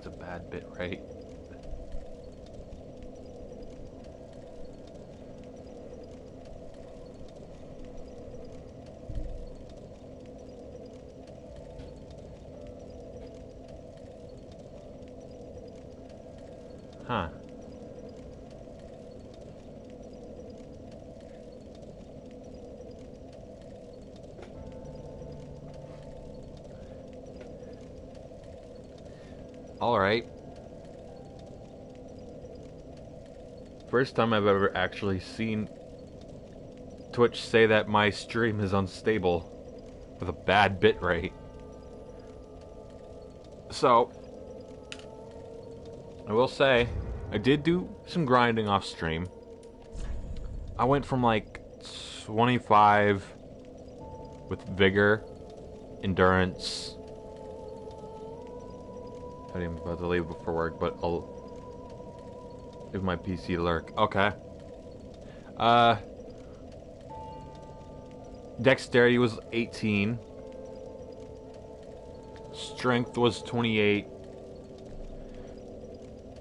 It's a bad bit, right? Huh. Alright. First time I've ever actually seen Twitch say that my stream is unstable with a bad bit rate. So, I will say, I did do some grinding off stream. I went from like 25 with vigor, endurance. I am about to leave for work, but I'll leave my PC lurk. Okay. Dexterity was 18. Strength was 28.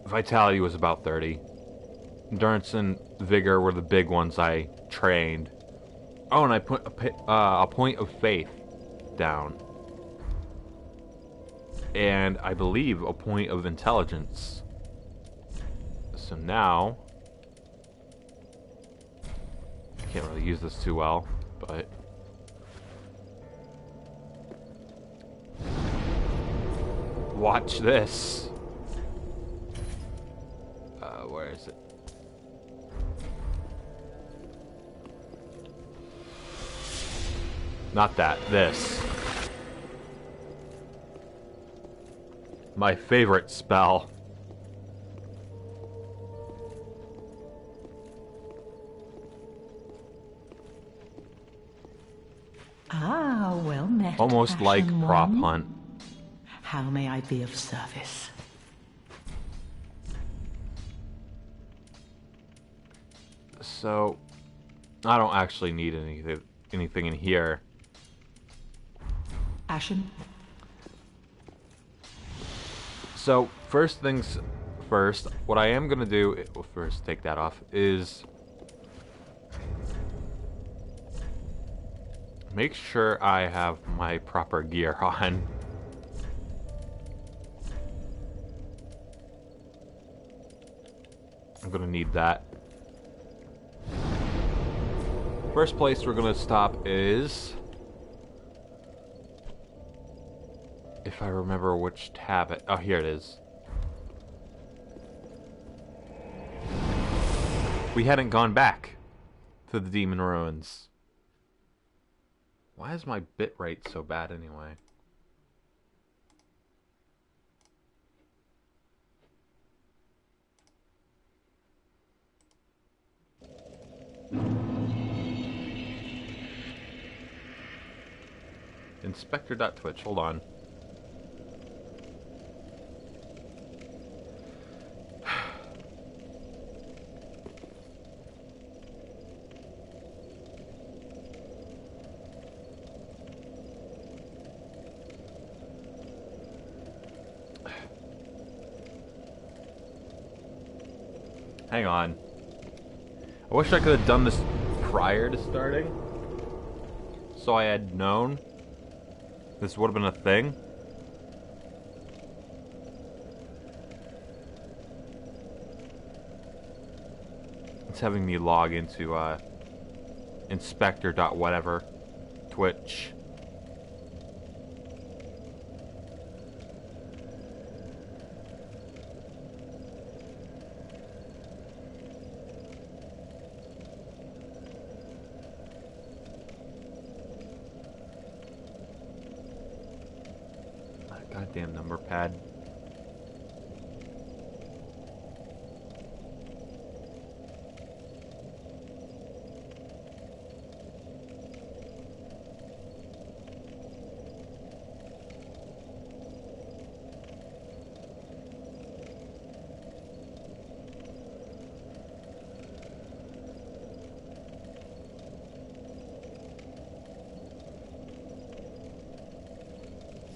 Vitality was about 30. Endurance and vigor were the big ones I trained. Oh, and I put a point of faith down. And I believe a point of intelligence. So now, I can't really use this too well, but watch this. Where is it? Not that, this. My favorite spell. Ah, well met. Almost like Passion prop One. hunt. How may I be of service? So, I don't actually need anything in here. Ashen? So, first things first, what I am gonna do, well, first take that off, is make sure I have my proper gear on. I'm gonna need that. First place we're gonna stop is, if I remember which tab oh, here it is. We hadn't gone back to the Demon Ruins. Why is my bit rate so bad anyway? Inspector.twitch, hold on. Hang on. I wish I could have done this prior to starting, so I had known this would have been a thing. It's having me log into inspector.whatever Twitch. Goddamn number pad.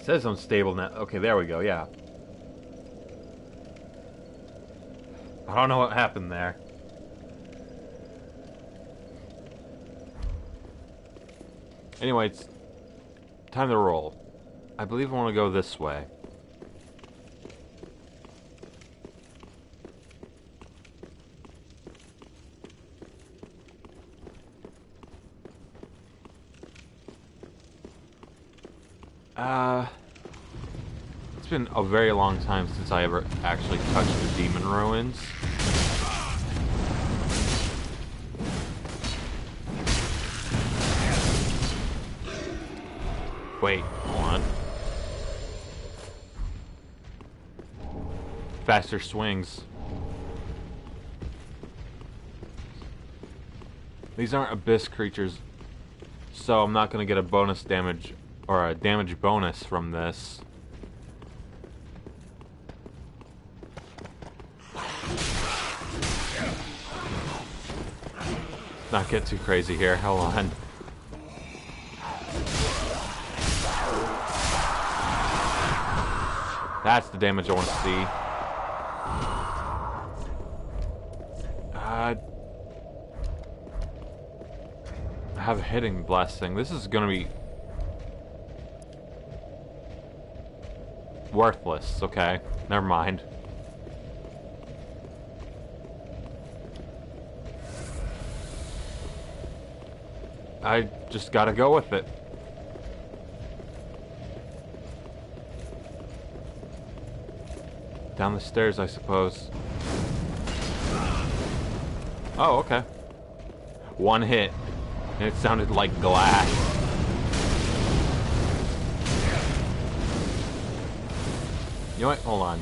Says unstable now. Okay, there we go, yeah. I don't know what happened there. Anyway, it's time to roll. I believe I want to go this way. It's been a very long time since I ever actually touched the demon ruins. Wait, hold on. Faster swings. These aren't abyss creatures, so I'm not going to get a bonus damage or a damage bonus from this. Not get too crazy here. Hold on. That's the damage I want to see. I have a hitting blessing. This is gonna be worthless. Okay, never mind. I just gotta go with it. Down the stairs, I suppose. Oh, okay. One hit, and it sounded like glass. You know what? Hold on.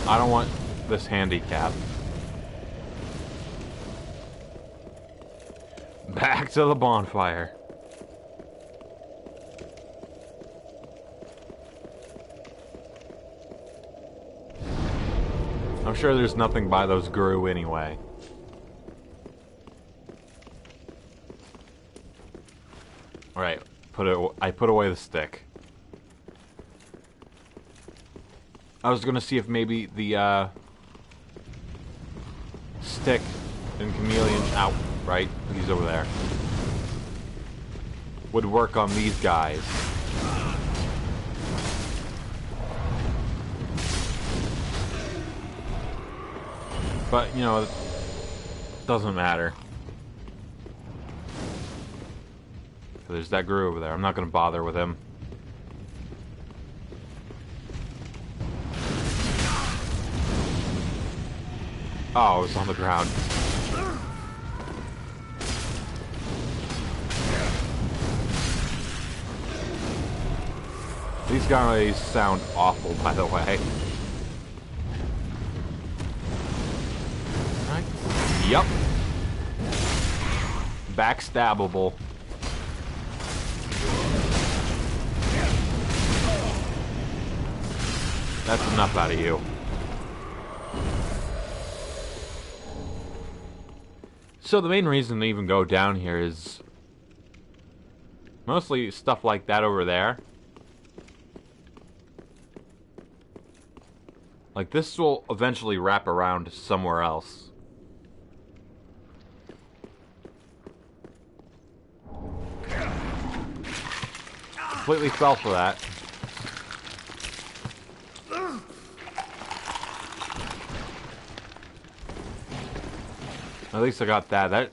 I don't want this handicap. Back to the bonfire. I'm sure there's nothing by those guru anyway. Alright, I put away the stick. I was gonna see if maybe the stick and chameleon out, right? He's over there. Would work on these guys. But, you know, it doesn't matter. There's that guru over there. I'm not going to bother with him. Oh, it's on the ground. These guys sound awful, by the way. Yep. Backstabbable. That's enough out of you. So the main reason to even go down here is mostly stuff like that over there. Like, this will eventually wrap around somewhere else. Completely fell for that. At least I got that.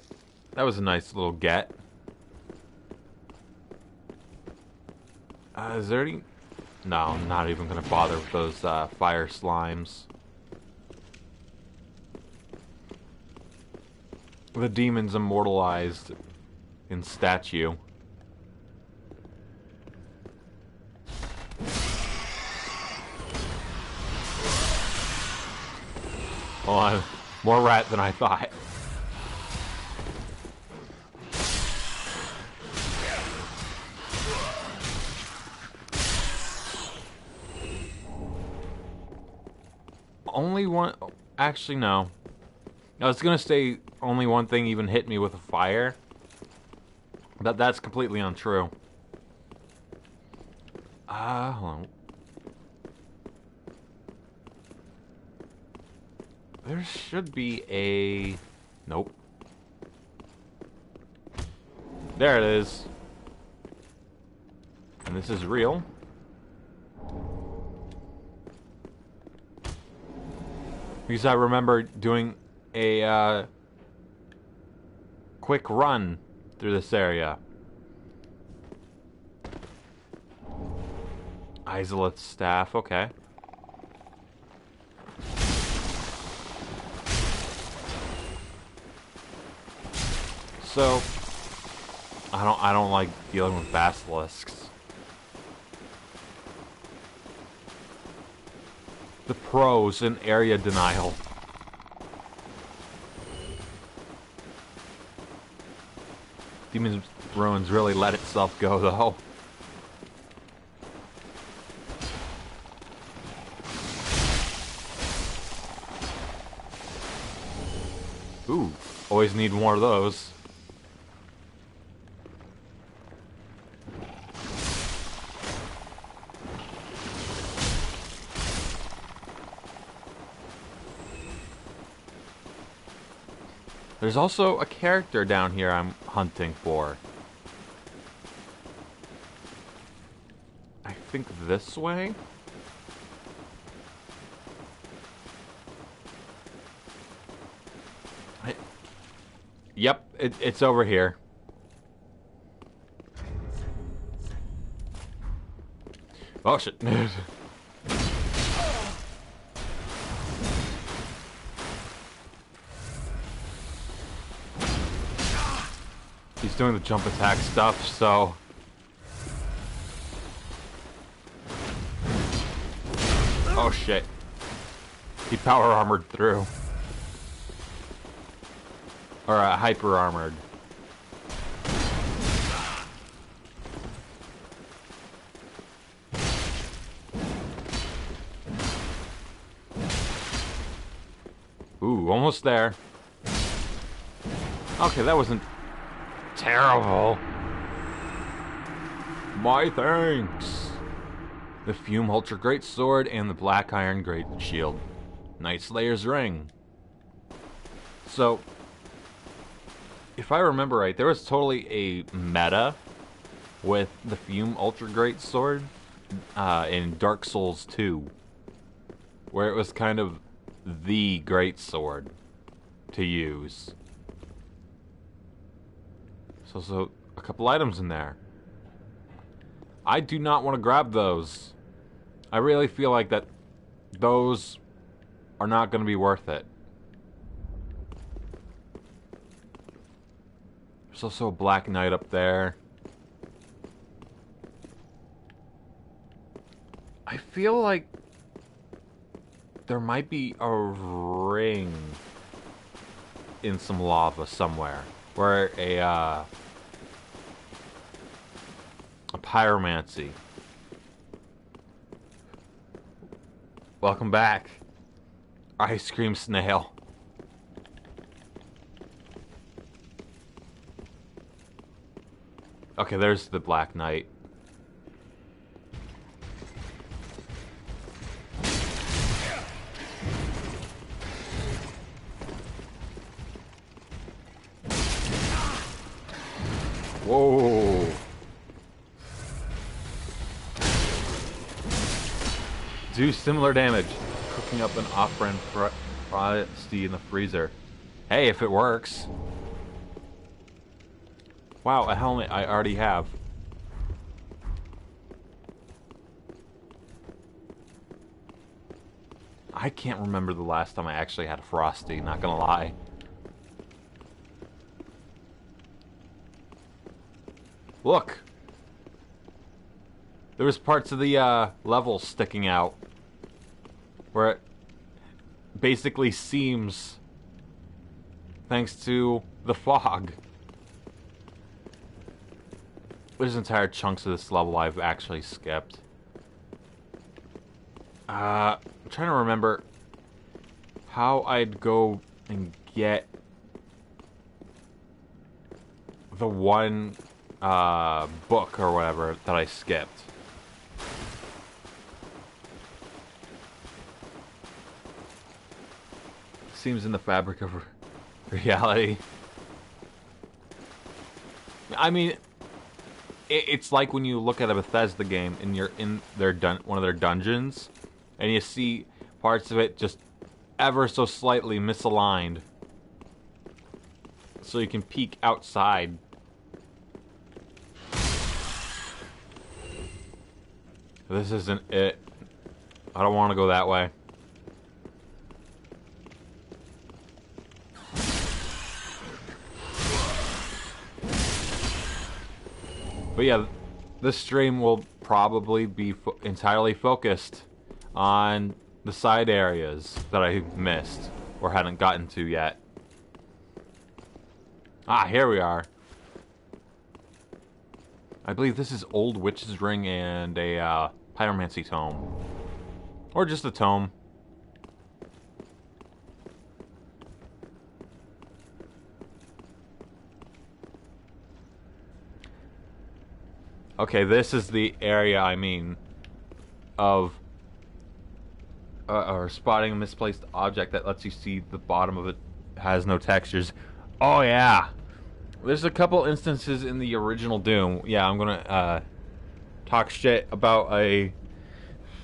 That was a nice little get. Is there any... No, I'm not even going to bother with those fire slimes. The demon's immortalized in statue. Well, I'm more rat than I thought. Only one... Actually, no. I was gonna say only one thing even hit me with a fire. But that's completely untrue. Hold on. There should be a... Nope. There it is. And this is real. Because I remember doing a quick run through this area. Isolate staff, okay. So I don't like dealing with basilisks. The pros in area denial. Demon's Ruins really let itself go though. Ooh, always need more of those. There's also a character down here I'm hunting for. I think this way? Yep, it's over here. Oh shit. He's doing the jump attack stuff, so... Oh shit. He power armored through. Or hyper armored. Ooh, almost there. Okay, that wasn't terrible. My thanks. The Fume Ultra Great Sword and the Black Iron Great Shield. Night Slayer's Ring. So, if I remember right, there was totally a meta with the Fume Ultra Great Sword in Dark Souls 2, where it was kind of the great sword to use. So a couple items in there. I do not want to grab those. I really feel like that those are not going to be worth it. There's also a Black Knight up there. I feel like there might be a ring in some lava somewhere where a pyromancy. Welcome back, Ice Cream Snail. Okay, there's the Black Knight. Whoa. Do similar damage. Cooking up an off-brand Frosty in the freezer. Hey, if it works. Wow, a helmet I already have. I can't remember the last time I actually had a Frosty, not gonna lie. Look! There was parts of the level sticking out where it basically seems thanks to the fog. There's entire chunks of this level I've actually skipped. I'm trying to remember how I'd go and get the one book or whatever that I skipped. seems in the fabric of reality. I mean, it's like when you look at a Bethesda game and you're in their one of their dungeons, and you see parts of it just ever so slightly misaligned, so you can peek outside. This isn't it. I don't want to go that way. But yeah, this stream will probably be entirely focused on the side areas that I missed or hadn't gotten to yet. Ah, here we are. I believe this is Old Witch's Ring and a Pyromancy Tome. Or just a tome. Okay, this is the area I mean of or spotting a misplaced object that lets you see the bottom of it has no textures. Oh yeah, there's a couple instances in the original Doom. Yeah, I'm gonna talk shit about a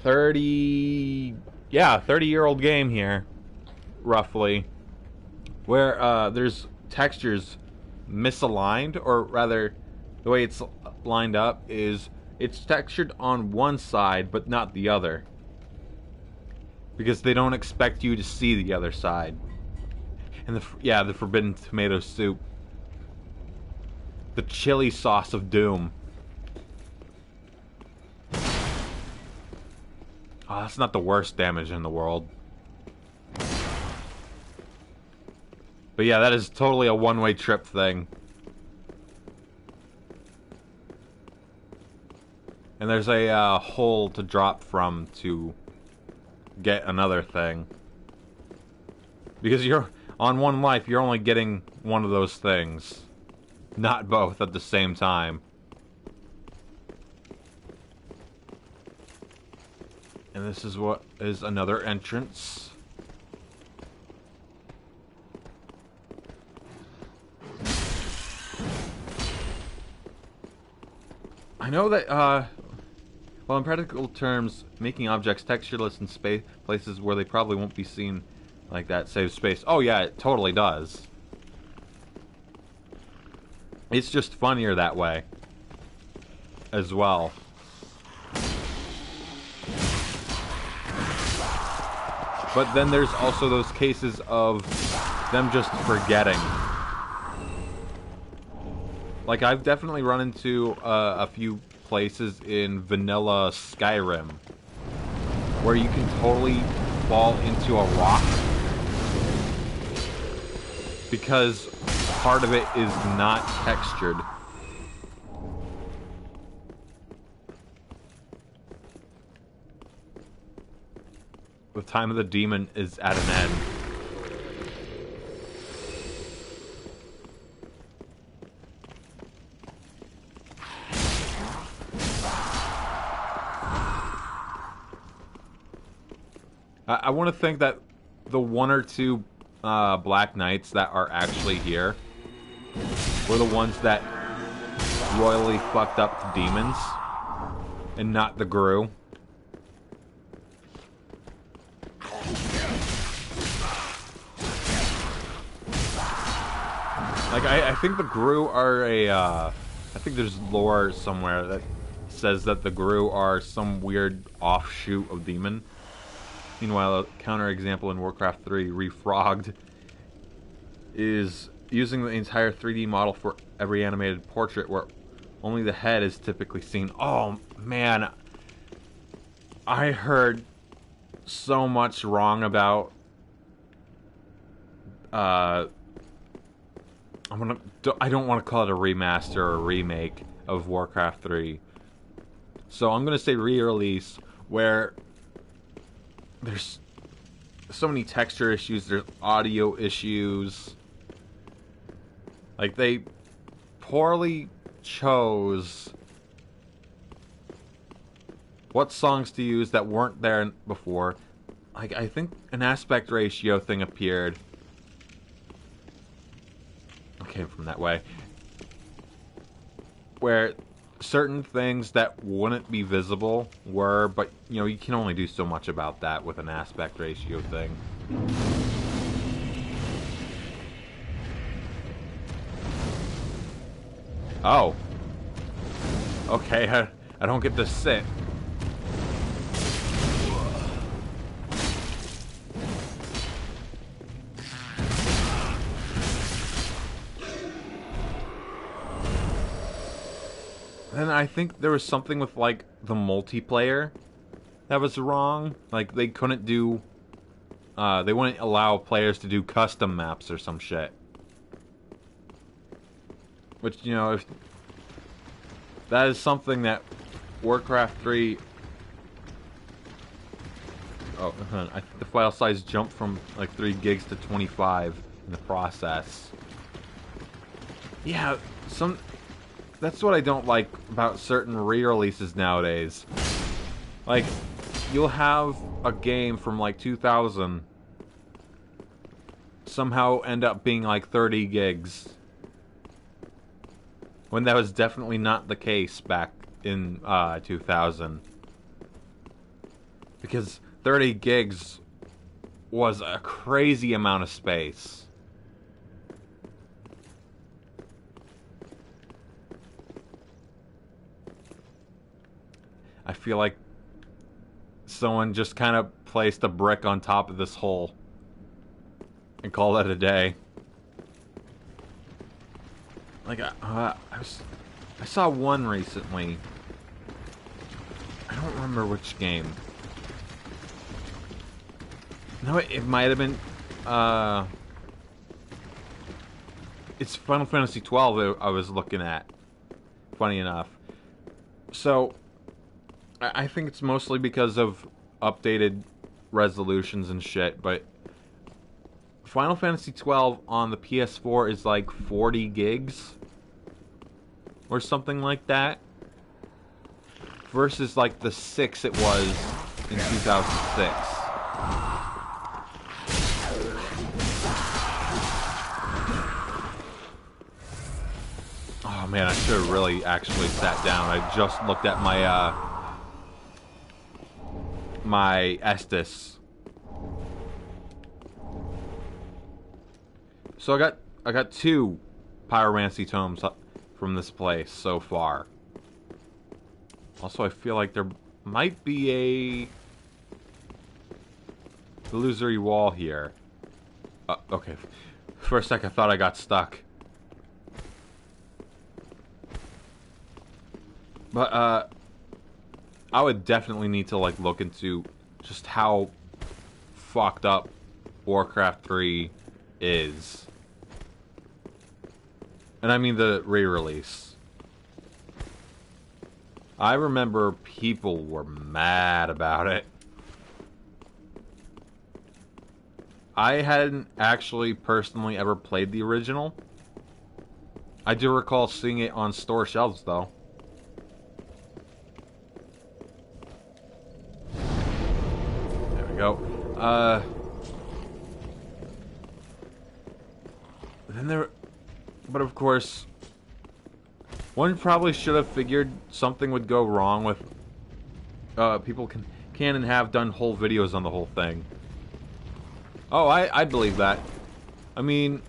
30-year-old game here, roughly, where there's textures misaligned, or rather, the way it's lined up is it's textured on one side but not the other, because they don't expect you to see the other side. And the forbidden tomato soup, the chili sauce of doom. Oh, that's not the worst damage in the world. But yeah, that is totally a one-way trip thing. And there's a hole to drop from to get another thing. Because you're on one life, you're only getting one of those things, not both at the same time. And this is what is another entrance. I know that, well, in practical terms, making objects textureless in space places where they probably won't be seen like that saves space. Oh yeah, it totally does. It's just funnier that way as well. But then there's also those cases of them just forgetting. Like, I've definitely run into a few places in vanilla Skyrim where you can totally fall into a rock because part of it is not textured. The time of the demon is at an end. I want to think that the one or two Black Knights that are actually here were the ones that royally fucked up the demons, and not the Gru. Like, I think the Gru are I think there's lore somewhere that says that the Gru are some weird offshoot of demon. Meanwhile, a counterexample in Warcraft 3, Refrogged, is using the entire 3D model for every animated portrait where only the head is typically seen. Oh, man. I heard so much wrong about I don't want to call it a remaster or a remake of Warcraft 3. So I'm going to say re-release, where there's so many texture issues, there's audio issues. Like, they poorly chose what songs to use that weren't there before. Like, I think an aspect ratio thing appeared came from that way. Where certain things that wouldn't be visible were, but, you know, you can only do so much about that with an aspect ratio thing. Oh. Okay, I don't get to sit. And I think there was something with, like, the multiplayer that was wrong. Like, they couldn't do... they wouldn't allow players to do custom maps or some shit. Which, you know, if... that is something that Warcraft 3... Oh, I think the file size jumped from, like, 3 gigs to 25 in the process. Yeah, that's what I don't like about certain re-releases nowadays. Like, you'll have a game from like 2000 somehow end up being like 30 gigs. When that was definitely not the case back in 2000. Because 30 gigs was a crazy amount of space. I feel like someone just kind of placed a brick on top of this hole and called it a day. Like, I saw one recently. I don't remember which game. No, it might have been, it's Final Fantasy XII I was looking at. Funny enough. So, I think it's mostly because of updated resolutions and shit, but Final Fantasy XII on the PS4 is like 40 gigs or something like that, versus like the 6 it was in 2006. Oh man, I should have really actually sat down. I just looked at my my Estus. So I got 2 pyromancy tomes from this place so far. Also, I feel like there might be a illusory wall here. Okay. For a sec, I thought I got stuck. But, I would definitely need to, like, look into just how fucked up Warcraft 3 is. And I mean the re-release. I remember people were mad about it. I hadn't actually personally ever played the original. I do recall seeing it on store shelves, though. There we go. But of course, one probably should have figured something would go wrong with, people can and have done whole videos on the whole thing. Oh, I believe that. I mean,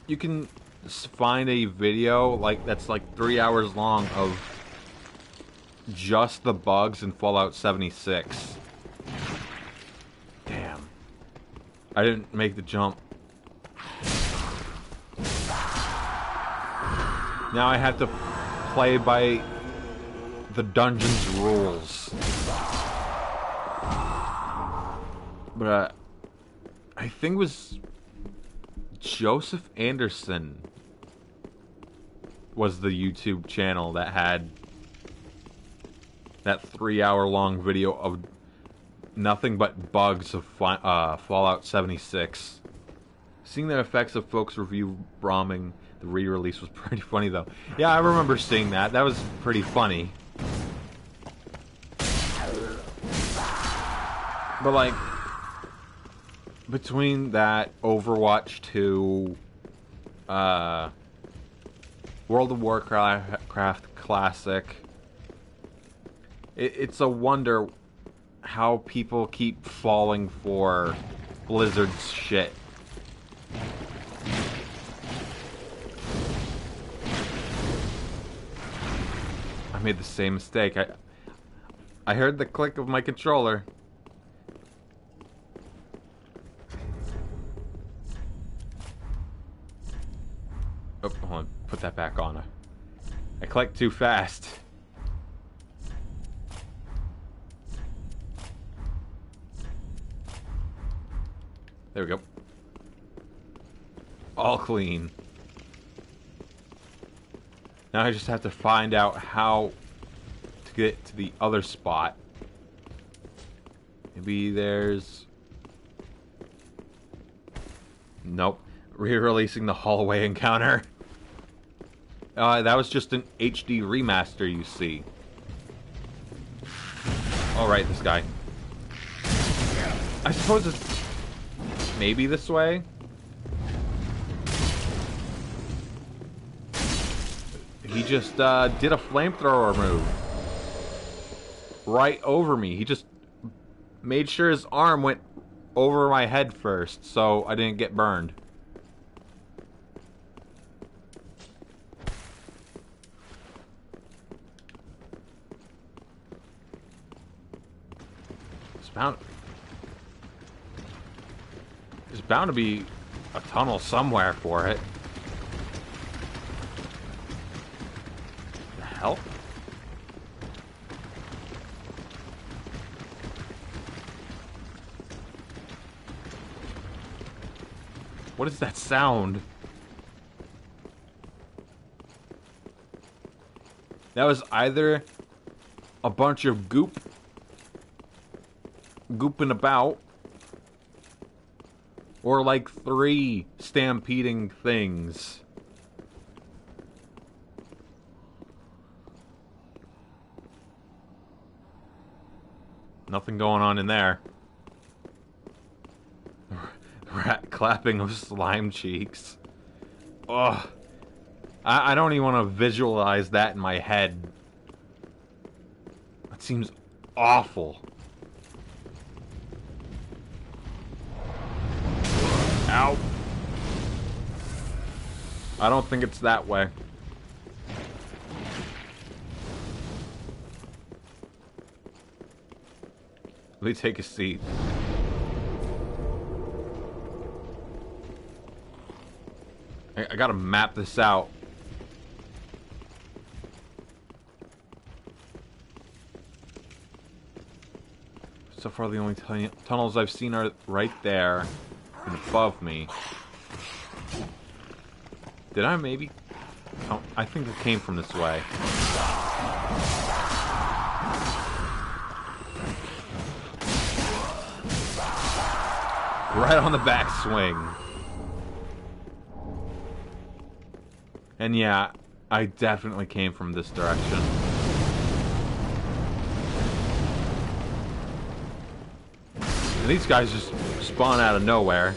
you can find a video like that's like 3 hours long of just the bugs in Fallout 76. Damn. I didn't make the jump. Now I have to play by the dungeon's rules. But, I think it was Joseph Anderson was the YouTube channel that had that 3 hour long video of nothing but bugs of Fallout 76. Seeing the effects of folks review bombing the re-release was pretty funny, though. Yeah, I remember seeing that. That was pretty funny. But, like, between that, Overwatch 2, World of Warcraft Classic. It's a wonder how people keep falling for Blizzard's shit. I made the same mistake. I heard the click of my controller. Oh, hold on. Put that back on. I clicked too fast. There we go. All clean. Now I just have to find out how to get to the other spot. Maybe there's... Nope. Re-releasing the hallway encounter. That was just an HD remaster, you see. Alright, this guy. I suppose it's maybe this way? He just did a flamethrower move. Right over me. He just made sure his arm went over my head first, so I didn't get burned. There's bound to be a tunnel somewhere for it. The hell? What is that sound? That was either a bunch of goop gooping about, or like 3 stampeding things. Nothing going on in there. Rat clapping of slime cheeks. Ugh. I don't even want to visualize that in my head. That seems awful. Ow. I don't think it's that way. Let me take a seat. I gotta map this out. So far the only tunnels I've seen are right there and above me. Did I maybe? Oh, I think it came from this way. Right on the backswing. And yeah, I definitely came from this direction. And these guys just spawn out of nowhere.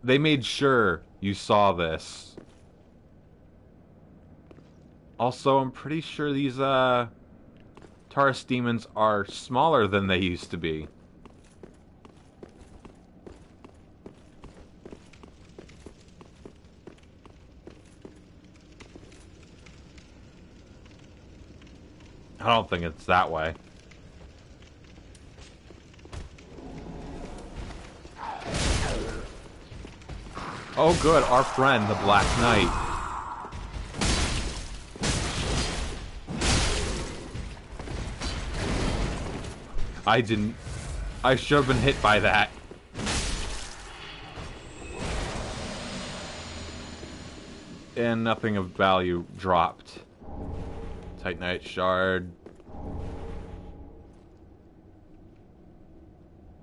They made sure you saw this. Also, I'm pretty sure these, Taurus demons are smaller than they used to be. I don't think it's that way. Oh good, our friend, the Black Knight. I should have been hit by that. And nothing of value dropped. Titanite shard.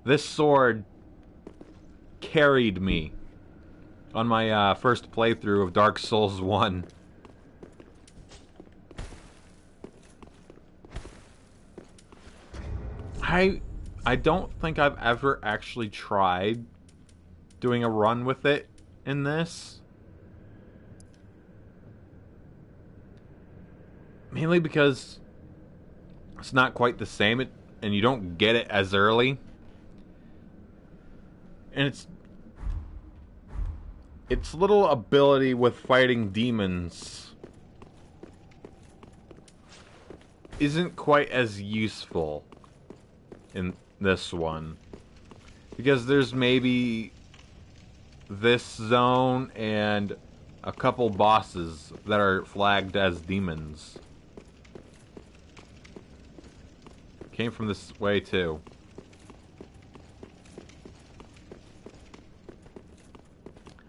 This sword carried me on my first playthrough of Dark Souls 1. I don't think I've ever actually tried doing a run with it in this. Mainly because it's not quite the same, and you don't get it as early. And its little ability with fighting demons isn't quite as useful in this one. Because there's maybe this zone and a couple bosses that are flagged as demons. Came from this way too.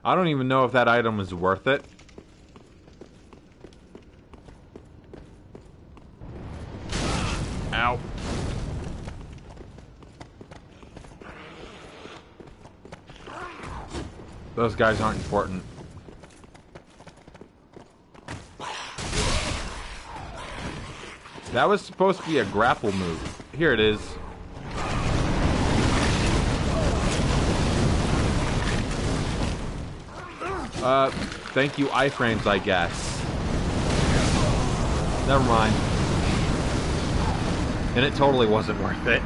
I don't even know if that item is worth it. Ow. Those guys aren't important. That was supposed to be a grapple move. Here it is. Thank you, iframes, I guess. Never mind. And it totally wasn't worth it.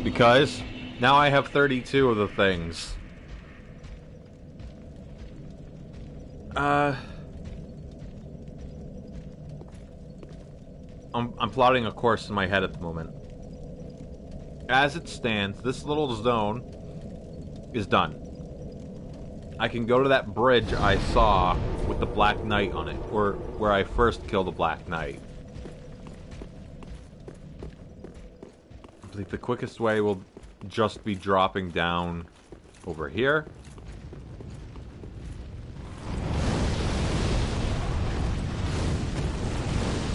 Because now I have 32 of the things. I'm plotting a course in my head at the moment. As it stands, this little zone is done. I can go to that bridge I saw with the Black Knight on it, or where I first killed the Black Knight. I believe the quickest way will just be dropping down over here.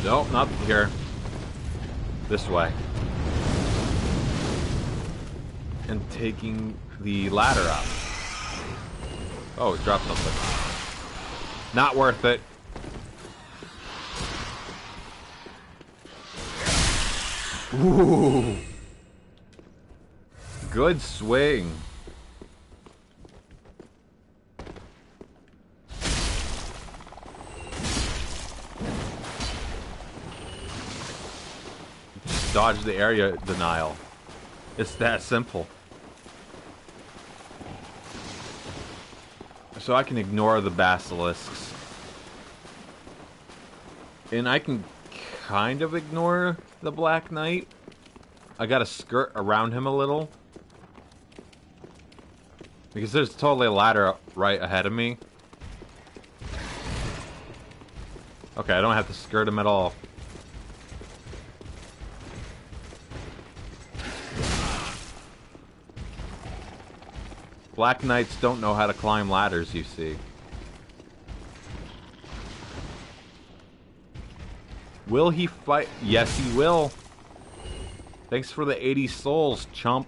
Nope, not here. This way. And taking the ladder up. Oh, it dropped something. Not worth it. Ooh. Good swing. Dodge the area denial. It's that simple. So I can ignore the basilisks. And I can kind of ignore the Black Knight. I gotta skirt around him a little. Because there's totally a ladder right ahead of me. Okay, I don't have to skirt him at all. Black Knights don't know how to climb ladders, you see. Will he fight? Yes, he will. Thanks for the 80 souls, chump.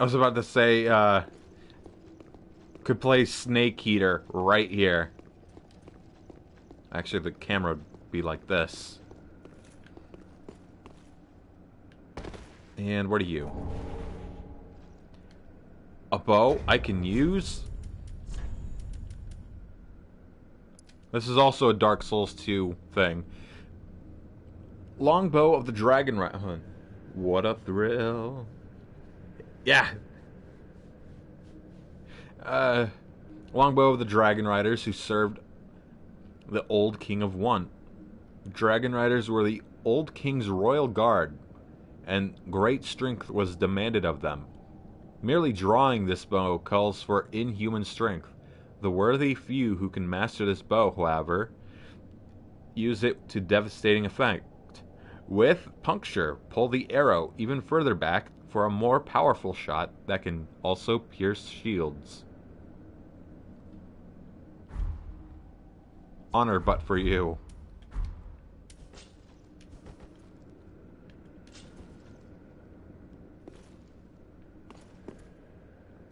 I was about to say, could play Snake Eater right here. Actually, the camera would be like this. And what are you? A bow I can use? This is also a Dark Souls 2 thing. Longbow of the Dragon Rider. What a thrill. Yeah. Longbow of the Dragon Riders who served the old King of One. Dragon Riders were the old King's royal guard, and great strength was demanded of them. Merely drawing this bow calls for inhuman strength. The worthy few who can master this bow, however, use it to devastating effect. With puncture, pull the arrow even further back for a more powerful shot that can also pierce shields. Honor but for you.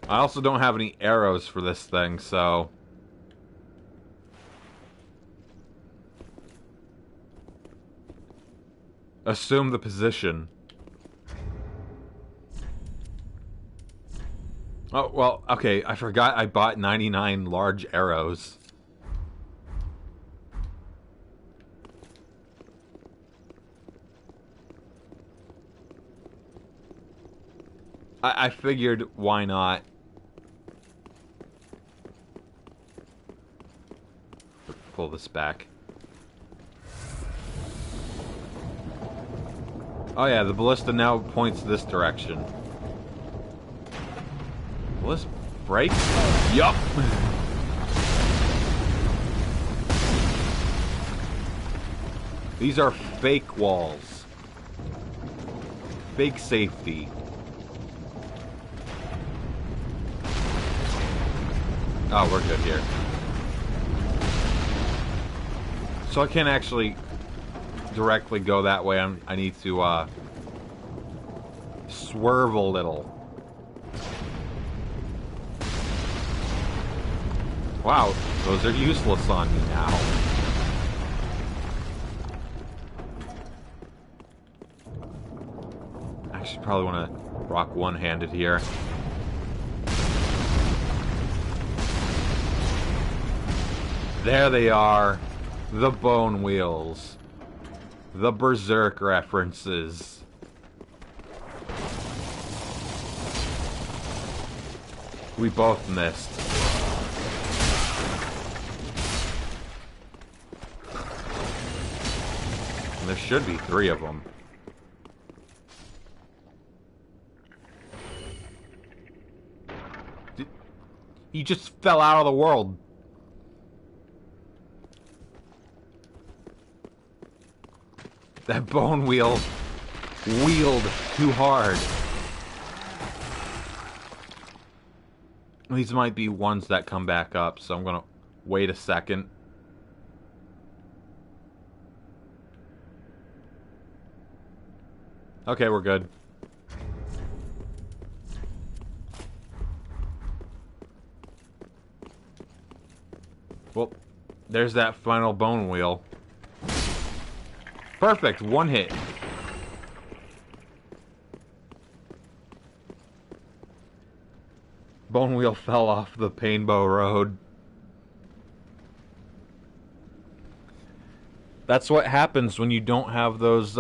I also don't have any arrows for this thing, so... Assume the position. Oh, well, okay, I forgot I bought 99 large arrows. I figured, why not? Pull this back. Oh yeah, the ballista now points this direction. Will this break? Yup! These are fake walls. Fake safety. Oh, we're good here. So I can't actually directly go that way. I need to swerve a little. Wow, those are useless on me now. Actually, probably want to rock one-handed here. There they are, the bone wheels, the berserk references. We both missed. There should be 3 of them. He just fell out of the world. That bone wheel wheeled too hard. These might be ones that come back up, so I'm gonna wait a second. Okay, we're good. Well, there's that final bone wheel. Perfect, 1 hit. Bone wheel fell off the Painbow Road. That's what happens when you don't have those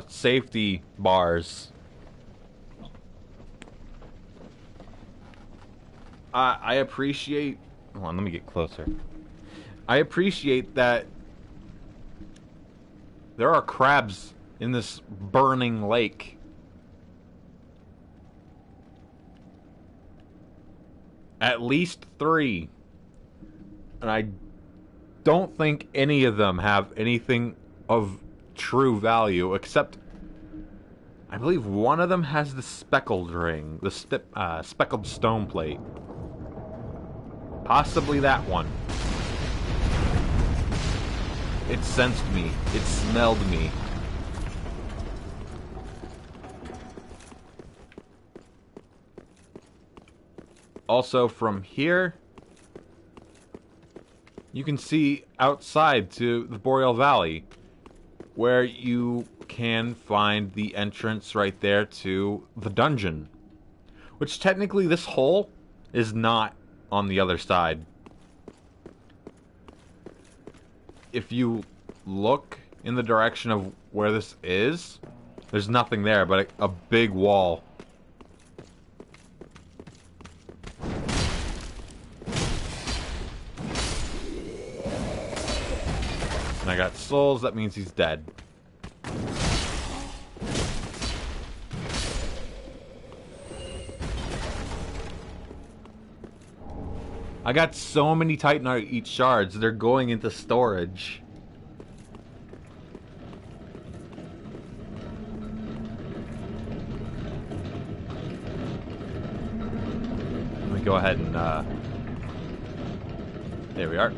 safety bars. I appreciate... Hold on, let me get closer. I appreciate that there are crabs in this burning lake. At least 3. And I don't think any of them have anything of true value, except I believe one of them has the speckled ring, the speckled stone plate. Possibly that one. It sensed me. It smelled me. Also, from here, you can see outside to the Boreal Valley, where you can find the entrance right there to the dungeon. Which technically this hole is not on the other side. If you look in the direction of where this is, there's nothing there but a big wall. And I got souls, that means he's dead. I got so many Titanite shards, they're going into storage. Let me go ahead and, there we are.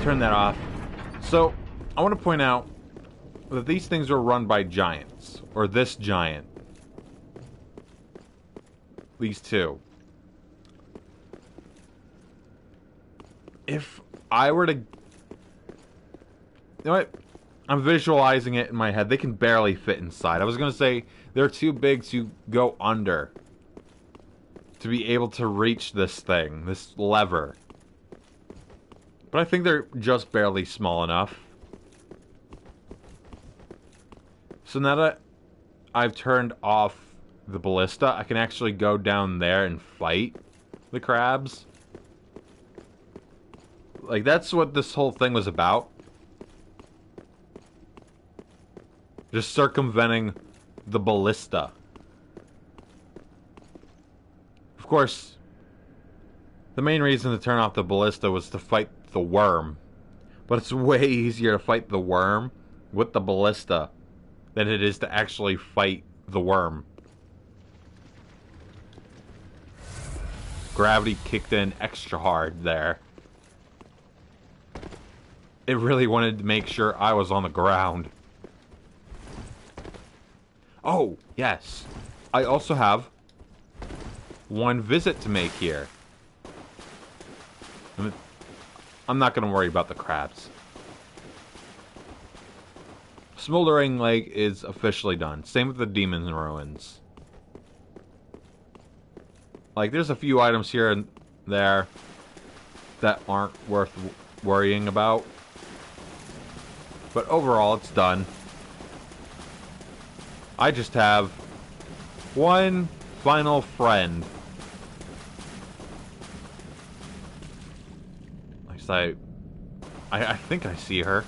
Turn that off. So, I want to point out that these things were run by giants. Or this giant. These two. If I were to... You know what? I'm visualizing it in my head. They can barely fit inside. I was going to say they're too big to go under. To be able to reach this thing. This lever. But I think they're just barely small enough. So now that I've turned off the ballista, I can actually go down there and fight the crabs. Like, that's what this whole thing was about. Just circumventing the ballista. Of course, the main reason to turn off the ballista was to fight the worm. But it's way easier to fight the worm with the ballista than it is to actually fight the worm. Gravity kicked in extra hard there. It really wanted to make sure I was on the ground. Oh, yes. I also have one visit to make here. I'm not going to worry about the crabs. Smoldering Lake is officially done. Same with the Demon Ruins. Like, there's a few items here and there that aren't worth worrying about. But overall, it's done. I just have one final friend. At least I think I see her.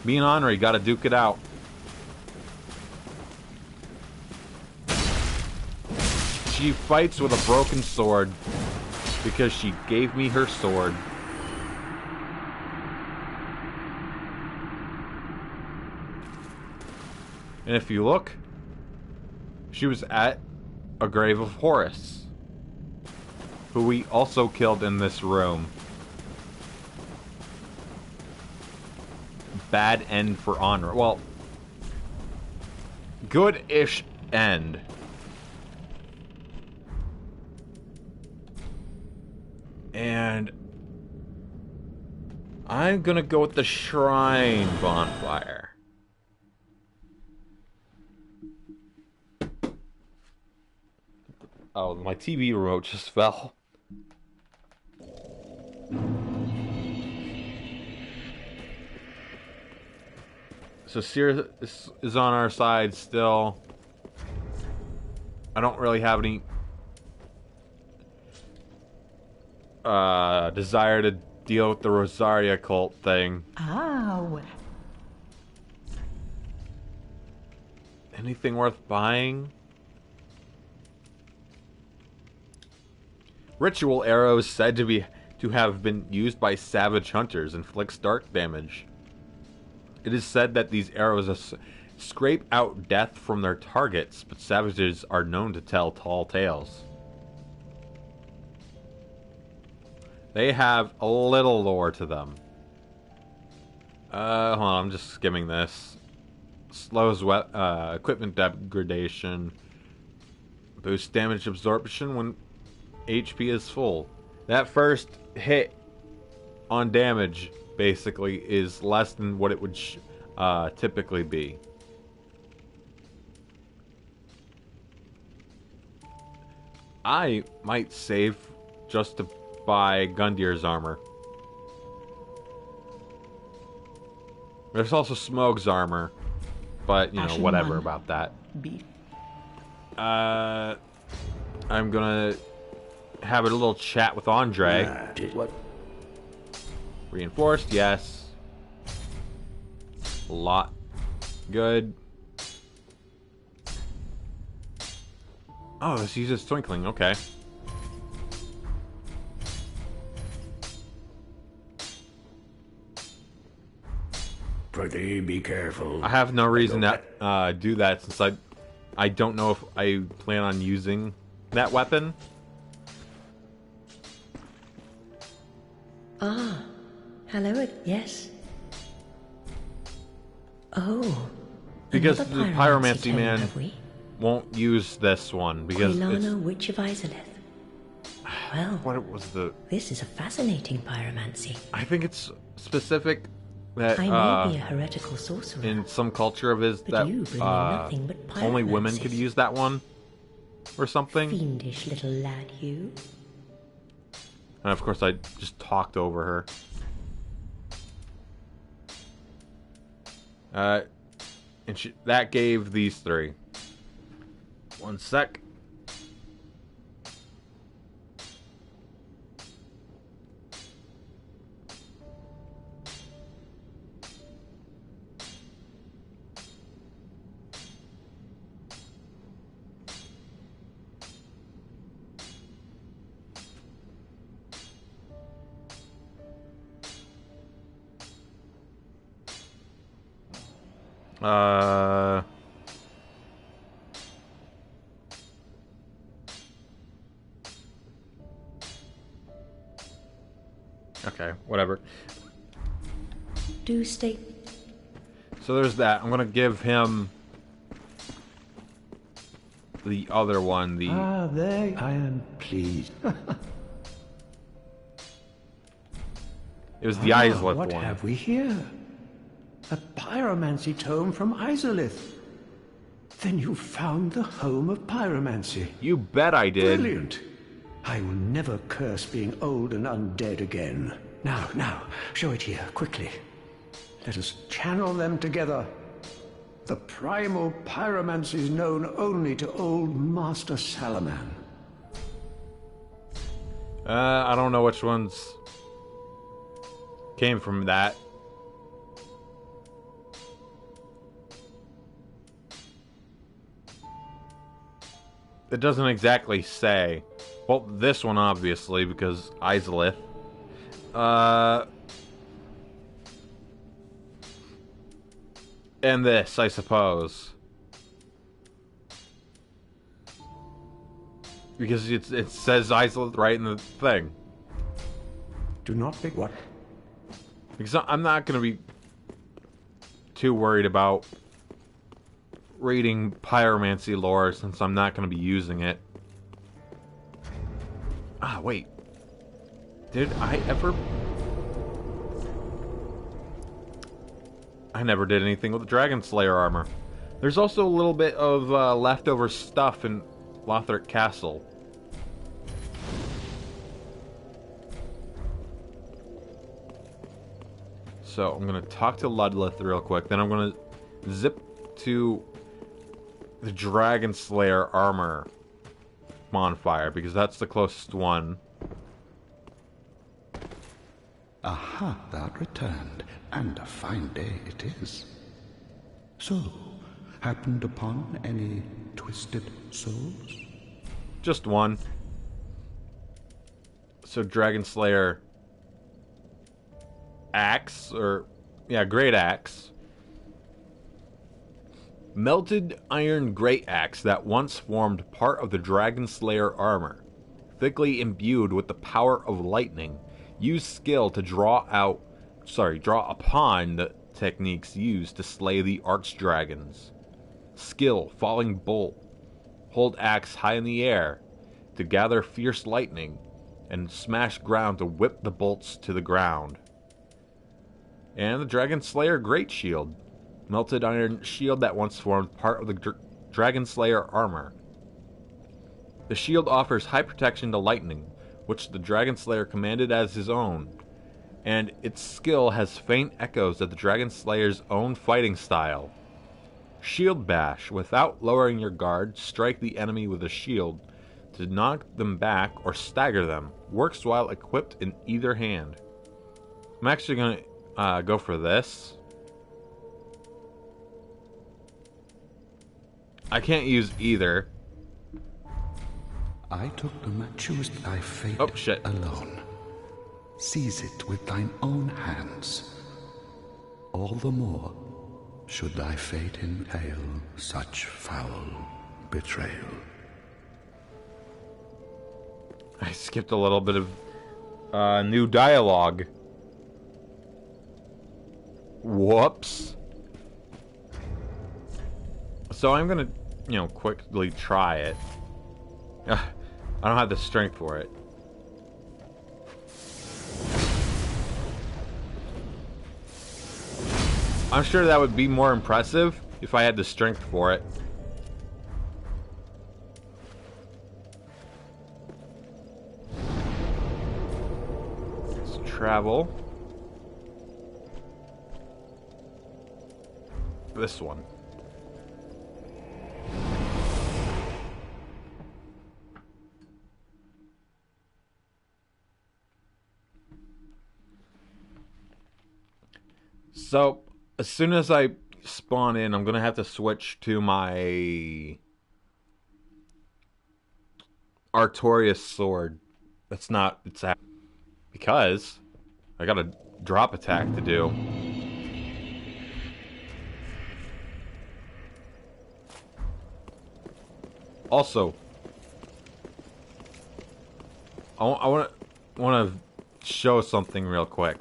Me and Henri gotta duke it out. She fights with a broken sword because she gave me her sword. And if you look, she was at a grave of Horus, who we also killed in this room. Bad end for Honor. Well, good-ish end. And I'm gonna go with the Shrine Bonfire. Oh, my TV remote just fell. So Seer is on our side still. I don't really have any desire to deal with the Rosaria cult thing. Ah, well. Anything worth buying? Ritual arrows said to have been used by savage hunters inflicts dark damage. It is said that these arrows scrape out death from their targets, but savages are known to tell tall tales. They have a little lore to them. Hold on, I'm just skimming this. Slows equipment degradation. Boosts damage absorption when HP is full. That first hit on damage, basically, is less than what it would typically be. I might save just to buy Gundir's armor. There's also Smoke's armor, but, you know, Ashen whatever one. about that. Beef. I'm gonna have a little chat with Andre. What? Reinforced, yes. A lot. Good. Oh, this uses twinkling, okay. Pretty be careful. I have no reason to do that since I don't know if I plan on using that weapon. Hello, yes. Oh. Because Another the pyromancy pyromancy tome, man have we? won't use this one because Quilana, Witch of Izalith. Well, what was the? this is a fascinating pyromancy. I think it's specific that I may be a heretical sorcerer, in some culture of his but that you bring me nothing but only women could pyromancies. use that one or something. Fiendish little lad, you. And of course, I just talked over her. And that gave these three. One sec. Okay, whatever. Do stay. So there's that. I'm gonna give him the other one. The There I am pleased. it was the Izalith what one. have we here? A pyromancy tome from Izalith. Then you found the home of pyromancy. You bet I did. Brilliant. I will never curse being old and undead again. Now, show it here, quickly. Let us channel them together. The primal pyromancies known only to old Master Salaman. I don't know which ones came from that. It doesn't exactly say. Well, this one obviously, because Izalith. And this, I suppose. Because it says Izalith right in the thing. Do not be what? Because I'm not going to be too worried about reading pyromancy lore since I'm not going to be using it. Ah, wait. Did I ever... I never did anything with the Dragon Slayer armor. There's also a little bit of leftover stuff in Lothric Castle. So I'm going to talk to Ludlith real quick. Then I'm going to zip to the Dragon Slayer armor bonfire, because that's the closest one. Aha, thou'rt returned, and a fine day it is. So, happened upon any twisted souls? Just one. So Dragon Slayer axe, or yeah, great axe. Melted iron great axe that once formed part of the Dragon Slayer armor, thickly imbued with the power of lightning. Use skill to draw upon the techniques used to slay the archdragons. Skill, falling bolt. Hold axe high in the air to gather fierce lightning, and smash ground to whip the bolts to the ground. And the Dragon Slayer Great Shield. Melted iron shield that once formed part of the Dragon Slayer armor. The shield offers high protection to lightning, which the Dragon Slayer commanded as his own, and its skill has faint echoes of the Dragon Slayer's own fighting style. Shield Bash. Without lowering your guard, strike the enemy with a shield to knock them back or stagger them. Works while equipped in either hand. I'm actually going to go for this. I can't use either. I took them that chose thy fate Oh, shit. alone. Seize it with thine own hands. All the more should thy fate entail such foul betrayal. I skipped a little bit of new dialogue. Whoops. So I'm gonna, you know, quickly try it. I don't have the strength for it. I'm sure that would be more impressive if I had the strength for it. Let's travel. This one. So, as soon as I spawn in, I'm gonna have to switch to my Artorias sword. That's not, it's because I got a drop attack to do. Also, I want to show something real quick.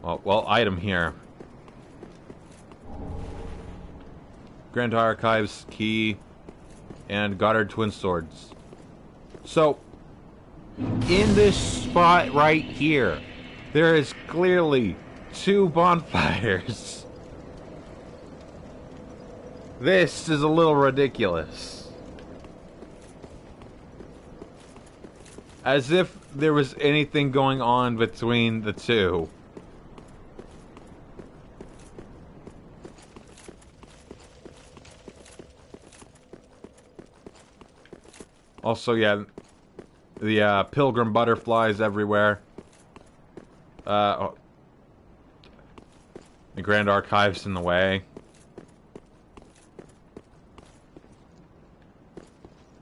Well, item here. Grand Archives key and Goddard twin swords. So, in this spot right here, there is clearly 2 bonfires. This is a little ridiculous. As if there was anything going on between the two. Also, yeah, the pilgrim butterflies everywhere. The Grand Archives in the way.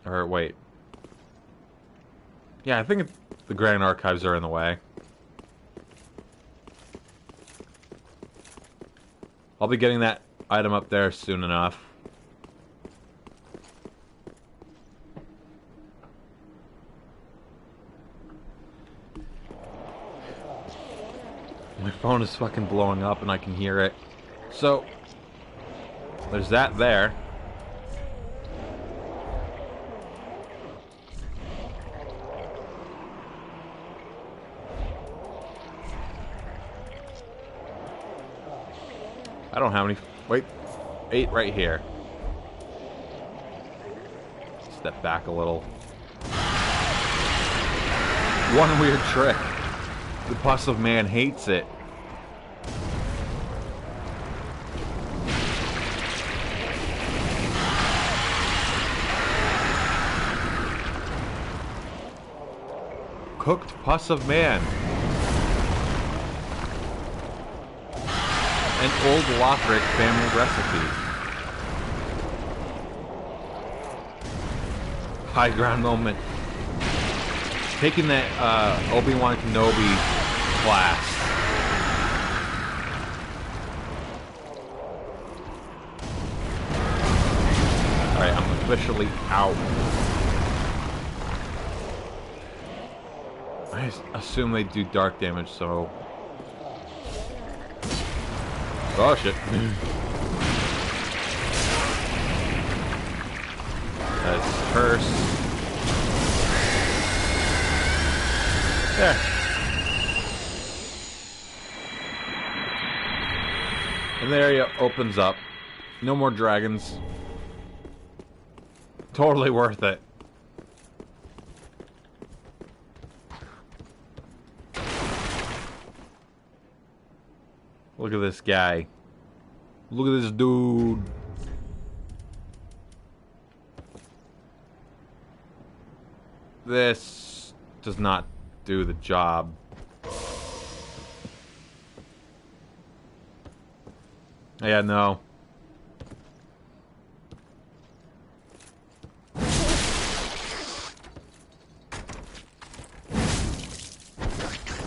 Or wait. Yeah, I think the Grand Archives are in the way. I'll be getting that item up there soon enough. My phone is fucking blowing up and I can hear it. So, there's that there. I don't have any. Wait, 8 right here. Step back a little. One weird trick. The Pus of Man hates it. Cooked Pus of Man. An old Lothric family recipe. High ground moment. Taking that Obi-Wan Kenobi class. Alright, I'm officially out. I assume they do dark damage, so... Oh shit. That's curse. There. And the area opens up. No more dragons. Totally worth it. Look at this guy. Look at this dude. This does not do the job. Yeah, no.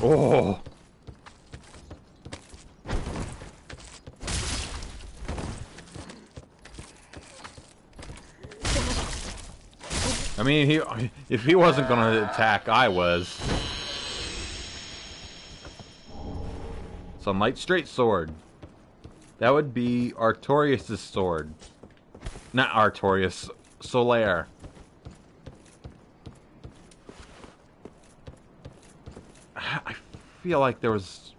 Oh. I mean, if he wasn't gonna attack, I was. Sunlight straight sword. That would be Artorias' sword. Not Artorias, Solaire. I feel like there was...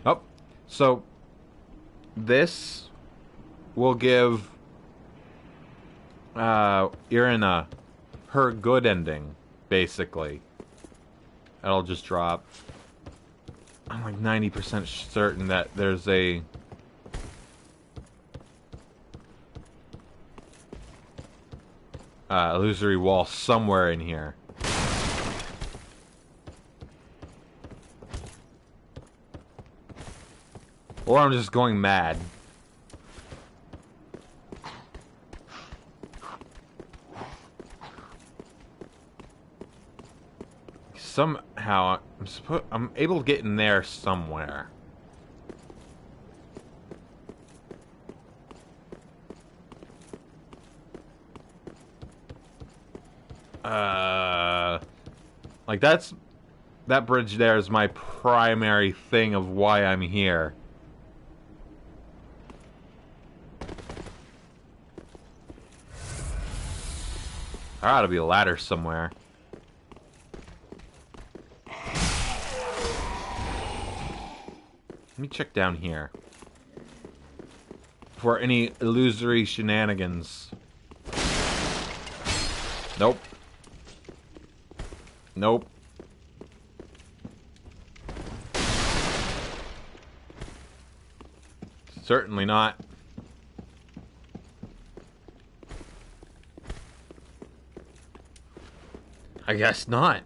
Oh, so this will give Irina her good ending, basically. It'll just drop. I'm like 90% certain that there's a... illusory wall somewhere in here. Or I'm just going mad. Somehow, I'm able to get in there somewhere. Like that bridge there is my primary thing of why I'm here. There ought to be a ladder somewhere. Let me check down here for any illusory shenanigans. Nope. Nope. Certainly not. I guess not.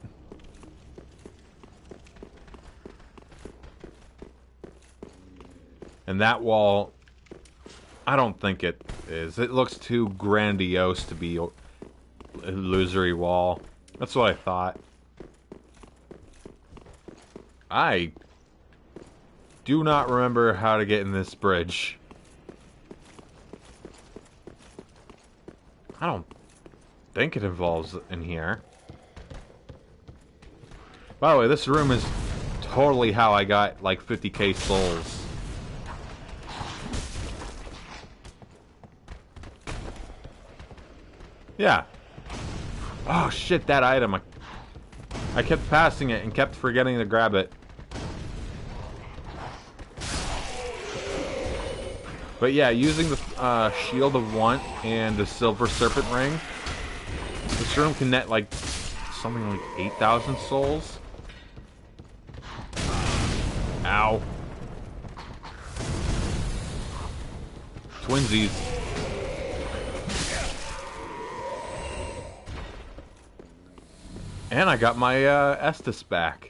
And that wall, I don't think it is. It looks too grandiose to be an illusory wall. That's what I thought. I do not remember how to get in this bridge. I don't think it involves in here. By the way, this room is totally how I got like 50k souls. Yeah. Oh shit, that item. I kept passing it and kept forgetting to grab it. But yeah, using the Shield of Want and the Silver Serpent Ring, this room can net like something like 8,000 souls. Ow. Twinsies. And I got my Estus back.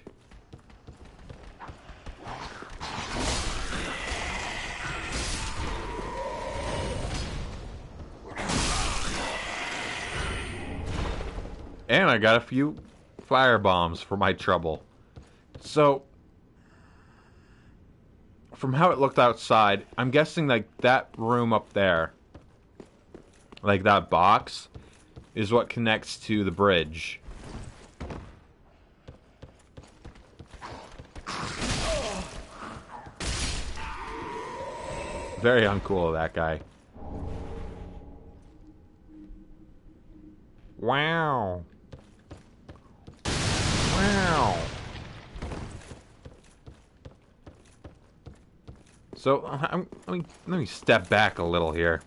And I got a few fire bombs for my trouble. So, from how it looked outside, I'm guessing like that room up there, like that box, is what connects to the bridge. Very uncool of that guy. Wow. Wow. So, let me step back a little here.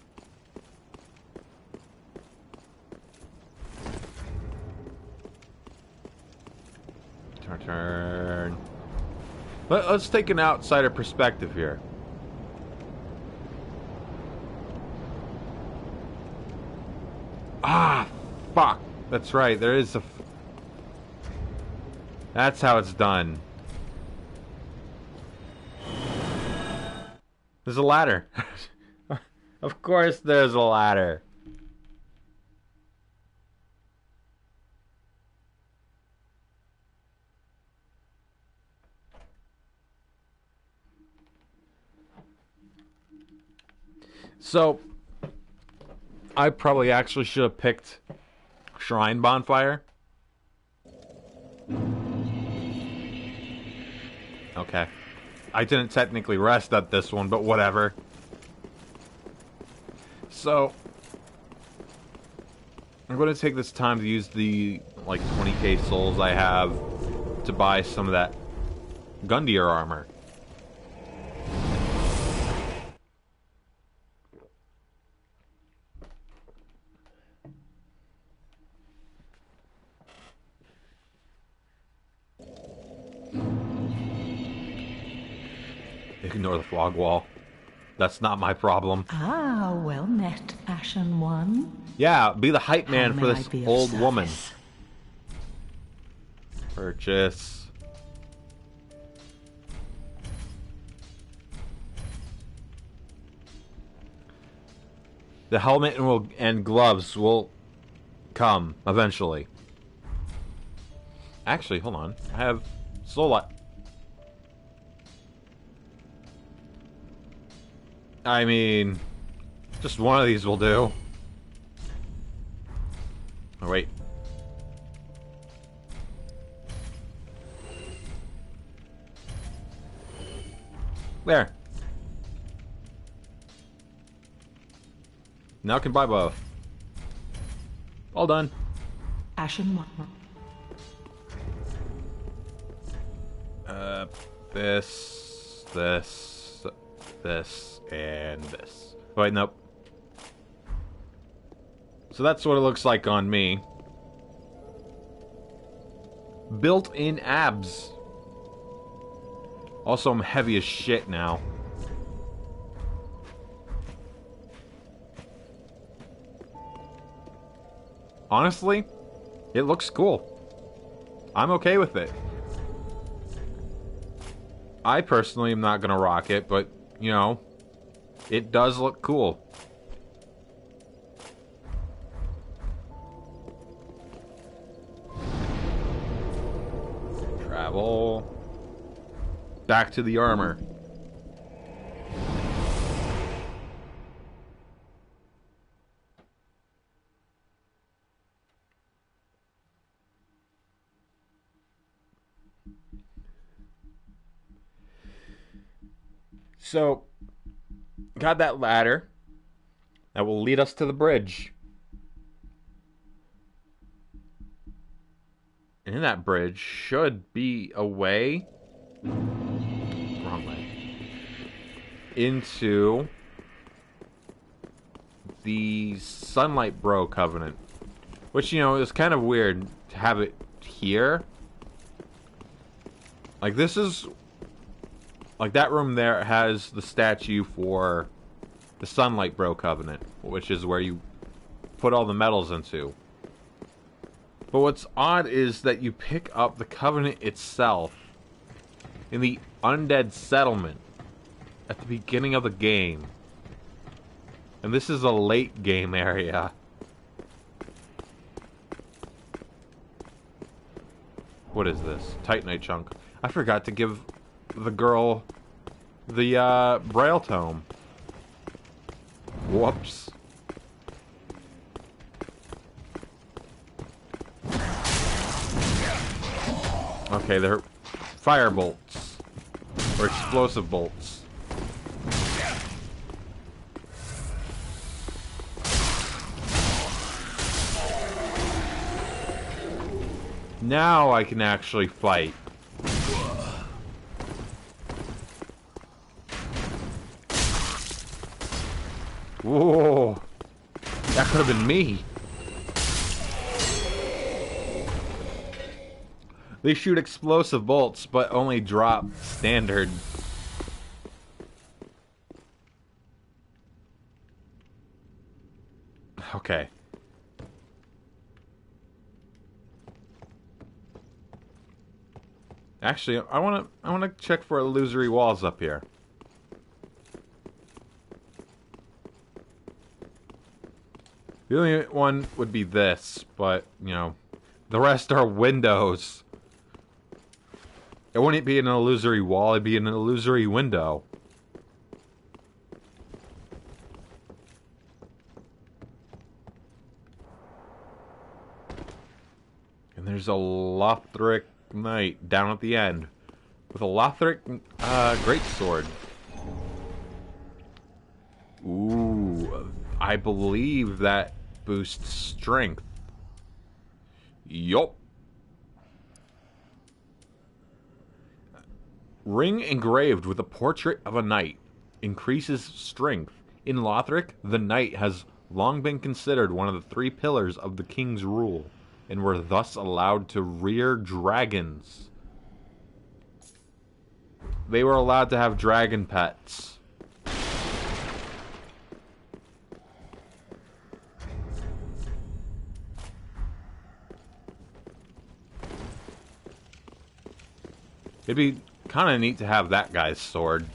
Turn. Let's take an outsider perspective here. Ah, fuck. That's right. There is a... That's how it's done. There's a ladder. Of course there's a ladder. So, I probably actually should have picked Shrine Bonfire. Okay. I didn't technically rest at this one, but whatever. So, I'm going to take this time to use the, like, 20k souls I have to buy some of that Gundyr armor. Ignore the fog wall. That's not my problem. Ah, well met, Ashen One. Yeah, be the hype man How for may this I be of old woman. service? Purchase. The helmet and gloves will come eventually. Actually, hold on. I have soul light. I mean, just one of these will do. Oh, wait. There. Now I can buy both. All done. Ashen One. This, and this. Wait, nope. So that's what it looks like on me. Built-in abs. Also, I'm heavy as shit now. Honestly, it looks cool. I'm okay with it. I personally am not gonna rock it, but, you know, it does look cool. Travel. Back to the armor. So, got that ladder that will lead us to the bridge. And in that bridge should be a way... Wrong way. Into the Sunlight Bro Covenant. Which, you know, is kind of weird to have it here. Like, this is... Like, that room there has the statue for the Sunlight Bro Covenant, which is where you put all the medals into. But what's odd is that you pick up the Covenant itself in the Undead Settlement at the beginning of the game. And this is a late game area. What is this? Titanite chunk. I forgot to give the girl the Braille Tome. Whoops. Okay, they're fire bolts. Or explosive bolts. Now I can actually fight. Whoa. That could have been me. They shoot explosive bolts, but only drop standard. Okay. Actually, I wanna check for illusory walls up here. The only one would be this, but, you know, the rest are windows. It wouldn't be an illusory wall, it'd be an illusory window. And there's a Lothric Knight down at the end. with a Lothric greatsword. Ooh, I believe that boosts strength. Yup. Ring engraved with a portrait of a knight increases strength. In Lothric, the knight has long been considered one of the 3 pillars of the king's rule, and were thus allowed to rear dragons. They were allowed to have dragon pets. It'd be kind of neat to have that guy's sword.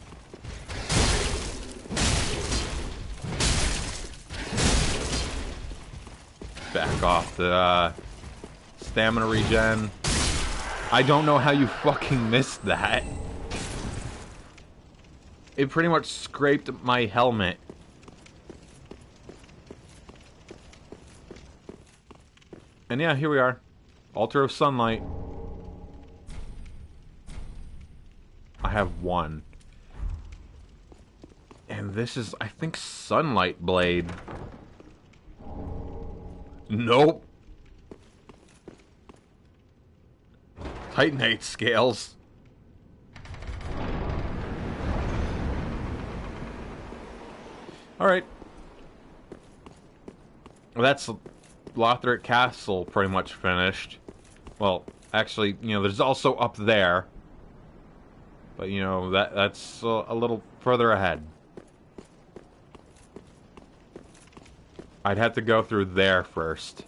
Back off the stamina regen. I don't know how you fucking missed that. It pretty much scraped my helmet. And yeah, here we are. Altar of Sunlight. I have 1. And this is, I think, Sunlight Blade. Nope. Titanate scales. Alright. Well, that's Lothric Castle pretty much finished. Well, actually, you know, there's also up there. But, you know, that's a little further ahead. I'd have to go through there first.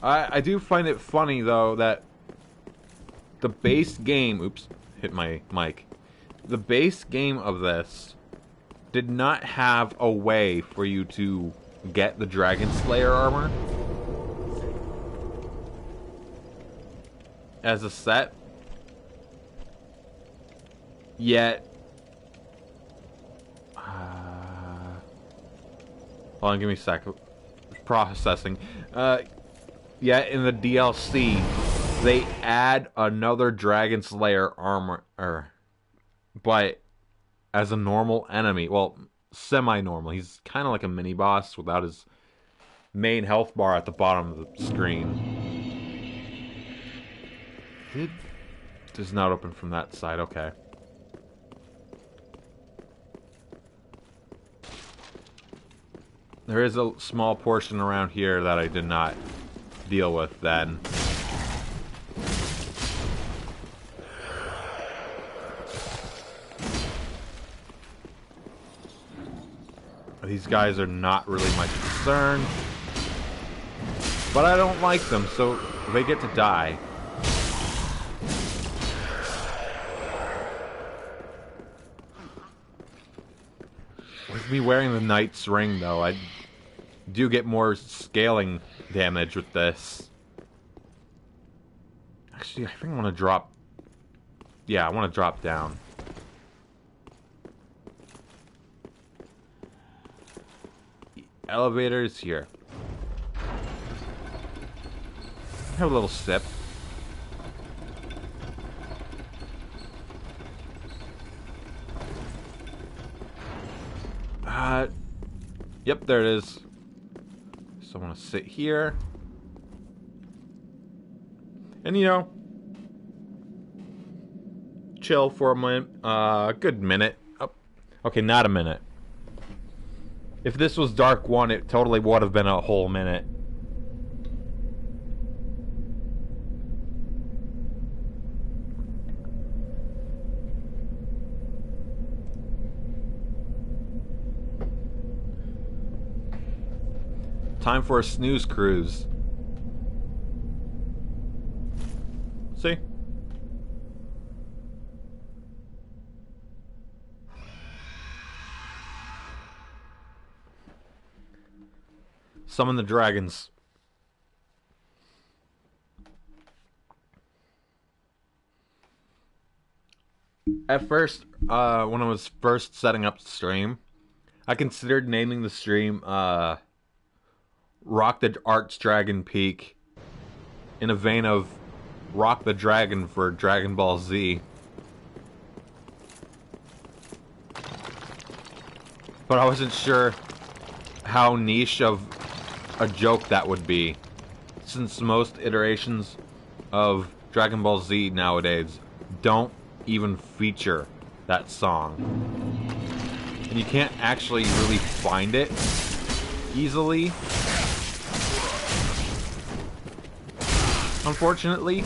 I do find it funny, though, that the base game... Oops, hit my mic. The base game of this did not have a way for you to get the Dragon Slayer armor as a set. Yet... hold on, give me a sec. Processing. Yet in the DLC, they add another Dragon Slayer armor, but as a normal enemy. Well, semi-normal. He's kind of like a mini-boss without his main health bar at the bottom of the screen. It does not open from that side, okay. There is a small portion around here that I did not deal with then. These guys are not really my concern. But I don't like them, so they get to die. With me wearing the Knight's Ring, though, I do get more scaling damage with this. Actually, I think I want to drop... Yeah, I want to drop down. The elevator is here. Have a little sip. Yep, there it is. So I want to sit here. And, you know, chill for a minute. Good minute. Oh, okay, not a minute. If this was Dark 1, it totally would have been a whole minute. Time for a snooze cruise. See? Summon the dragons. At first, when I was first setting up the stream, I considered naming the stream, Rock the Archdragon Peak in a vein of Rock the Dragon for Dragon Ball Z. But I wasn't sure how niche of a joke that would be, since most iterations of Dragon Ball Z nowadays don't even feature that song. And you can't actually really find it easily, unfortunately.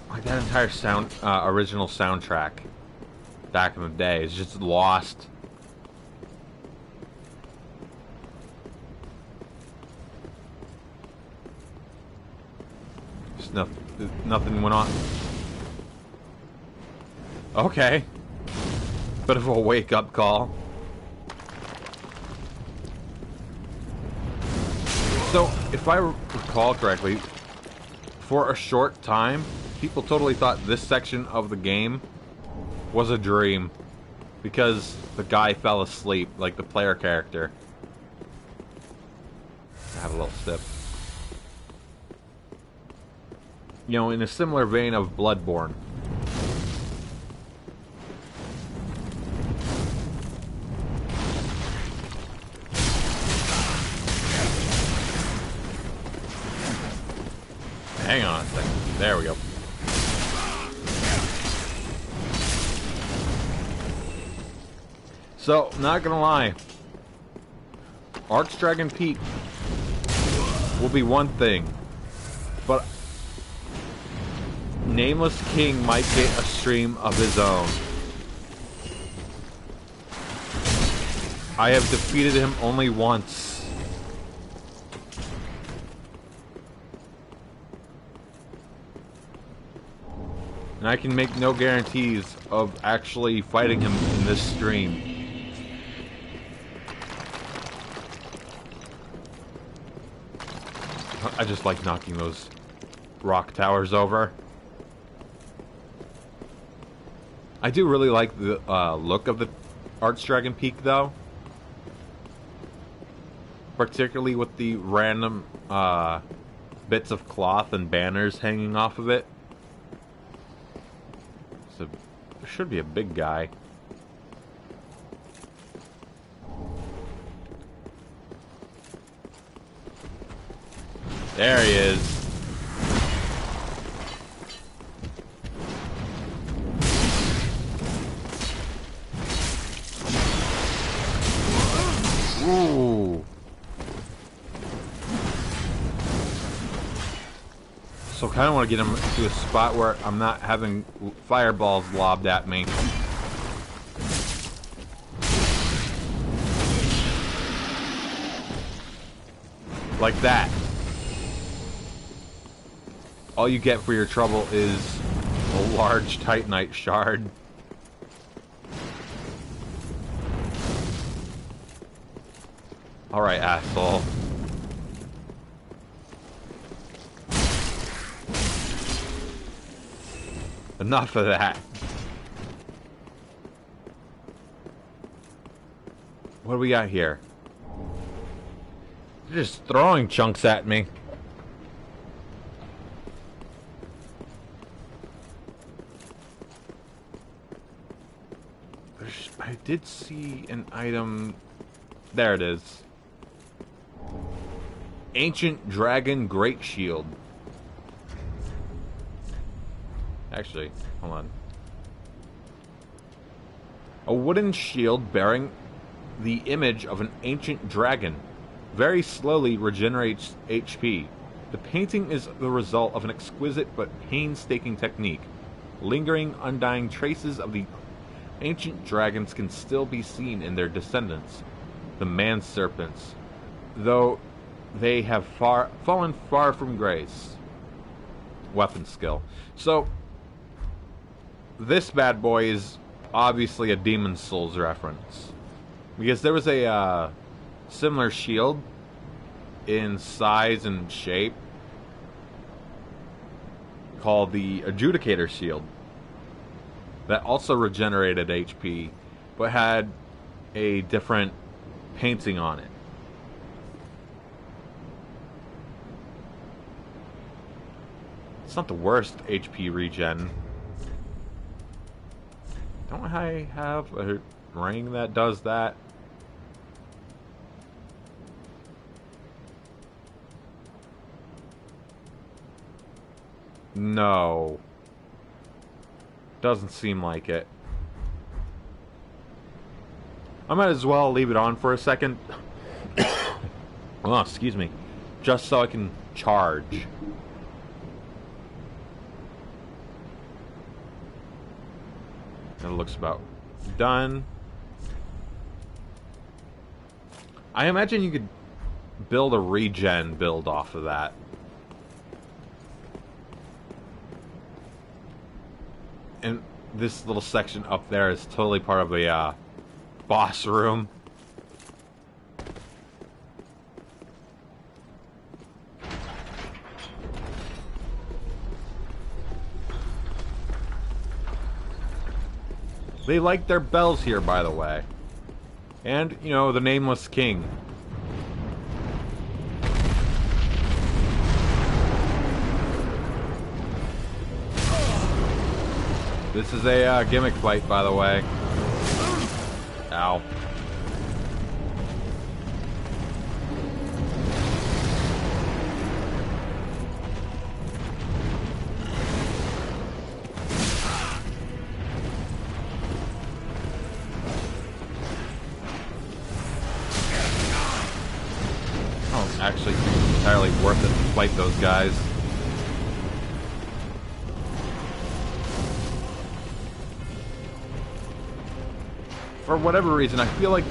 Like that entire original soundtrack back in the day is just lost. Just nothing went on. Okay. Bit of a wake-up call. So, if I recall correctly, for a short time, people totally thought this section of the game was a dream because the guy fell asleep, like the player character. I have a little sip. You know, in a similar vein of Bloodborne. Hang on a second. There we go. So, not gonna lie, Archdragon Peak will be one thing, but Nameless King might get a stream of his own. I have defeated him only once. And I can make no guarantees of actually fighting him in this stream. I just like knocking those rock towers over. I do really like the look of the Archdragon Peak, though. Particularly with the random bits of cloth and banners hanging off of it. So, there should be a big guy. There he is. Ooh. So kind of want to get him to a spot where I'm not having fireballs lobbed at me. Like that. All you get for your trouble is a large Titanite shard. Alright, asshole. Enough of that. What do we got here? They're just throwing chunks at me. I did see an item. There it is. Ancient Dragon Great Shield. Actually, hold on. A wooden shield bearing the image of an ancient dragon very slowly regenerates HP. The painting is the result of an exquisite but painstaking technique. Lingering, undying traces of the ancient dragons can still be seen in their descendants, the man serpents, though they have fallen far from grace. Weapon skill. So, this bad boy is obviously a Demon's Souls reference, because there was a similar shield in size and shape called the Adjudicator Shield that also regenerated HP, but had a different painting on it. not the worst HP regen. Don't I have a ring that does that? No. Doesn't seem like it. I might as well leave it on for a second. Oh, excuse me. Just so I can charge. It looks about done. I imagine you could build a regen build off of that. And this little section up there is totally part of a boss room. They like their bells here, by the way. And, you know, the Nameless King. This is a gimmick fight, by the way. Ow. Oh, actually, it's entirely worth it to fight those guys. For whatever reason, I feel like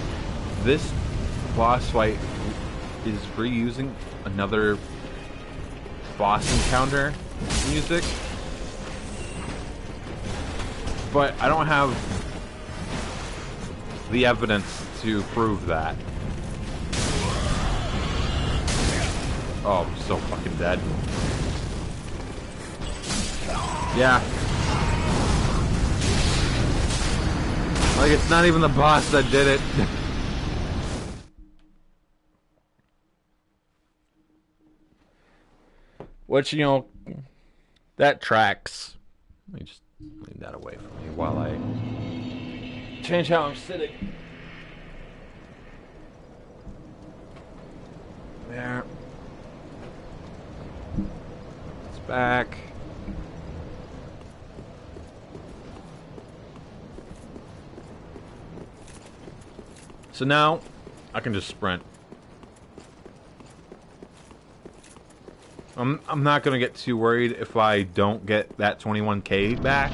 this boss fight is reusing another boss encounter music. But I don't have the evidence to prove that. Oh, I'm so fucking dead. Yeah. Like, it's not even the boss that did it. Which, you know, that tracks. Let me just leave that away from me while I change how I'm sitting. There. It's back. So now, I can just sprint. I'm not gonna get too worried if I don't get that 21k back.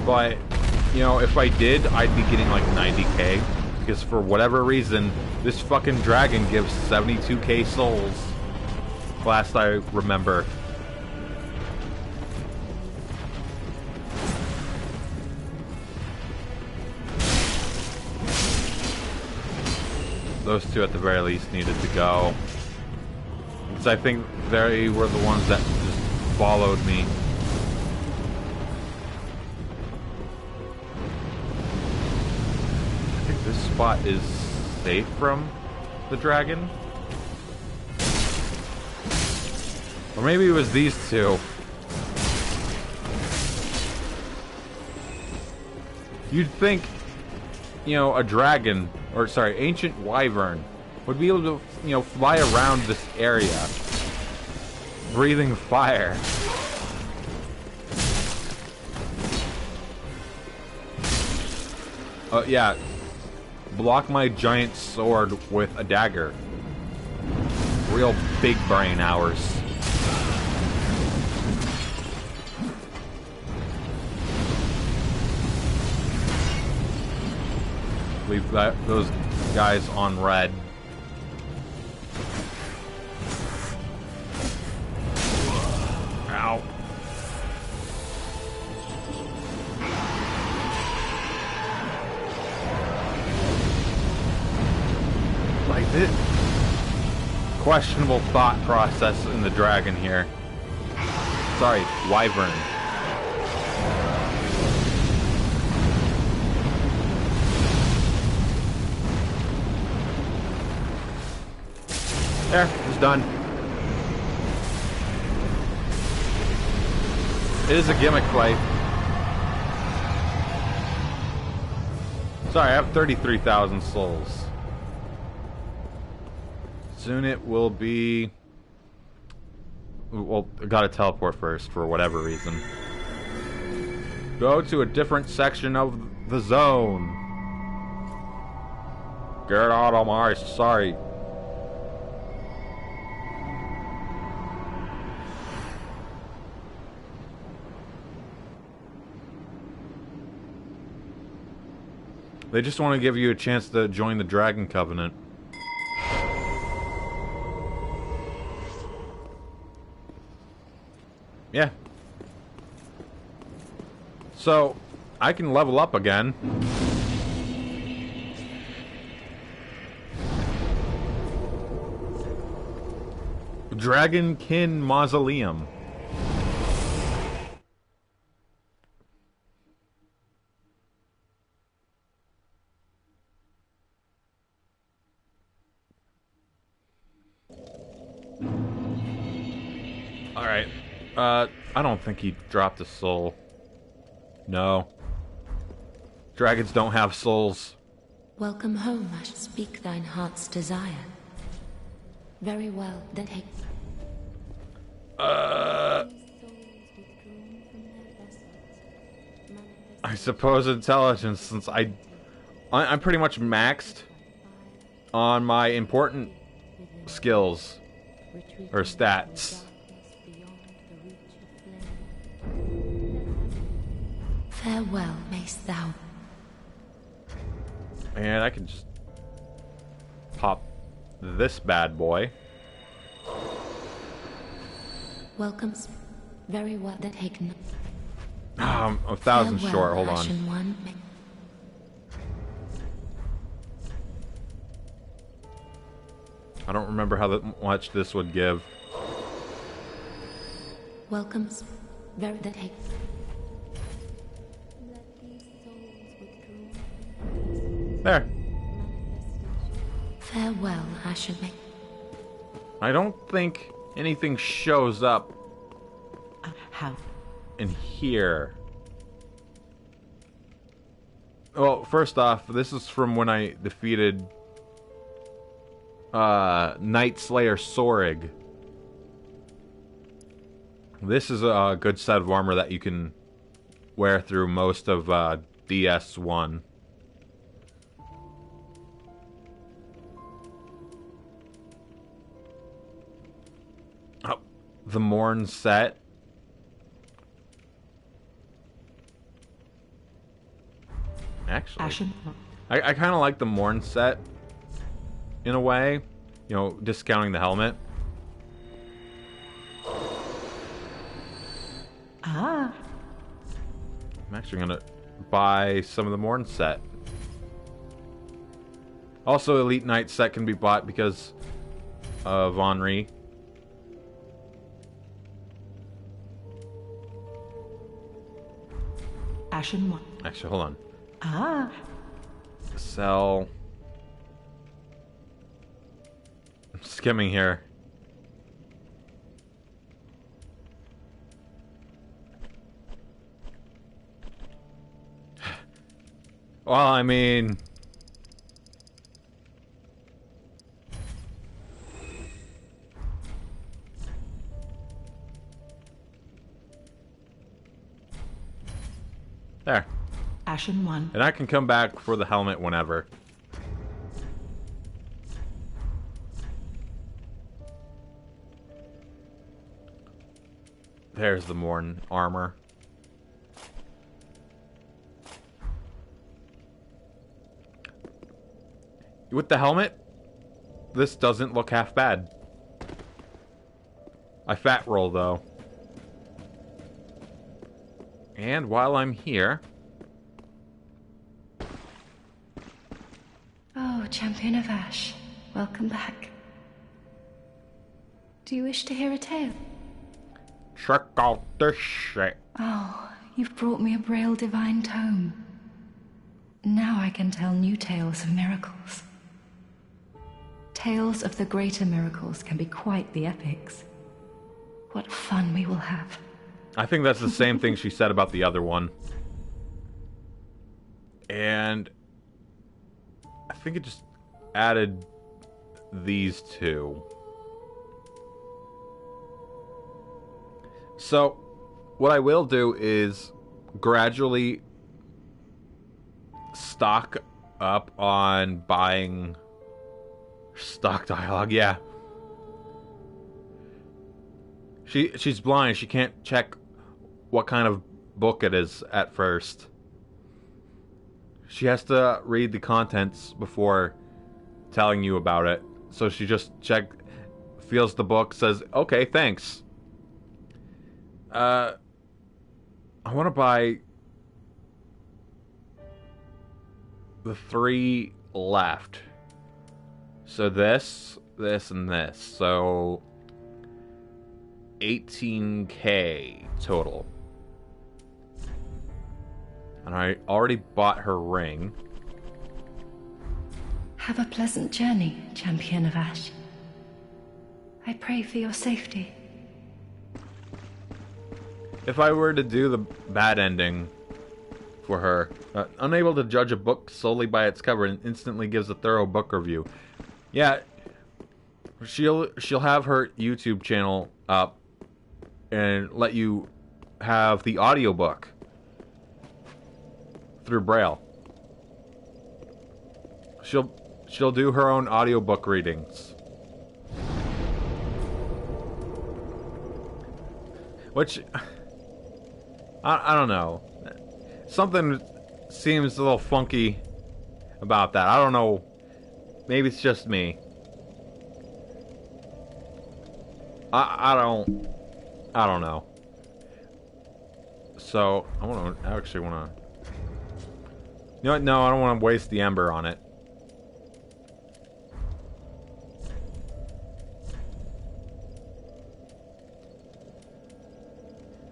But, you know, if I did, I'd be getting like 90k. Because for whatever reason, this fucking dragon gives 72k souls. Last I remember. Those two at the very least needed to go. Because I think they were the ones that just followed me. I think this spot is safe from the dragon. Or maybe it was these two. You'd think, you know, a dragon, or sorry, ancient wyvern would be able to, you know, fly around this area, breathing fire. Yeah, block my giant sword with a dagger. Real big brain hours. Leave those guys on red. Ow. Like this. Questionable thought process in the dragon here. Sorry, wyvern. There, it's done. It is a gimmick fight. Sorry, I have 33,000 souls. Soon it will be... Well, I gotta teleport first for whatever reason. Go to a different section of the zone. Get out of my sight. They just want to give you a chance to join the Dragon Covenant. Yeah. So, I can level up again. Dragonkin Mausoleum. Alright. I don't think he dropped a soul. No. Dragons don't have souls. Welcome home, I should speak thine heart's desire. Very well, then take... I suppose intelligence, since I'm pretty much maxed on my important skills. Or stats. Farewell, mayst thou. And I can just pop this bad boy. Welcomes. Very well, then take... I'm 1,000 Farewell, short, hold on. Ashen One. I don't remember how much this would give. Welcomes. Very then take... There. Farewell, Ashen One. I don't think anything shows up How? in here. Well, first off, this is from when I defeated Night Slayer Sorig. This is a good set of armor that you can wear through most of DS1. Oh, the Morn set. Actually, Ashen. I kind of like the Morn set in a way, you know, discounting the helmet. Ah. I'm actually gonna buy some of the Morn set. Also, Elite Knight set can be bought because of Henri. Ashen One. Actually, hold on. Ah. Sell. I'm skimming here. Well, I mean... There. Ashen One. And I can come back for the helmet whenever. There's the Morn armor. With the helmet, this doesn't look half bad. I fat roll though. And while I'm here... Oh, Champion of Ash, welcome back. Do you wish to hear a tale? Check out this shit. Oh, you've brought me a Braille divine tome. Now I can tell new tales of miracles. Tales of the greater miracles can be quite the epics. What fun we will have. I think that's the same thing she said about the other one. And I think it just added these two. So, what I will do is gradually stock up on buying stock dialogue, yeah. She's blind, she can't check what kind of book it is at first. She has to read the contents before telling you about it. So she just feels the book, says, okay, thanks. I want to buy the 3 left. So this, and this. So 18k total. And I already bought her ring. Have a pleasant journey, Champion of Ash. I pray for your safety. If I were to do the bad ending for her, unable to judge a book solely by its cover and instantly gives a thorough book review. Yeah, she'll have her YouTube channel up and let you have the audiobook through Braille. She'll do her own audiobook readings. Which I don't know. Something seems a little funky about that. I don't know. Maybe it's just me. I don't know. So I actually wanna. You know what? No, I don't want to waste the ember on it.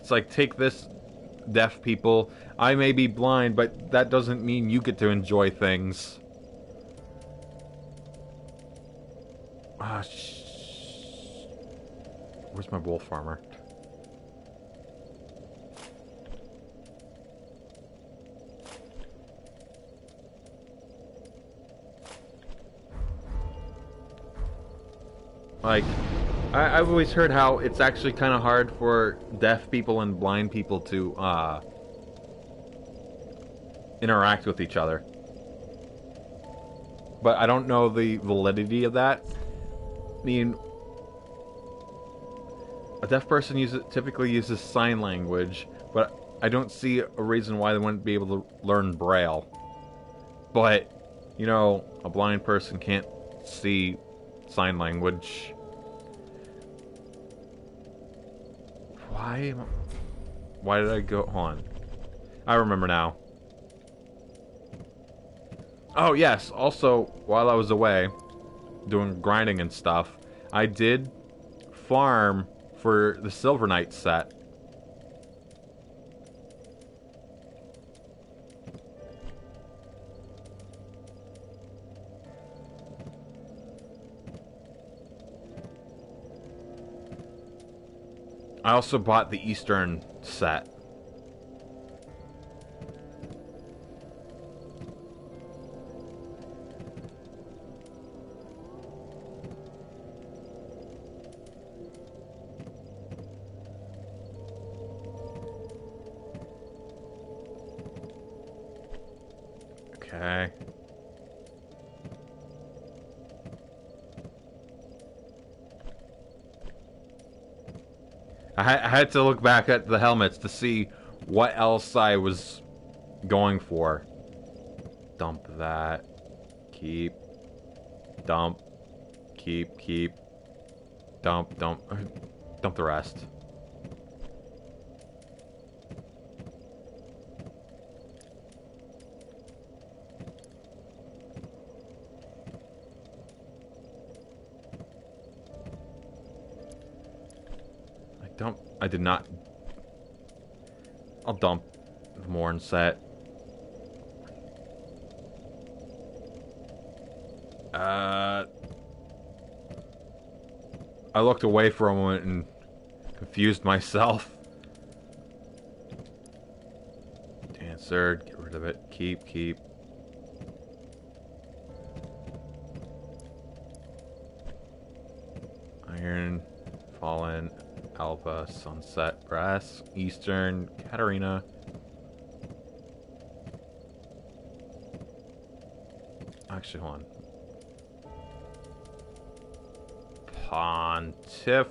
It's like, take this, deaf people. I may be blind, but that doesn't mean you get to enjoy things. Where's my wolf armor? Like, I've always heard how it's actually kind of hard for deaf people and blind people to interact with each other. But I don't know the validity of that. I mean, a deaf person typically uses sign language, but I don't see a reason why they wouldn't be able to learn Braille. But, you know, a blind person can't see sign language. Why did I go on? I remember now. Oh yes, also while I was away doing grinding and stuff, I did farm for the Silver Knight set. I also bought the Eastern set. Okay. I had to look back at the helmets to see what else I was going for. Dump that. Keep. Dump. Keep. Dump. Dump the rest. I did not. I'll dump the Morn set. I looked away for a moment and confused myself. Answered. Get rid of it. Keep. Iron, Fallen, Alpha, Sunset, Brass, Eastern, Katarina. Actually, hold on. Pontiff.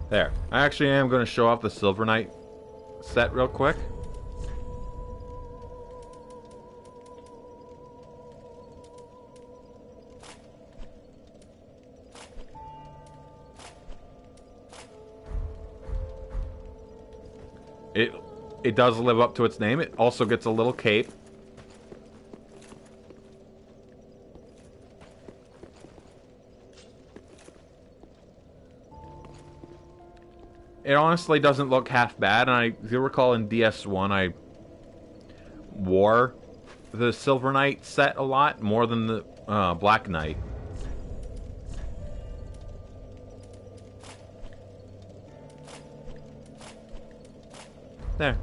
There. I actually am going to show off the Silver Knight set real quick. It does live up to its name. It also gets a little cape. It honestly doesn't look half bad, and I do recall in DS1 I wore the Silver Knight set a lot, more than the Black Knight. There.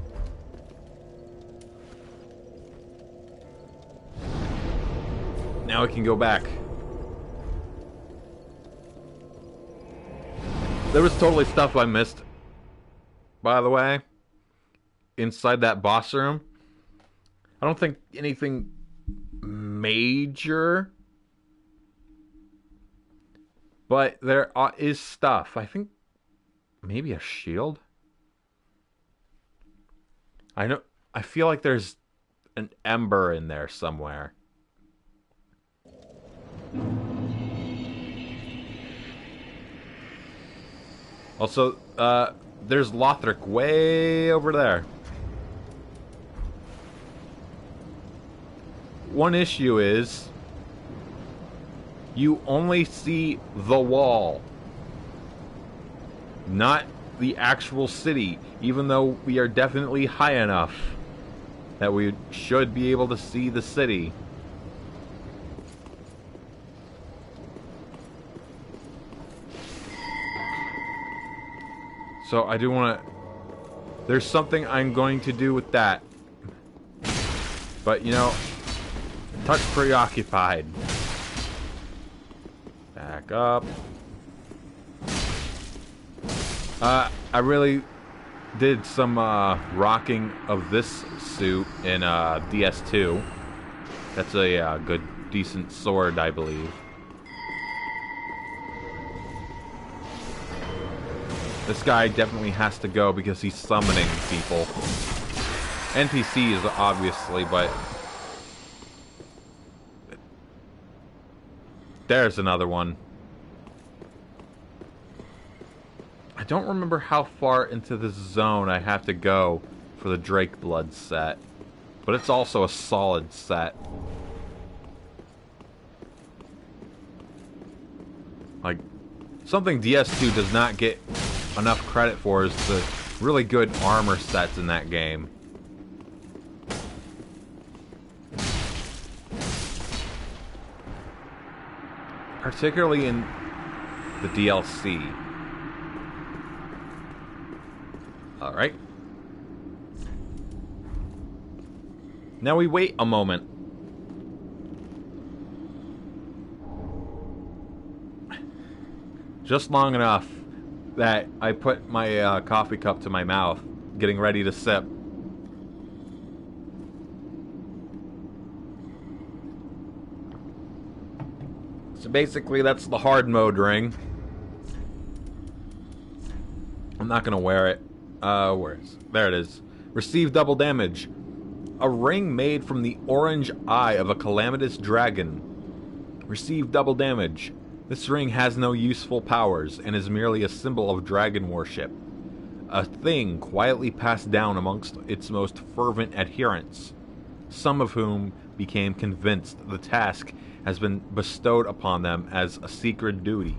Now we can go back. There was totally stuff I missed, by the way, inside that boss room. I don't think anything major, but there is stuff. I think maybe a shield. I feel like there's an ember in there somewhere. Also, there's Lothric way over there. One issue is you only see the wall, not the actual city, even though we are definitely high enough that we should be able to see the city. So I do want to... There's something I'm going to do with that. But, you know, touch preoccupied. Back up. I really did some rocking of this suit in DS2. That's a good, decent sword, I believe. This guy definitely has to go because he's summoning people. NPCs, obviously, but... There's another one. I don't remember how far into this zone I have to go for the Drake Blood set. But it's also a solid set. Like, something DS2 does not get enough credit for is the really good armor sets in that game. Particularly in the DLC. Alright. Now we wait a moment. Just long enough that I put my coffee cup to my mouth, getting ready to sip. So basically, that's the hard mode ring. I'm not gonna wear it. There it is. Receive double damage. A ring made from the orange eye of a calamitous dragon. Receive double damage. This ring has no useful powers and is merely a symbol of dragon worship. A thing quietly passed down amongst its most fervent adherents, some of whom became convinced the task has been bestowed upon them as a secret duty.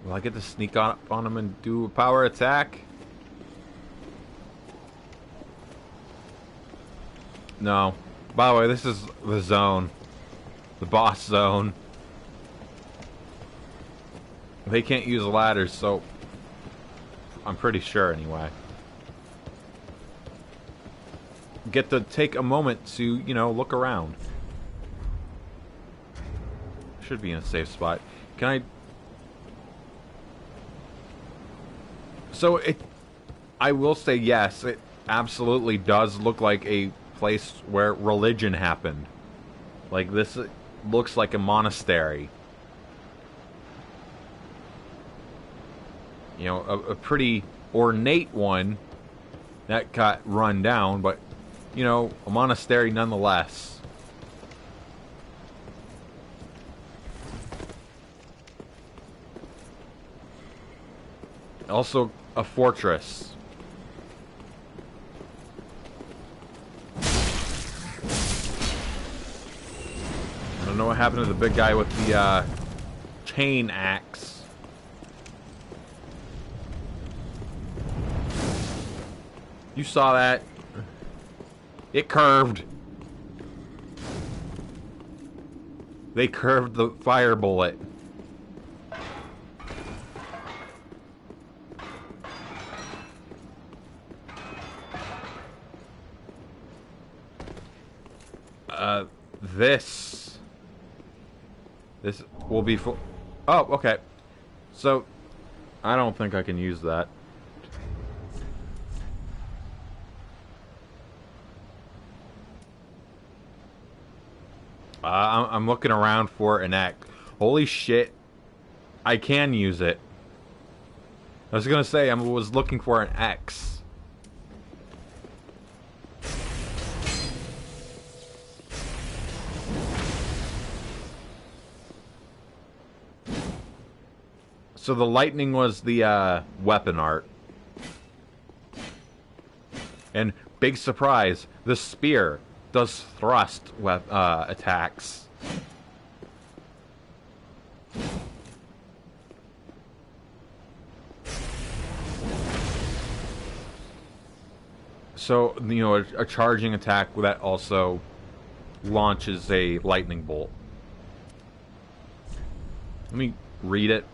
Will I get to sneak up on him and do a power attack? No. By the way, this is the zone. The boss zone. They can't use ladders, so... I'm pretty sure, anyway. Get to take a moment to, you know, look around. Should be in a safe spot. Can I... So, I will say yes, it absolutely does look like a place where religion happened. Like, this looks like a monastery. You know, a pretty ornate one that got run down, but, you know, a monastery nonetheless. Also, a fortress. I don't know what happened to the big guy with the chain axe. You saw that. It curved. They curved the fire bullet. This will be full. Oh, okay. So, I don't think I can use that. I'm looking around for an X. Holy shit. I can use it. I was gonna say, I was looking for an X. So the lightning was the weapon art. And big surprise, the spear does thrust attacks. So, you know, a charging attack that also launches a lightning bolt. Let me read it.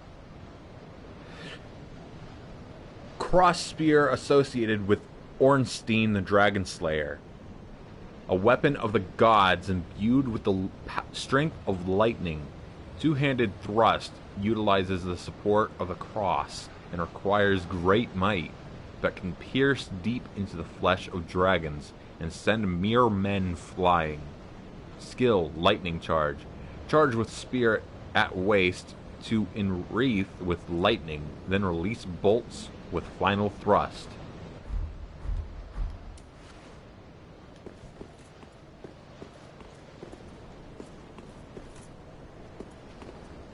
Cross spear associated with Ornstein the Dragon Slayer. A weapon of the gods imbued with the strength of lightning. Two-handed thrust utilizes the support of the cross and requires great might, but can pierce deep into the flesh of dragons and send mere men flying. Skill, lightning charge. Charge with spear at waist to enwreath with lightning, then release bolts with final thrust.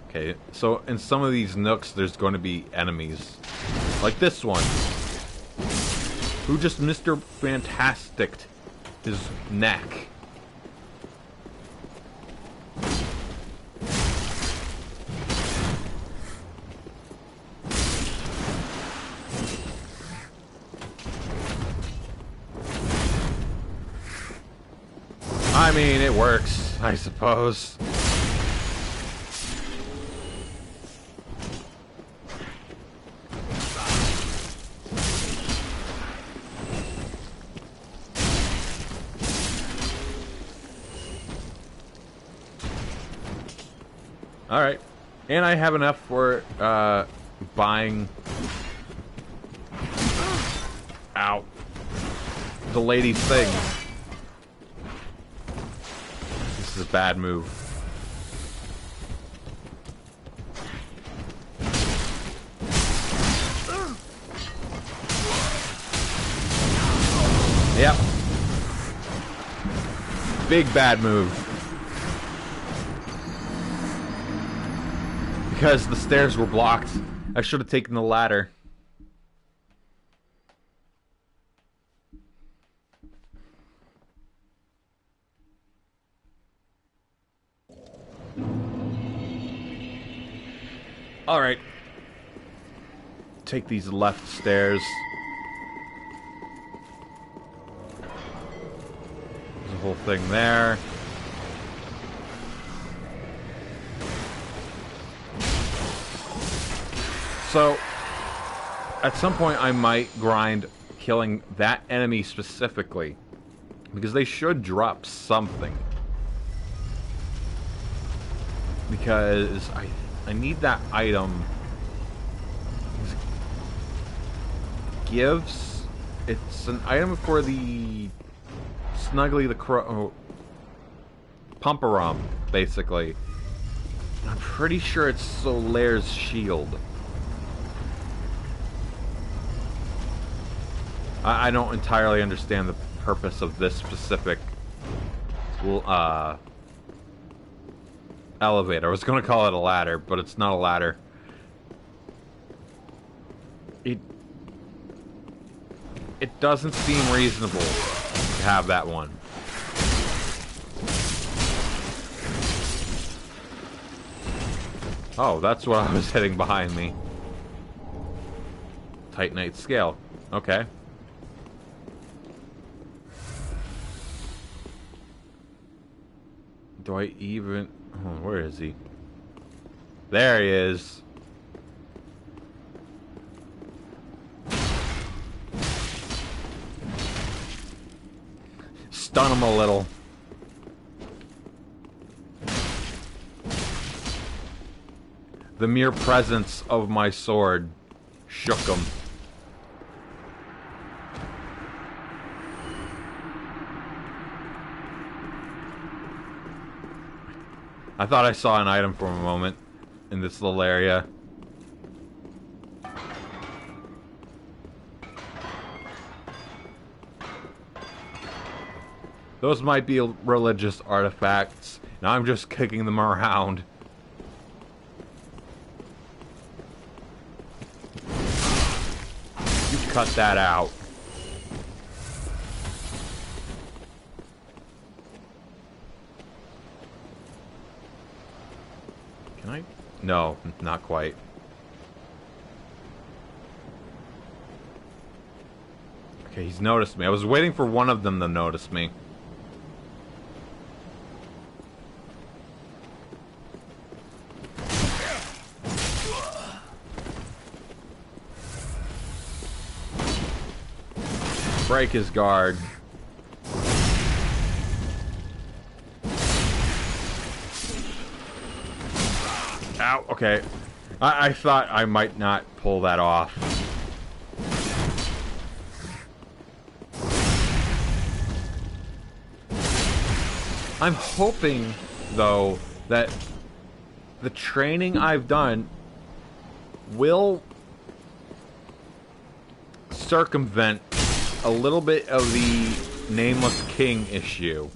Okay, so in some of these nooks, there's going to be enemies. Like this one. Who just Mr. Fantastic'd his neck. I mean, it works, I suppose. Alright. And I have enough for, buying... Ow. The lady's thing. This is a bad move. Yep. Big bad move. Because the stairs were blocked. I should have taken the ladder. Alright. take these left stairs. There's a whole thing there. So, at some point I might grind killing that enemy specifically, because they should drop something. Because I need that item. Gives. It's an item for the Snuggly the Crow Pumperum, basically. I'm pretty sure it's Solaire's shield. I don't entirely understand the purpose of this specific elevator. I was going to call it a ladder, but it's not a ladder. It doesn't seem reasonable to have that one. Oh, that's what I was hitting behind me. Titanite scale. Okay. Do I even... Oh, where is he? There he is. Stun him a little. The mere presence of my sword shook him. I thought I saw an item for a moment in this little area. Those might be religious artifacts. Now I'm just kicking them around. You cut that out. Can I? No, not quite. Okay, he's noticed me. I was waiting for one of them to notice me. Break his guard. Ow, okay. I thought I might not pull that off. I'm hoping, though, that the training I've done will circumvent a little bit of the Nameless King issue.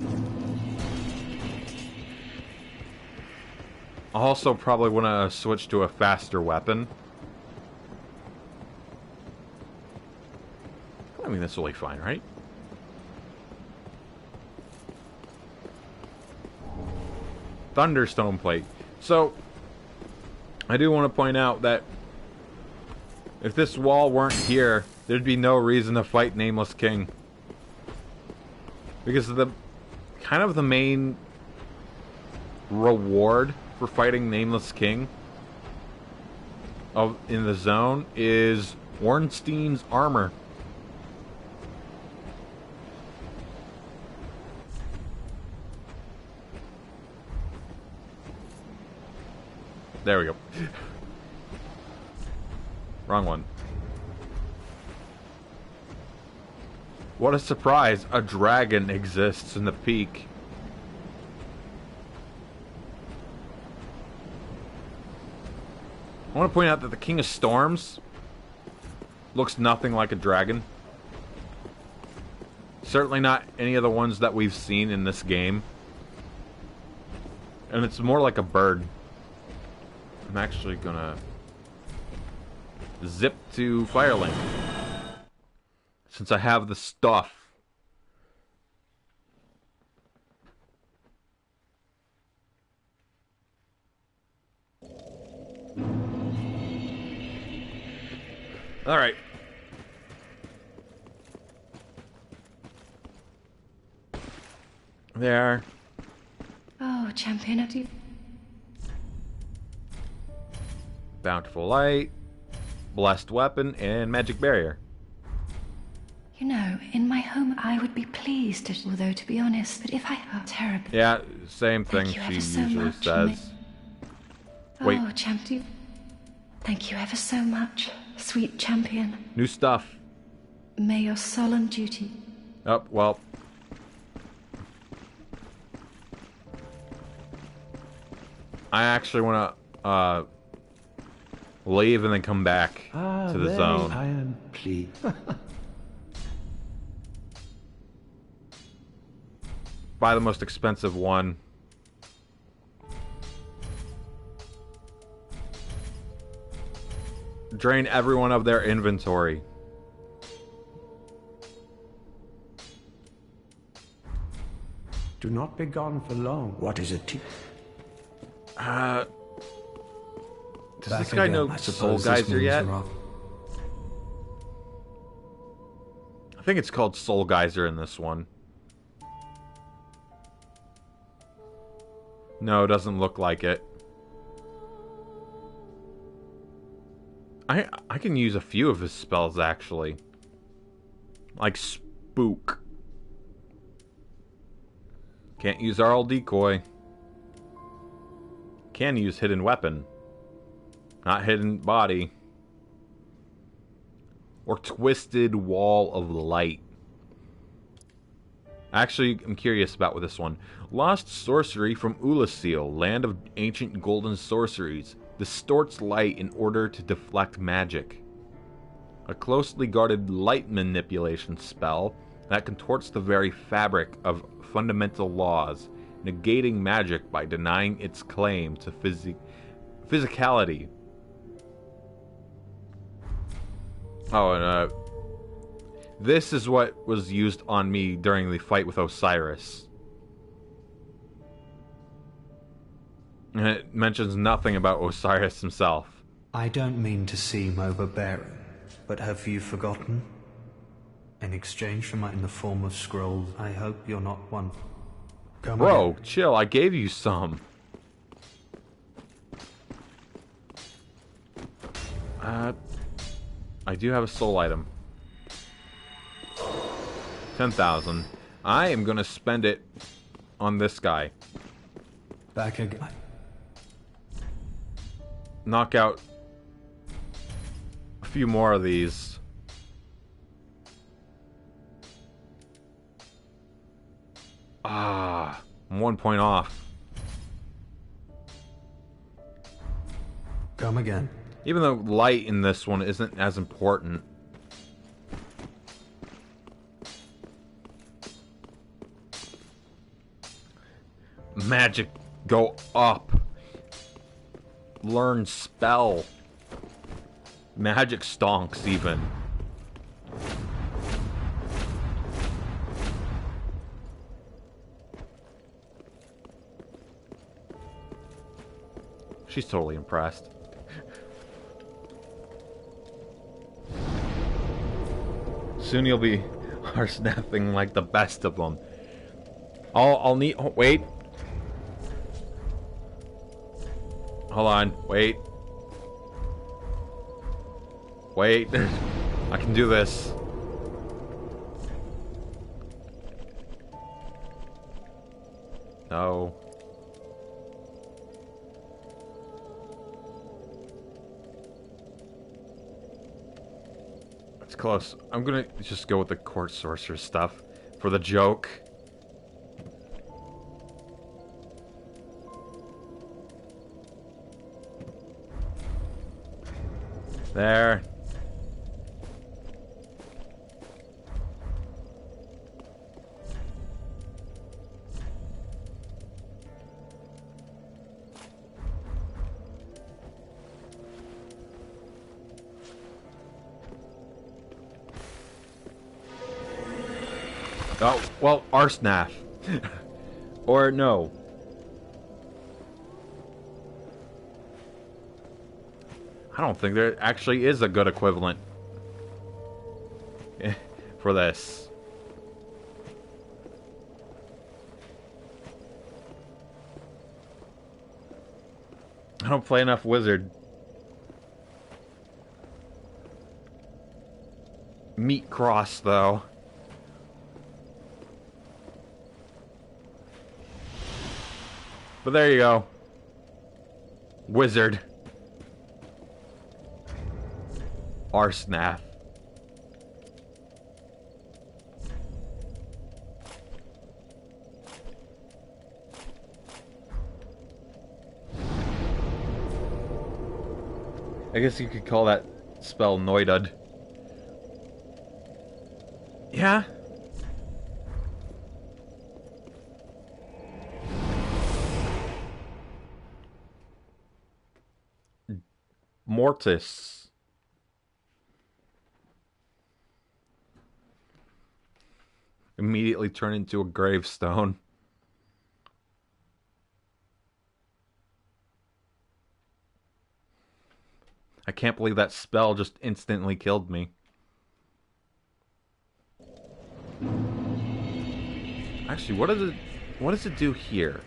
I also probably want to switch to a faster weapon. I mean, this will be fine, right? Thunderstone plate. So, I do want to point out that if this wall weren't here, there'd be no reason to fight Nameless King. Because the kind of the main reward for fighting Nameless King in the zone is Ornstein's armor. There we go. Wrong one. What a surprise, a dragon exists in the peak. I want to point out that the King of Storms looks nothing like a dragon. Certainly not any of the ones that we've seen in this game. And it's more like a bird. I'm actually gonna zip to Firelink, since I have the stuff. Alright. There. Oh, champion of you. Bountiful Light, Blessed Weapon, and Magic Barrier. You know, in my home, I would be pleased, although to be honest, but if I are terrible. Yeah, same thing Thank you she ever so usually much, says. Oh, Wait. champion. Thank you ever so much, sweet champion. New stuff. May your solemn duty. Oh, well. I actually want to leave and then come back to the zone. I am pleased. Buy the most expensive one. Drain everyone of their inventory. Do not be gone for long. What is it? Does Back this guy again. know I Soul suppose this Geyser means yet? we're off. I think it's called Soul Geyser in this one. No, it doesn't look like it. I can use a few of his spells, actually. Like Spook. Can't use RL Decoy. Can use Hidden Weapon. Not Hidden Body. Or Twisted Wall of Light. Actually, I'm curious about with this one. Lost Sorcery from Ulasil, land of ancient golden sorceries. Distorts light in order to deflect magic. A closely guarded light manipulation spell that contorts the very fabric of fundamental laws, negating magic by denying its claim to physicality. Oh, and this is what was used on me during the fight with Osiris. And it mentions nothing about Osiris himself. I don't mean to seem overbearing, but have you forgotten? In exchange for in the form of scrolls, I hope you're not one. Come Bro, again. chill, I gave you some. I do have a soul item. 10,000. I am gonna spend it on this guy. Back again. Knock out a few more of these. I'm 1 point off. Come again. Even though light in this one isn't as important. Magic, go up. Learn spell. Magic stonks even. She's totally impressed. Soon you'll be snapping like the best of them. I'll need. Oh, wait. Hold on. Wait. Wait. I can do this. No. It's close. I'm gonna just go with the court sorcerer stuff for the joke. There. Oh, well, Arsnath. Or no. I don't think there actually is a good equivalent for this. I don't play enough wizard. Meat cross, though. But there you go. Wizard. Arsnath. I guess you could call that spell Noidud. Yeah. Mortis. Immediately turn into a gravestone. I can't believe that spell just instantly killed me. Actually, what does it do here?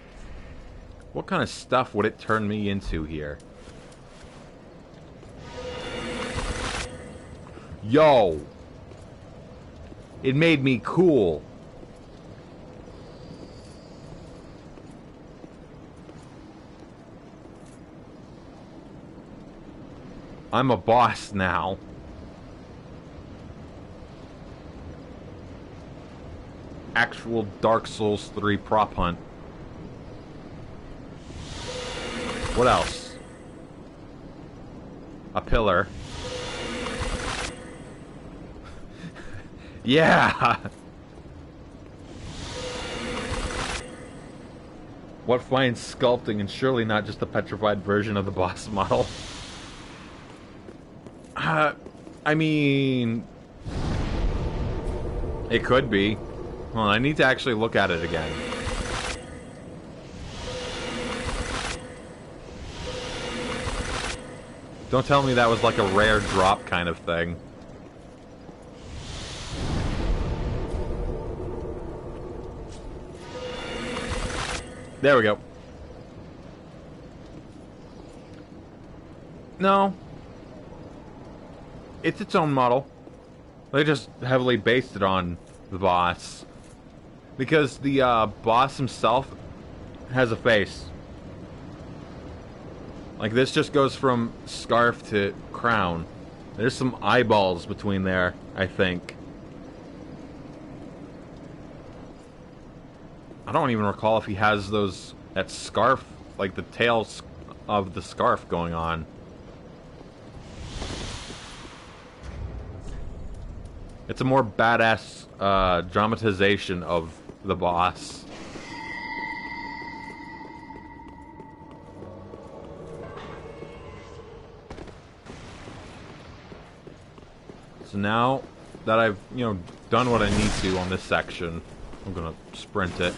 What kind of stuff would it turn me into here? Yo! It made me cool. I'm a boss now. Actual Dark Souls 3 prop hunt. What else? A pillar. Yeah! What fine sculpting, and surely not just a petrified version of the boss model. I mean... It could be. Well, I need to actually look at it again. Don't tell me that was like a rare drop kind of thing. There we go. No. It's its own model. They just heavily based it on the boss. Because the boss himself has a face. Like, this just goes from scarf to crown. There's some eyeballs between there, I think. I don't even recall if he has that scarf, like the tails of the scarf going on. It's a more badass dramatization of the boss. So now that I've, done what I need to on this section, I'm gonna sprint it.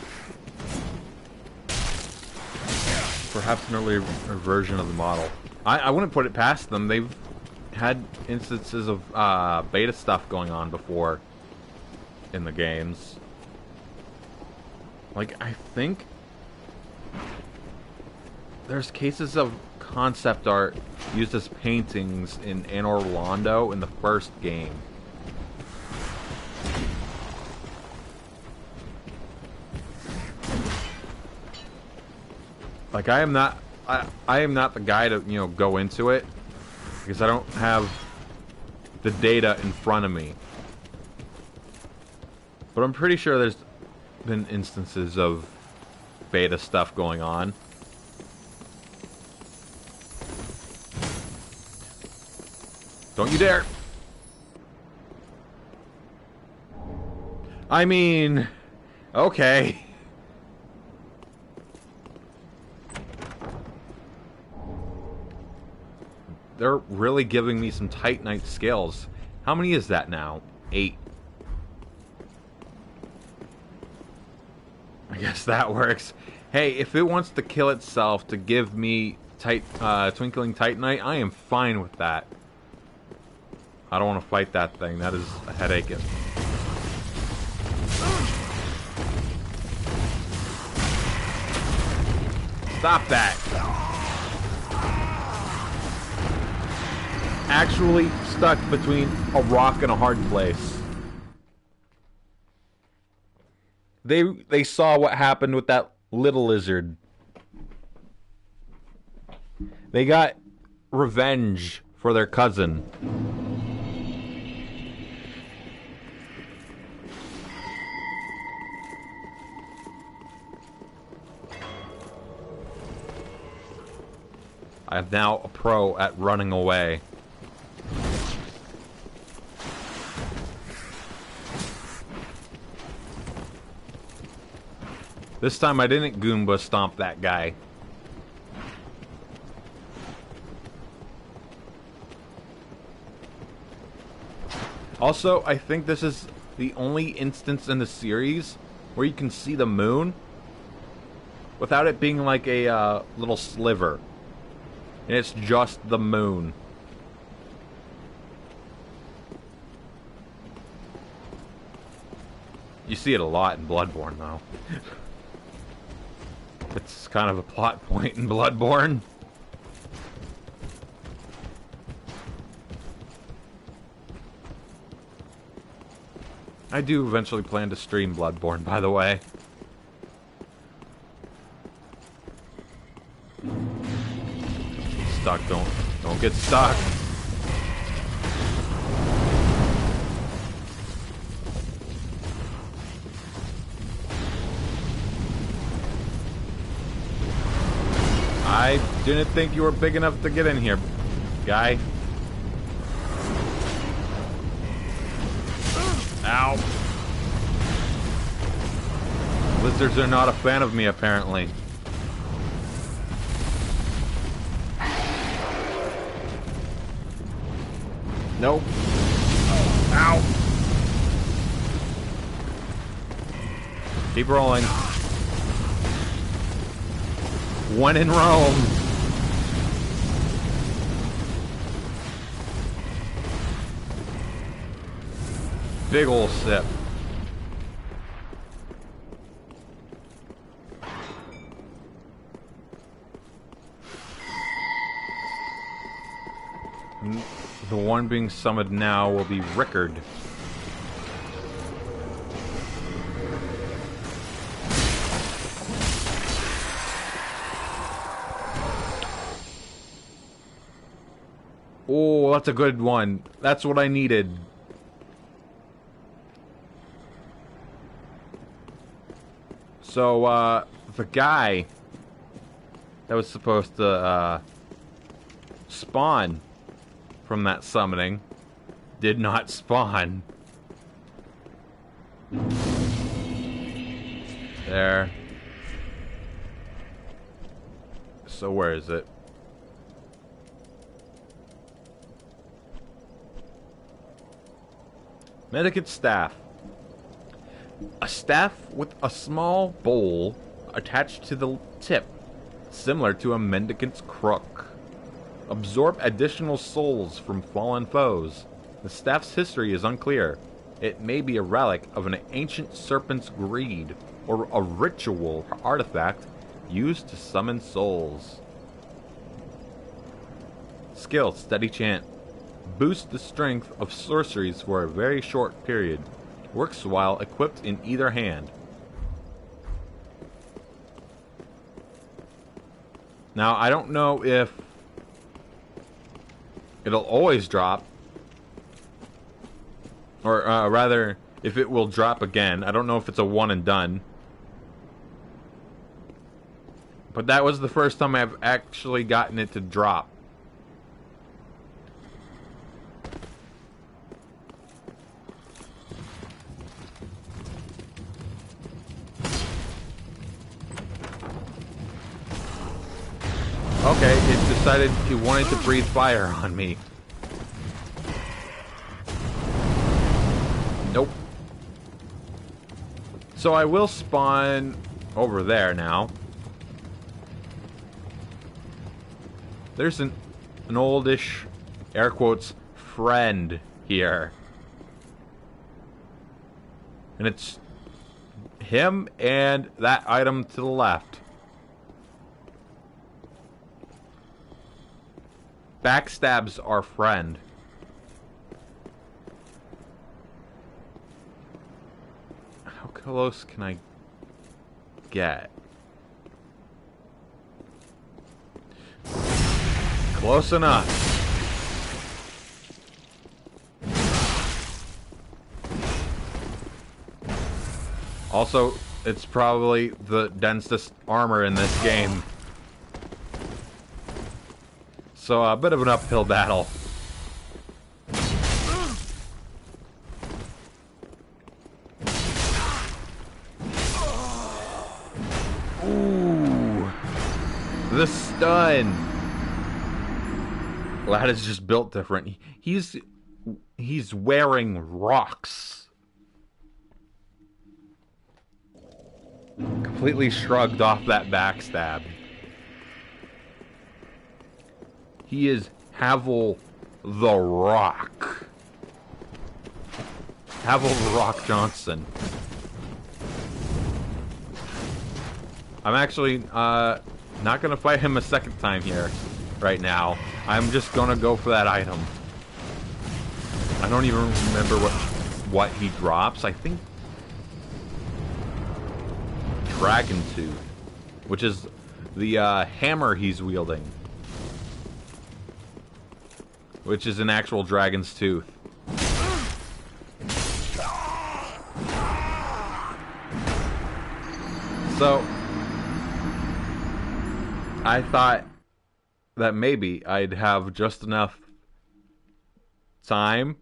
Perhaps an earlier version of the model. I wouldn't put it past them. They've had instances of beta stuff going on before in the games. Like, I think there's cases of concept art used as paintings in Anor Londo in the first game. Like, I am not the guy to, go into it, because I don't have the data in front of me. But I'm pretty sure there's been instances of beta stuff going on. Don't you dare! I mean, okay. They're really giving me some Titanite skills. How many is that now? 8. I guess that works. Hey, if it wants to kill itself to give me Twinkling Titanite, I am fine with that. I don't want to fight that thing. That is a headache. Stop that. Actually stuck between a rock and a hard place. They saw what happened with that little lizard. They got revenge for their cousin. I am now a pro at running away. This time I didn't Goomba stomp that guy. Also, I think this is the only instance in the series where you can see the moon without it being like a little sliver. And it's just the moon. You see it a lot in Bloodborne, though. It's kind of a plot point in Bloodborne. I do eventually plan to stream Bloodborne, by the way. Stuck, don't get stuck. I didn't think you were big enough to get in here, guy. Ow. Lizards are not a fan of me, apparently. Nope. Ow. Keep rolling. When in Rome. Big ol' sip. The one being summoned now will be Rickard. Oh, that's a good one. That's what I needed. So, the guy that was supposed to, spawn from that summoning did not spawn. There. So where is it? Medikit staff. A staff with a small bowl attached to the tip, similar to a mendicant's crook. Absorb additional souls from fallen foes. The staff's history is unclear. It may be a relic of an ancient serpent's greed, or a ritual artifact used to summon souls. Skill, steady chant. Boost the strength of sorceries for a very short period. Works while equipped in either hand. Now, I don't know if it'll always drop, or rather, if it will drop again. I don't know if it's a one and done. But that was the first time I've actually gotten it to drop. Okay, it decided it wanted to breathe fire on me. Nope. So I will spawn over there now. There's an oldish, air quotes, friend here. And it's him and that item to the left. backstabs our friend. How close can I get? Close enough. Also, it's probably the densest armor in this game. So, a bit of an uphill battle. Ooh. The stun. Lad is just built different. He's wearing rocks. Completely shrugged off that backstab. He is Havel the Rock. Havel the Rock Johnson. I'm actually not gonna fight him a second time here right now. I'm just gonna go for that item. I don't even remember what he drops. I think Dragon Tooth, which is the hammer he's wielding, which is an actual dragon's tooth. So I thought that maybe I'd have just enough time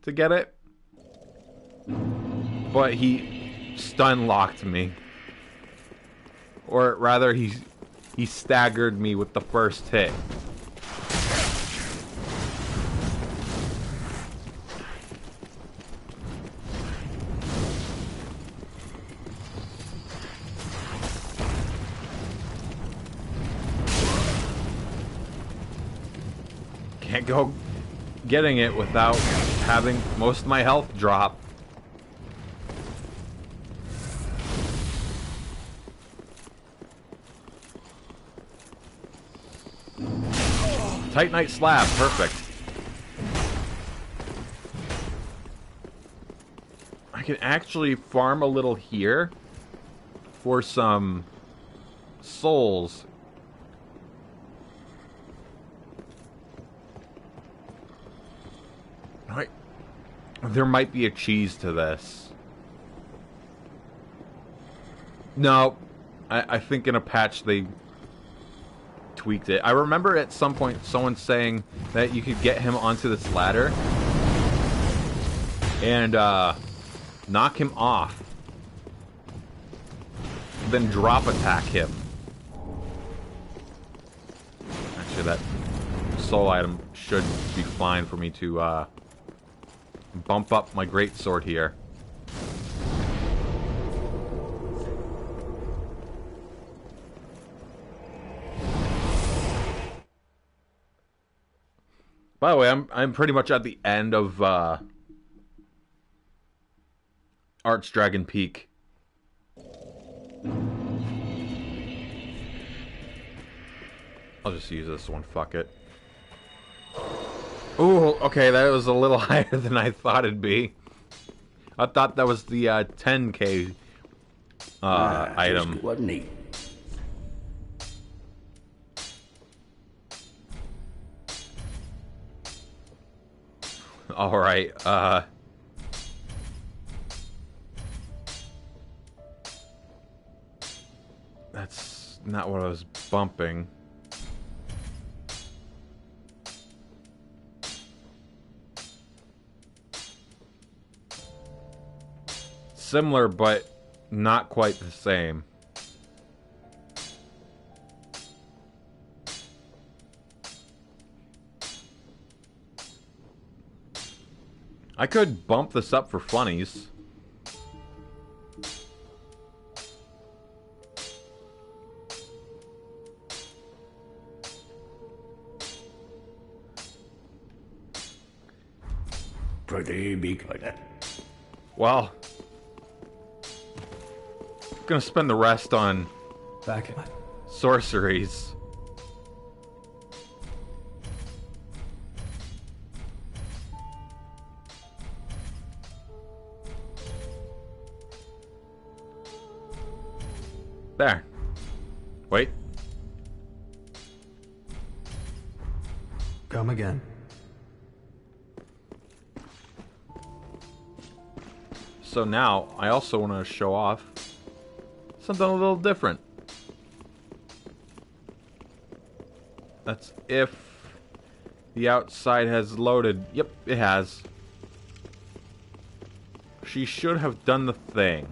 to get it, but he stun locked me. Or rather, he staggered me with the first hit. Can't go getting it without having most of my health drop. Titanite slab, perfect. I can actually farm a little here for some souls. Right. There might be a cheese to this. No, I think in a patch they tweaked it. I remember at some point someone saying that you could get him onto this ladder and knock him off, then drop attack him. Actually, that soul item should be fine for me to bump up my greatsword here. By the way, I'm pretty much at the end of Archdragon Peak. I'll just use this one, fuck it. Ooh, okay, that was a little higher than I thought it'd be. I thought that was the 10k item. Wasn't he? Alright, that's not what I was bumping. Similar, but not quite the same. I could bump this up for funnies. Pretty big. Well, gonna spend the rest on Back. sorceries. There. Wait. Come again. So now, I also want to show off something a little different. That's if the outside has loaded. Yep, it has. She should have done the thing.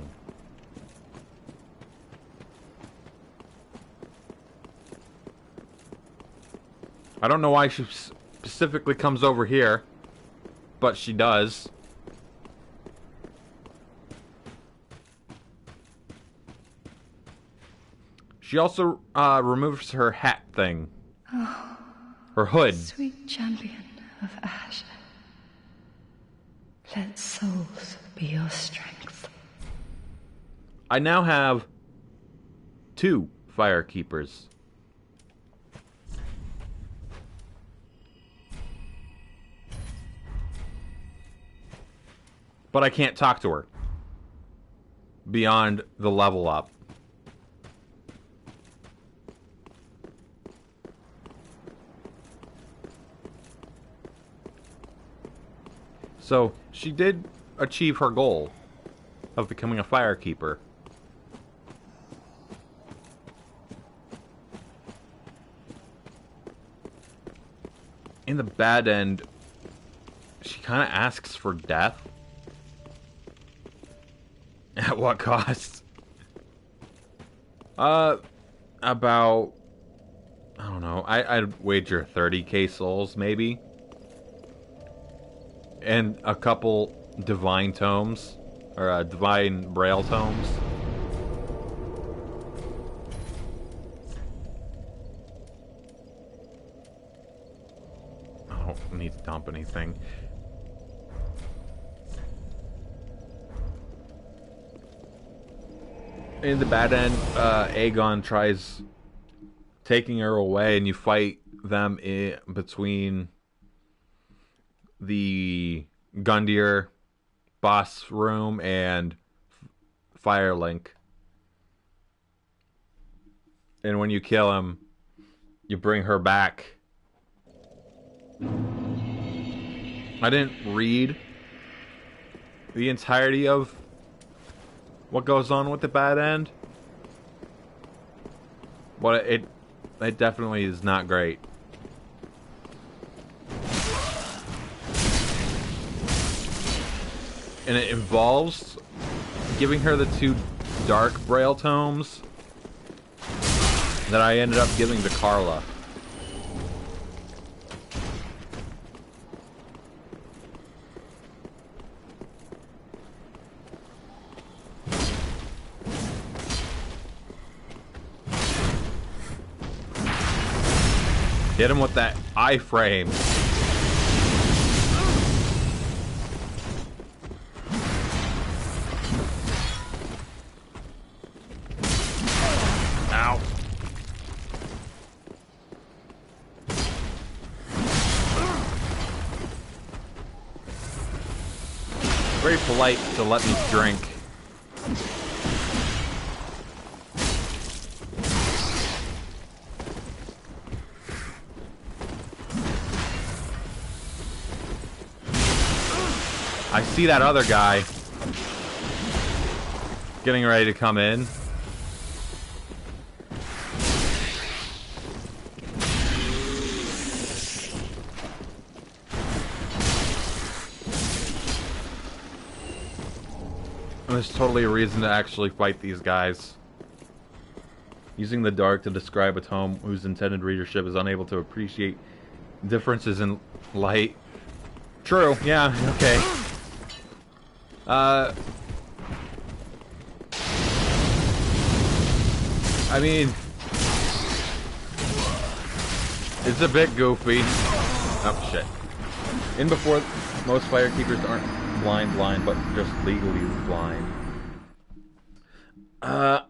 I don't know why she specifically comes over here, but she does. She also removes her hat thing. Oh, her hood. sweet champion of Ash. Let souls be your strength. I now have 2 Firekeepers. But I can't talk to her beyond the level up. So, she did achieve her goal of becoming a Firekeeper. In the bad end, she kind of asks for death. At what cost? About... I don't know. I'd wager 30k souls, maybe. And a couple divine tomes. Or divine braille tomes. I don't need to dump anything. In the bad end, Aegon tries taking her away, and you fight them in between the Gundyr boss room and Firelink. And when you kill him, you bring her back. I didn't read the entirety of what goes on with the bad end, but it definitely is not great. And it involves giving her the 2 dark braille tomes that I ended up giving to Carla. Hit him with that iframe. Ow. Very polite to let me drink. I see that other guy getting ready to come in. There's totally a reason to actually fight these guys. Using the dark to describe a tome whose intended readership is unable to appreciate differences in light. True, yeah, okay. I mean, it's a bit goofy. Oh, shit. In before, most Firekeepers aren't blind, but just legally blind. I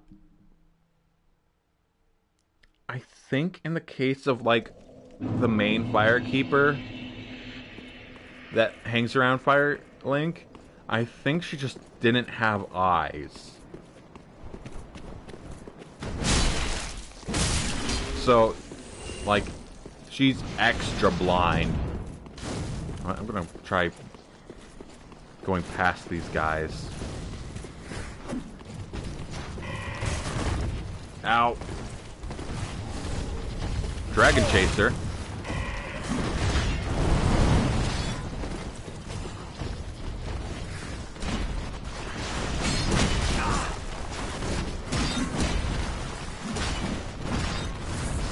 think in the case of, like, the main Firekeeper that hangs around Firelink, I think she just didn't have eyes. So, like, she's extra blind. I'm gonna try going past these guys. Ow. Dragon Chaser.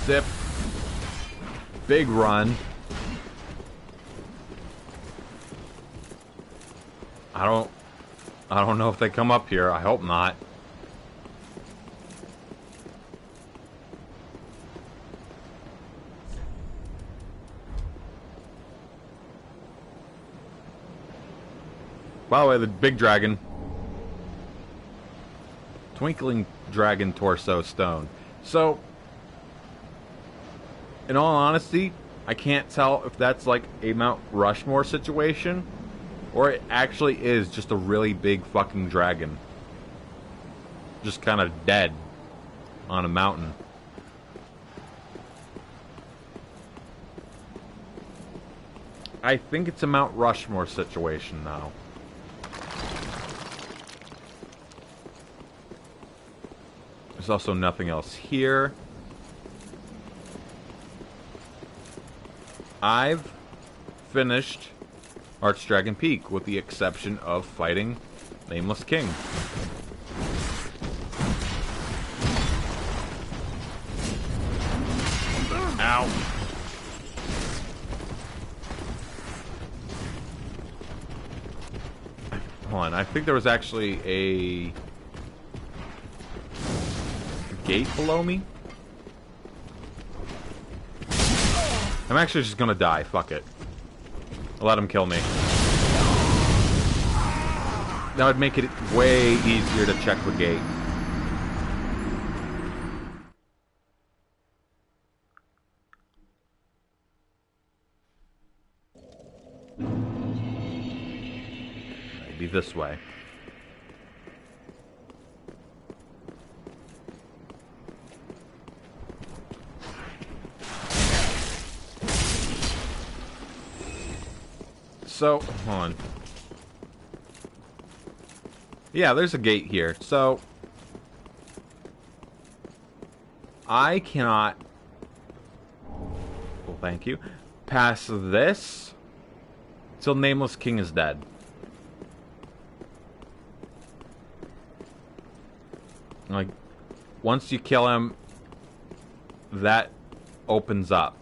Zip. Big run. I don't know if they come up here. I hope not. By the way, the big dragon. Twinkling dragon torso stone. So, in all honesty, I can't tell if that's like a Mount Rushmore situation, or it actually is just a really big fucking dragon. Just kind of dead on a mountain. I think it's a Mount Rushmore situation now. There's also nothing else here. I've finished Archdragon Peak, with the exception of fighting Nameless King. Ow. Hold on, I think there was actually a gate below me. I'm actually just gonna die. Fuck it. I'll let him kill me. That would make it way easier to check the gate. Maybe this way. So, hold on. Yeah, there's a gate here. So, I cannot... Well, thank you. Pass this till Nameless King is dead. Like, once you kill him, that opens up.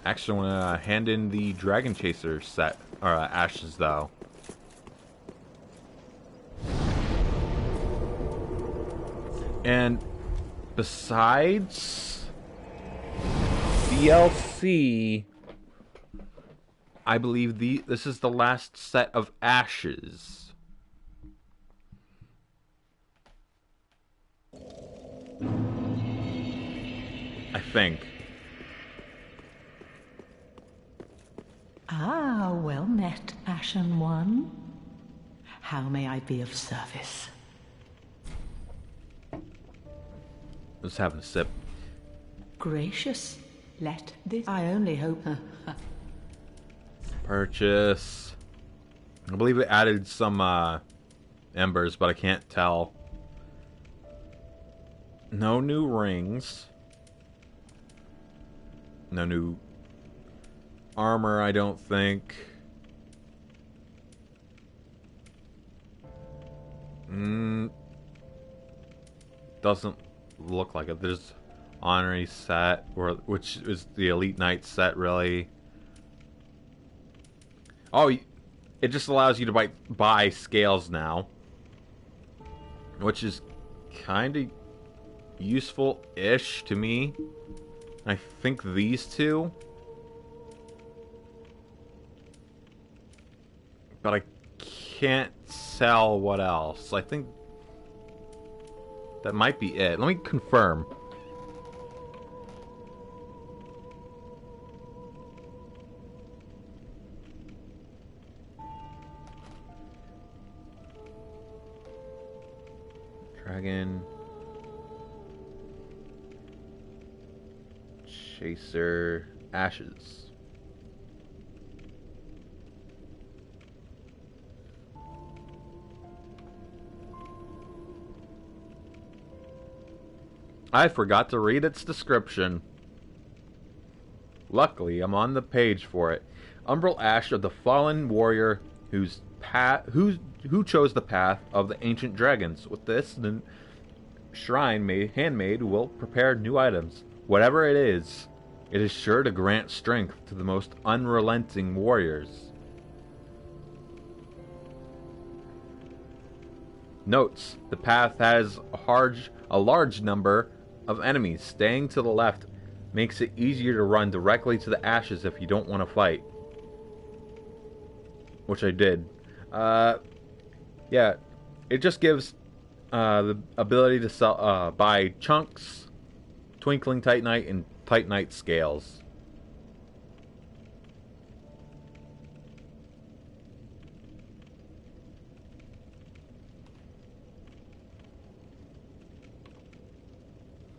Actually, I want to hand in the Dragon Chaser set, or ashes, though. And besides DLC, I believe this is the last set of ashes. I think. Ah, well met, Ashen One. How may I be of service? Just having a sip. Gracious, let this... I only hope... Purchase. I believe it added some embers, but I can't tell. No new rings. No new armor, I don't think. Doesn't look like it. There's honorary set, which is the Elite Knight set, really. Oh, it just allows you to buy scales now, which is kind of useful-ish to me. I think these two. But I can't sell what else. I think that might be it. Let me confirm. Dragon. Chaser. Ashes. I forgot to read its description. Luckily, I'm on the page for it. Umbral Ash of the fallen warrior who chose the path of the ancient dragons. With this, the shrine handmaid will prepare new items. Whatever it is sure to grant strength to the most unrelenting warriors. Notes: the path has a large number of enemies. Staying to the left makes it easier to run directly to the ashes if you don't want to fight. Which I did. Yeah, it just gives the ability to buy chunks, twinkling titanite, and titanite scales.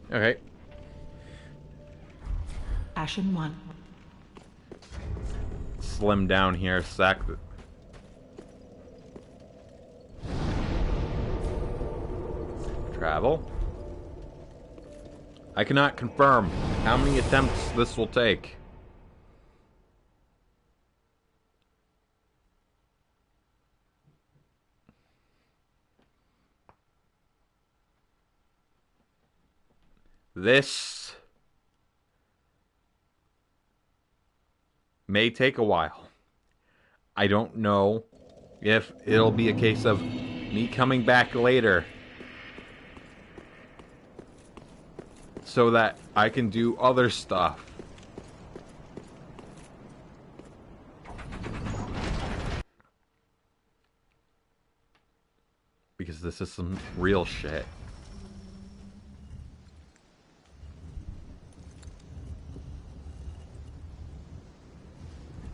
Okay. Ashen 1. Slim down here, sack. Travel. I cannot confirm how many attempts this will take. This may take a while. I don't know if it'll be a case of me coming back later so that I can do other stuff. Because this is some real shit.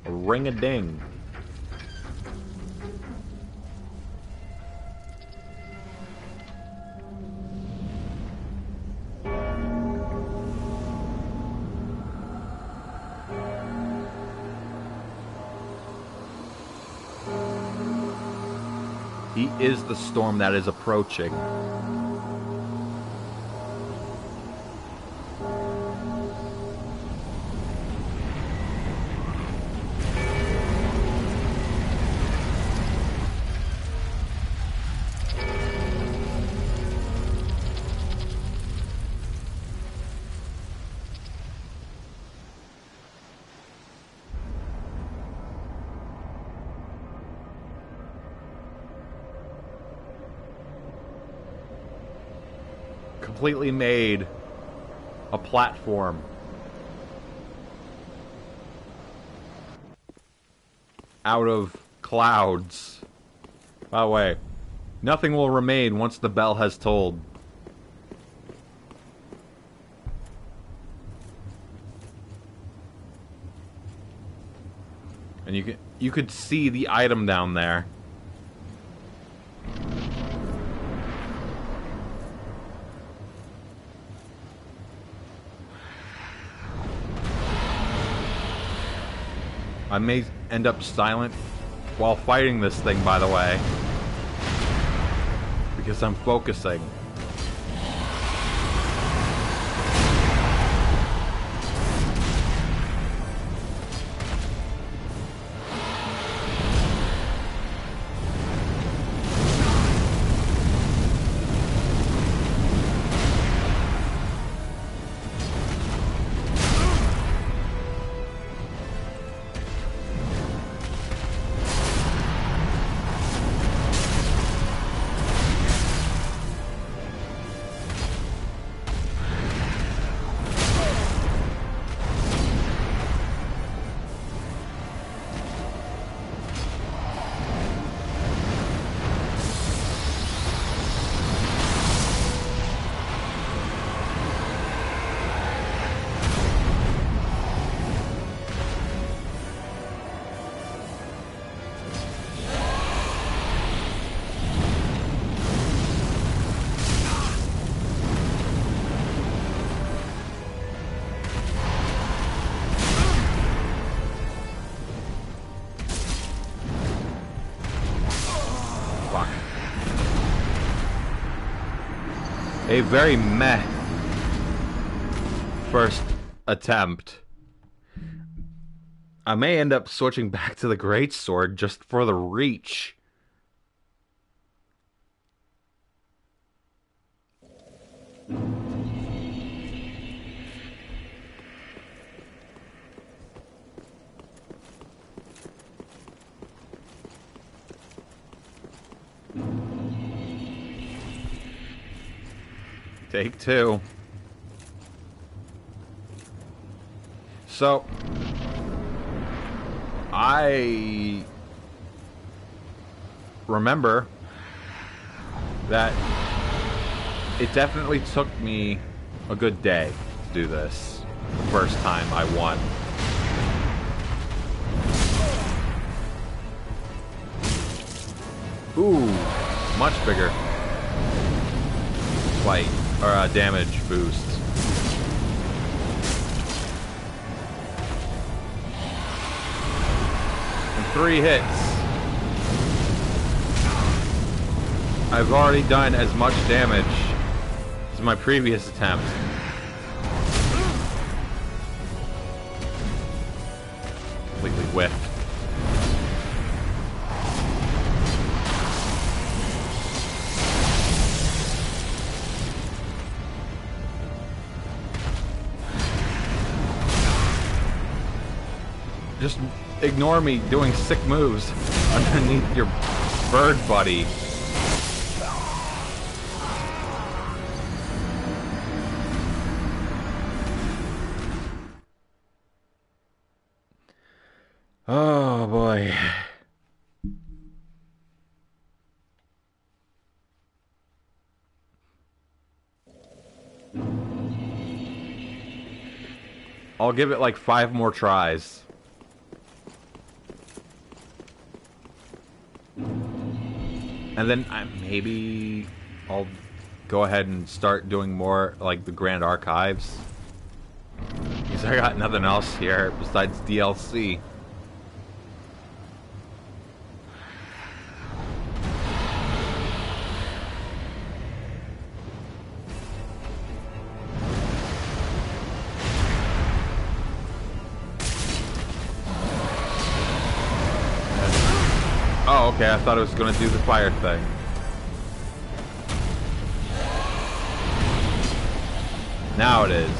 Ring-a-ding. He is the storm that is approaching. Completely made a platform. Out of clouds. By the way, nothing will remain once the bell has tolled. And you could see the item down there. I may end up silent while fighting this thing, by the way, because I'm focusing. a very meh first attempt. I may end up switching back to the greatsword just for the reach. Take two. So, I remember that it definitely took me a good day to do this the first time I won. Ooh, much bigger fight or damage boost. And 3 hits. I've already done as much damage as my previous attempt. Completely whiffed. Just ignore me doing sick moves underneath your bird buddy. Oh boy. I'll give it like 5 more tries. And then maybe I'll go ahead and start doing more like the Grand Archives. Because I got nothing else here besides DLC. Oh, okay, I thought it was gonna do the fire thing. Now it is.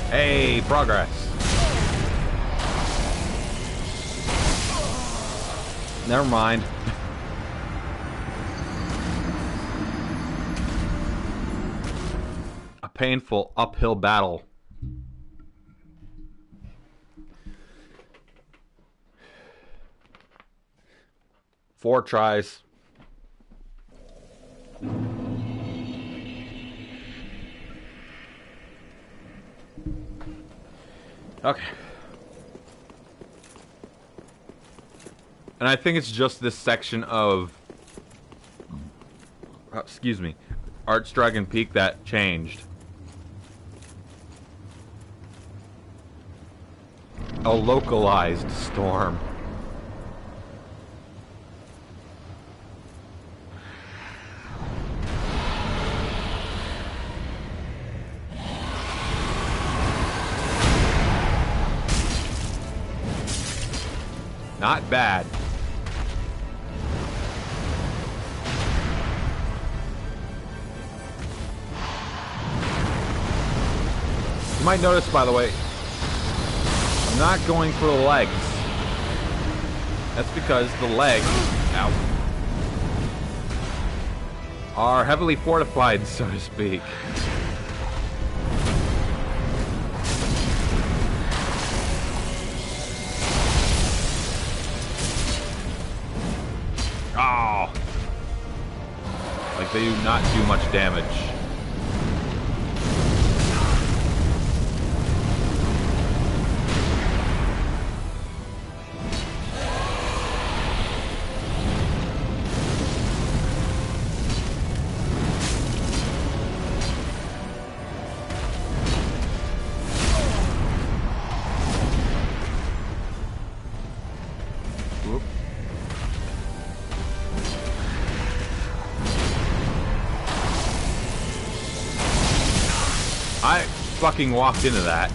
Hey, progress. Never mind. A painful uphill battle. Four tries. Okay. And I think it's just this section of, excuse me, Archdragon Peak that changed. A localized storm. Not bad. You might notice, by the way, I'm not going for the legs. That's because the legs, ow, are heavily fortified, so to speak. Oh! Like they do not do much damage. I fucking walked into that.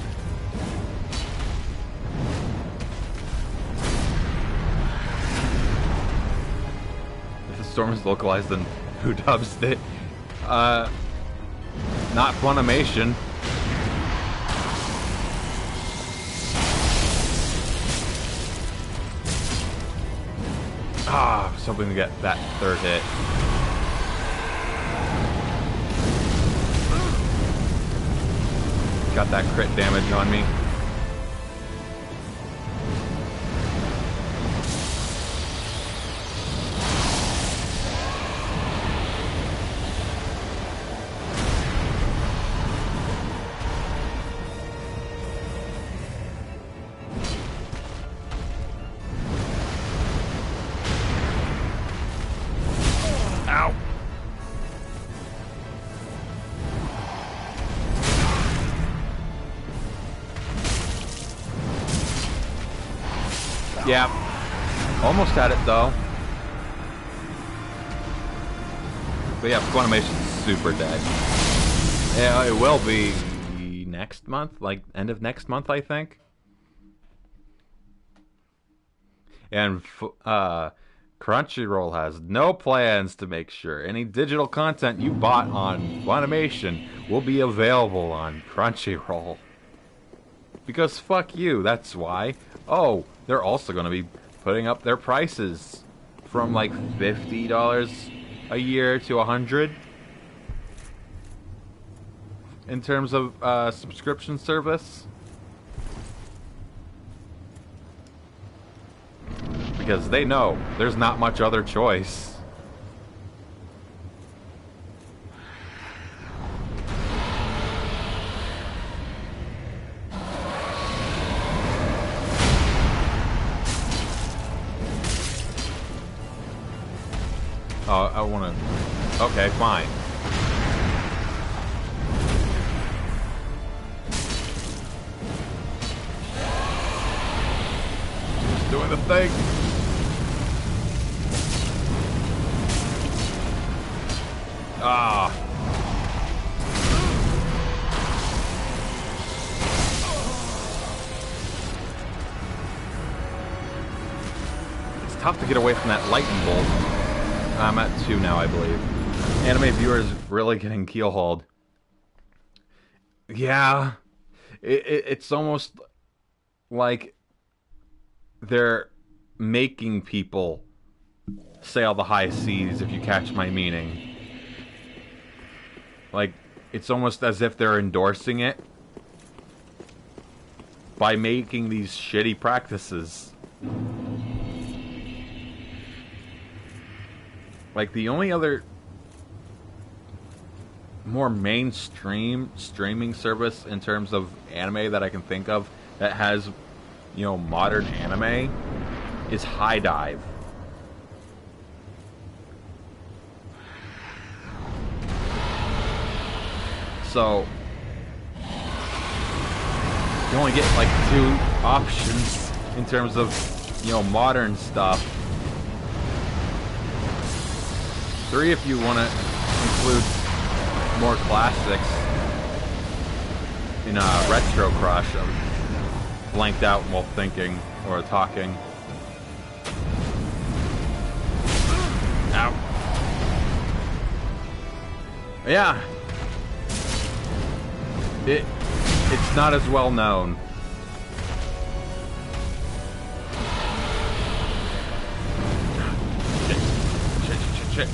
If the storm is localized, then who dubs it? Not Funimation. Ah, I was hoping to get that third hit. Got that crit damage on me. Ow! Yeah, almost had it though. But yeah, Funimation's super dead. Yeah, it will be next month, like end of next month, I think. And Crunchyroll has no plans to make sure any digital content you bought on Funimation will be available on Crunchyroll. Because fuck you, that's why. Oh, they're also going to be putting up their prices from like $50 a year to $100 in terms of subscription service. Because they know there's not much other choice. Oh, I want to... Okay, fine. Just doing the thing. Ah. It's tough to get away from that lightning bolt. I'm at 2 now, I believe. Anime viewers really getting keelhauled. Yeah. It's almost like they're making people sail the high seas, if you catch my meaning. Like, it's almost as if they're endorsing it by making these shitty practices. Like, the only other more mainstream streaming service in terms of anime that I can think of that has, you know, modern anime is High Dive. So, you only get like 2 options in terms of, you know, modern stuff. 3 if you want to include more classics in Retro Crush. I'm blanked out while thinking or talking. Ow. Yeah. It's not as well known. Shit.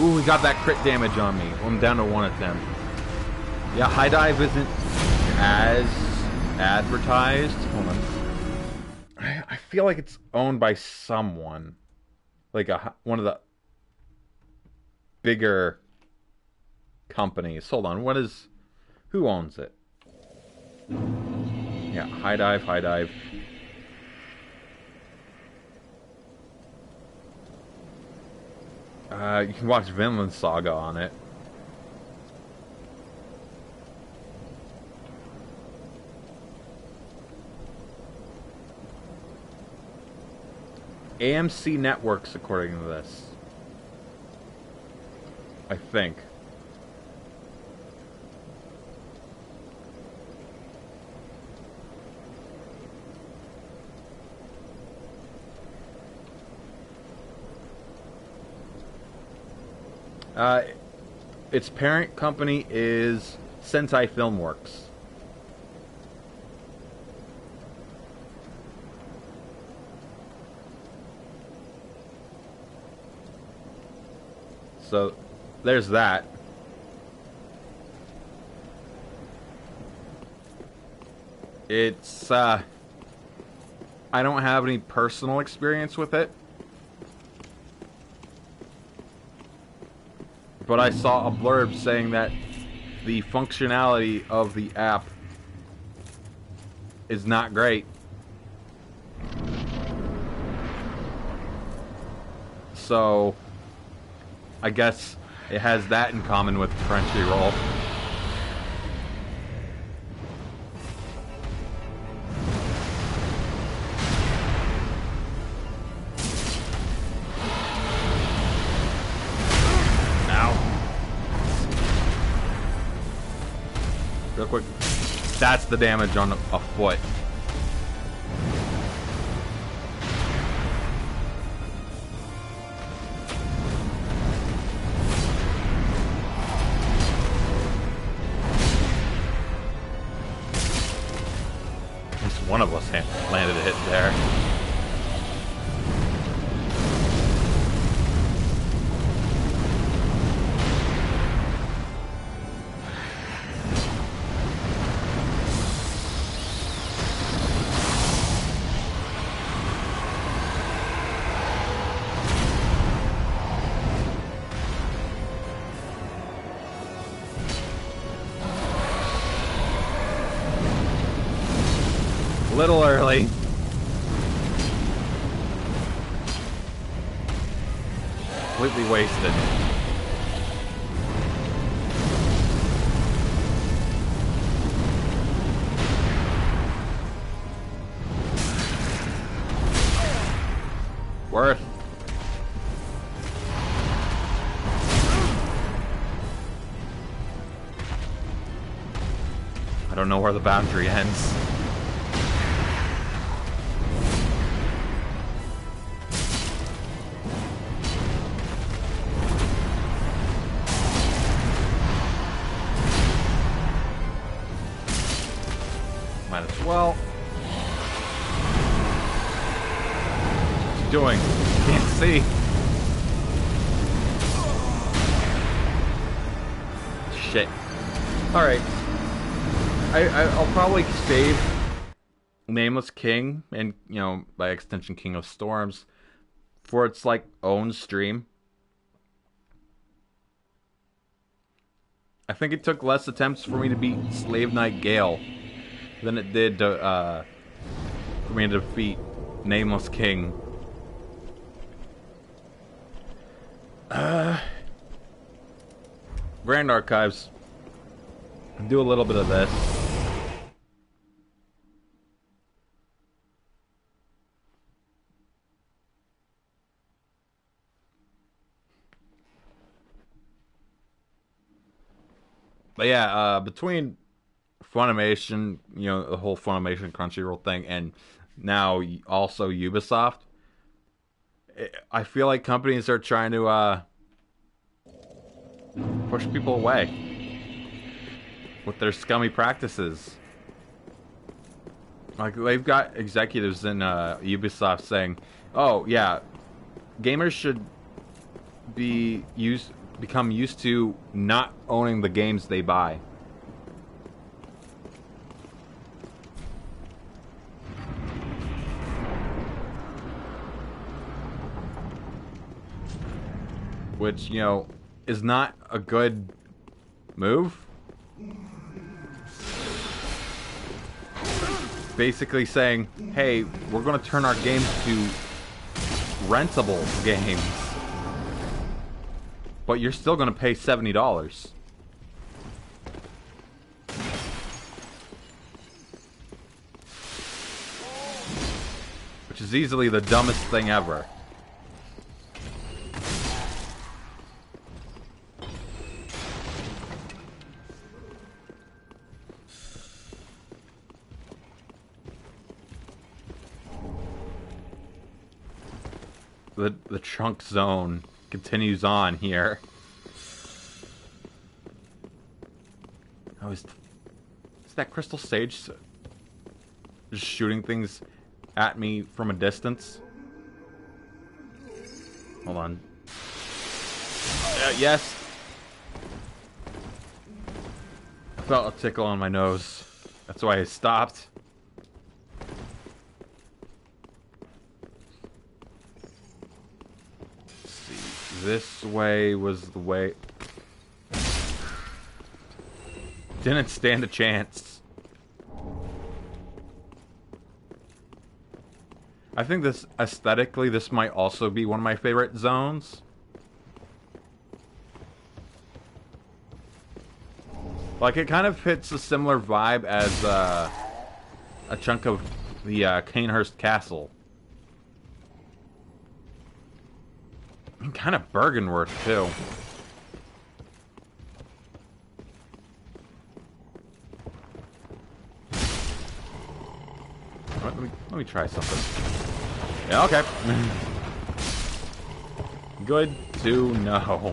Ooh, we got that crit damage on me. I'm down to 1 attempt. Yeah, High Dive isn't as advertised. Hold on. I feel like it's owned by someone. Like one of the bigger companies. Hold on, who owns it? Yeah, High Dive. You can watch Vinland Saga on it. AMC Networks, according to this. I think. Its parent company is Sentai Filmworks. So, there's that. It's, I don't have any personal experience with it. But I saw a blurb saying that the functionality of the app is not great. So, I guess it has that in common with Crunchyroll. Real quick, that's the damage on a foot. At least one of us landed a hit there. A little early. Completely wasted. Worth. I don't know where the boundary ends. Might as well. What's he doing? Can't see. Shit. Alright. I'll probably save Nameless King, and, you know, by extension King of Storms, for its, like, own stream. I think it took less attempts for me to beat Slave Knight Gale than it did to, for me to defeat Nameless King. Grand Archives. Do a little bit of this. But yeah, between Funimation, you know, the whole Funimation Crunchyroll thing, and now also Ubisoft, I feel like companies are trying to push people away with their scummy practices. Like, they've got executives in Ubisoft saying, "Oh yeah, gamers should become used to not owning the games they buy." Which, you know, is not a good move. Basically saying, hey, we're going to turn our games to rentable games, but you're still going to pay $70. which is easily the dumbest thing ever. The trunk zone continues on here. Oh, is that Crystal Sage just shooting things at me from a distance? Hold on. Yes! I felt a tickle on my nose. That's why I stopped. Let's see. This way was the way... Didn't stand a chance. I think this, aesthetically, this might also be one of my favorite zones. Like, it kind of hits a similar vibe as a chunk of the Canehurst Castle. I mean, kind of Bergenworth, too. Let me try something. Yeah, okay. Good to know.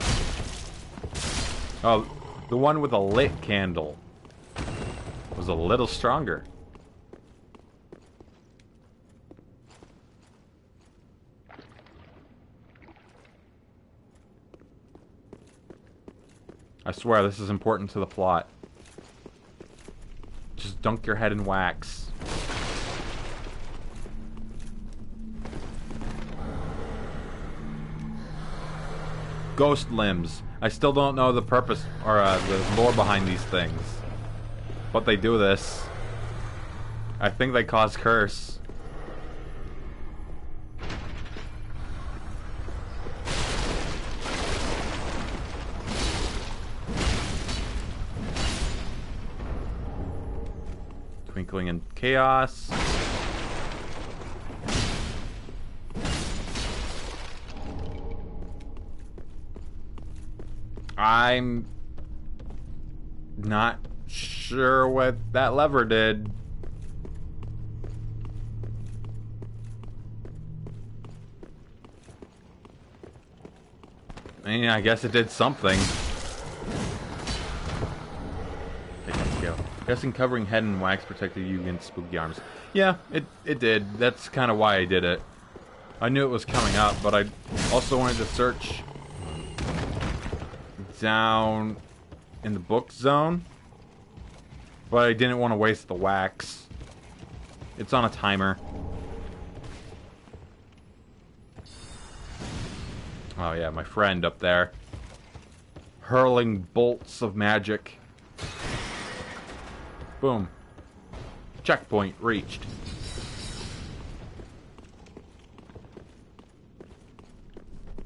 Oh, the one with a lit candle was a little stronger. I swear, this is important to the plot. Just dunk your head in wax. Ghost limbs. I still don't know the purpose or the lore behind these things. But they do this. I think they cause curse. Twinkling in chaos. I'm not sure what that lever did. I mean, I guess it did something. Guessing covering head in wax protected you against spooky arms. Yeah, it did. That's kind of why I did it. I knew it was coming up, but I also wanted to search down in the book zone, but I didn't want to waste the wax. It's on a timer. Oh yeah, my friend up there hurling bolts of magic. Boom. Checkpoint reached.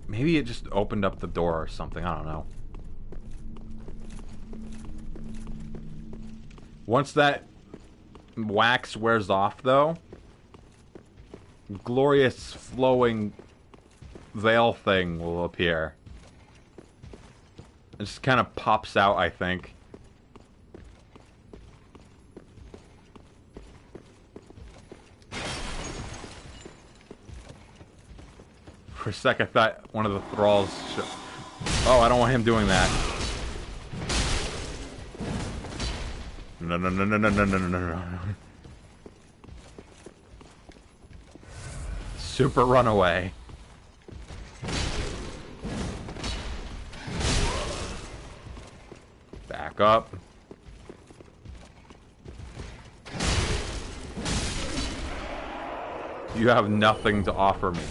Maybe it just opened up the door or something, I don't know. Once that wax wears off, though, glorious flowing veil thing will appear. It just kind of pops out, I think. For a sec, I thought one of the thralls... Oh, I don't want him doing that. No, no, no, no, no, no, no, no, no. Super runaway. Back up. You have nothing to offer me.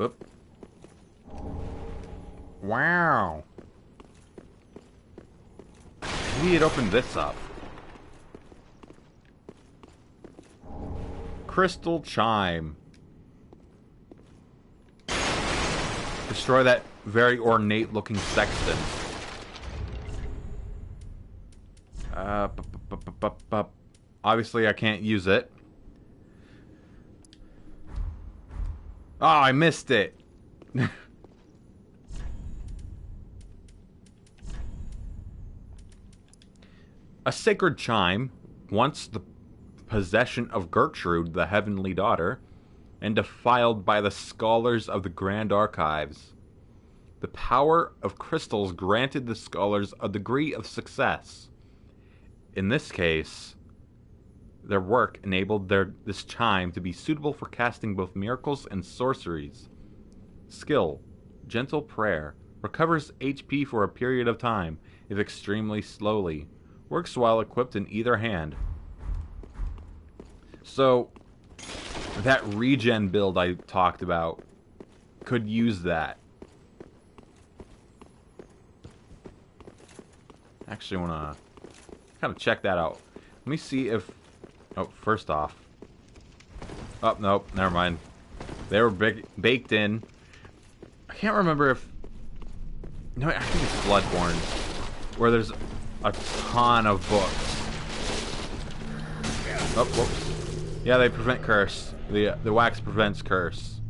Oop. Wow. Maybe it opened this up. Crystal chime. Destroy that very ornate looking sexton. Obviously, I can't use it. Oh, I missed it. A sacred chime, once the possession of Gertrude, the heavenly daughter, and defiled by the scholars of the Grand Archives. The power of crystals granted the scholars a degree of success. In this case, their work enabled this chime to be suitable for casting both miracles and sorceries. Skill, gentle prayer, recovers HP for a period of time, if extremely slowly. Works while equipped in either hand. So, that regen build I talked about could use that. Actually, I want to kind of check that out. Let me see if... Oh, first off. Oh, nope, never mind. They were baked in. I can't remember if... No, I think it's Bloodborne, where there's a ton of books. Oh, whoops. Yeah, they prevent curse. The wax prevents curse.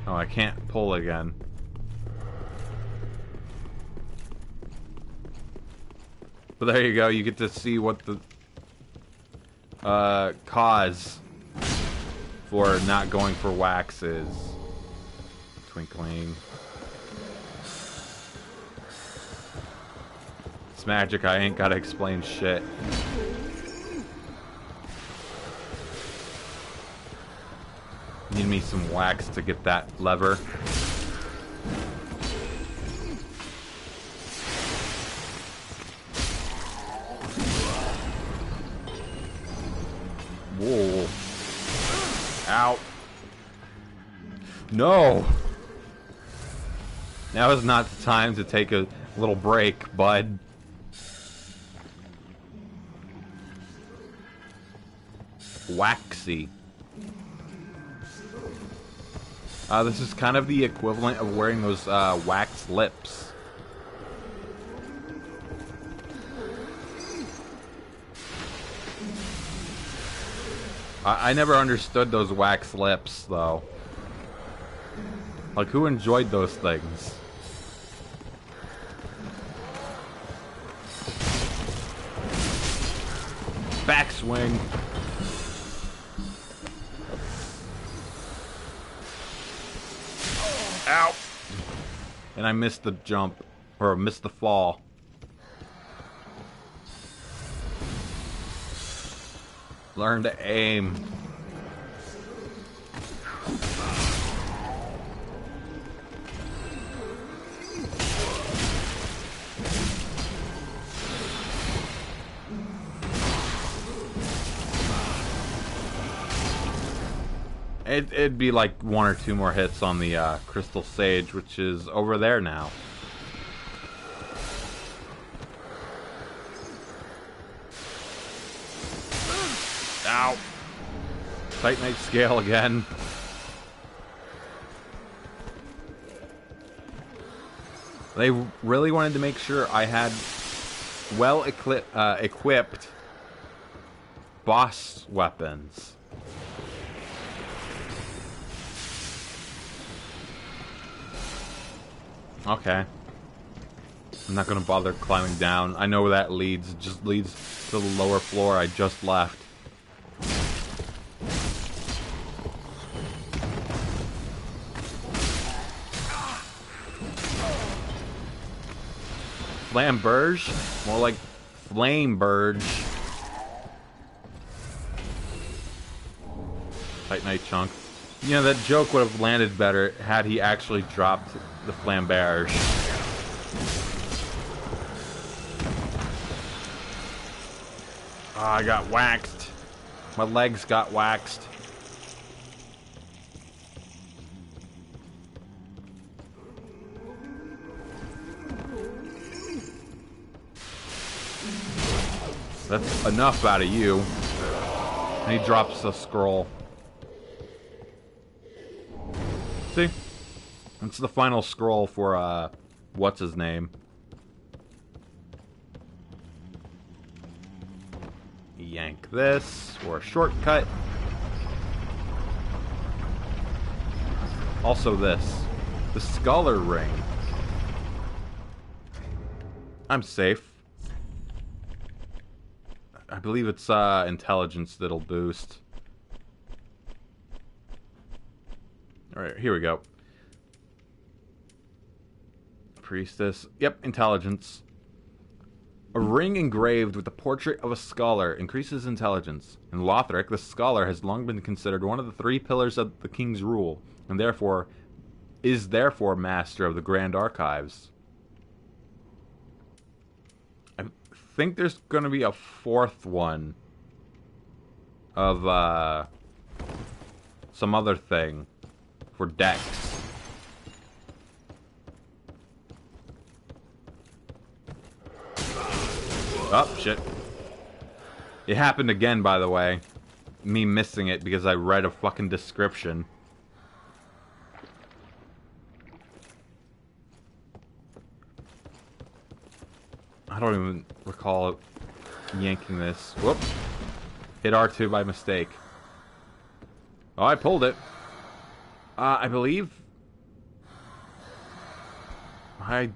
Oh, I can't pull again. But there you go, you get to see what the cause for not going for wax is. Twinkling. It's magic, I ain't gotta explain shit. Need me some wax to get that lever. Whoa. Ow. No! Now is not the time to take a little break, bud. Waxy. This is kind of the equivalent of wearing those wax lips. I never understood those wax lips, though. Like, who enjoyed those things? Backswing. Ow! And I missed the jump. Or missed the fall. Learn to aim. It'd be like one or two more hits on the Crystal Sage, which is over there now. Ow! Titanite scale again. They really wanted to make sure I had well equipped boss weapons. Okay. I'm not gonna bother climbing down. I know where that leads. It just leads to the lower floor I just left. Flamberge? More like Flameburge. Titanite chunk. You know, that joke would have landed better had he actually dropped the Flamberge. Oh, I got waxed. My legs got waxed. That's enough out of you. And he drops the scroll. See? That's the final scroll for, what's his name? yank this for a shortcut. Also this. The Scholar Ring. I'm safe. I believe it's intelligence that'll boost. Alright, here we go. Priestess. Yep, intelligence. A ring engraved with the portrait of a scholar increases intelligence. In Lothric, the scholar has long been considered one of the 3 pillars of the king's rule, and therefore is master of the Grand Archives. I think there's going to be a 4th one of some other thing for Dex. Oh, shit. It happened again, by the way. Me missing it because I read a fucking description. I don't even recall yanking this. Whoops. Hit R2 by mistake. Oh, I pulled it. I believe... I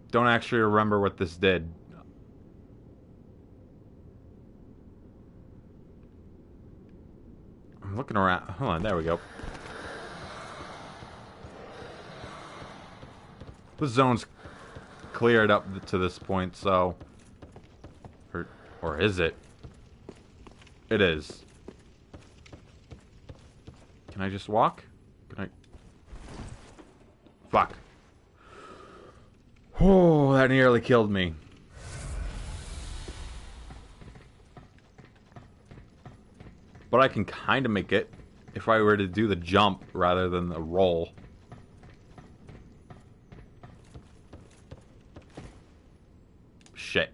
don't actually remember what this did. I'm looking around. Hold on, there we go. The zone's cleared up to this point, so... Or is it? It is. Can I just walk? Can I... Fuck. Oh, that nearly killed me. But I can kind of make it if I were to do the jump rather than the roll. Shit.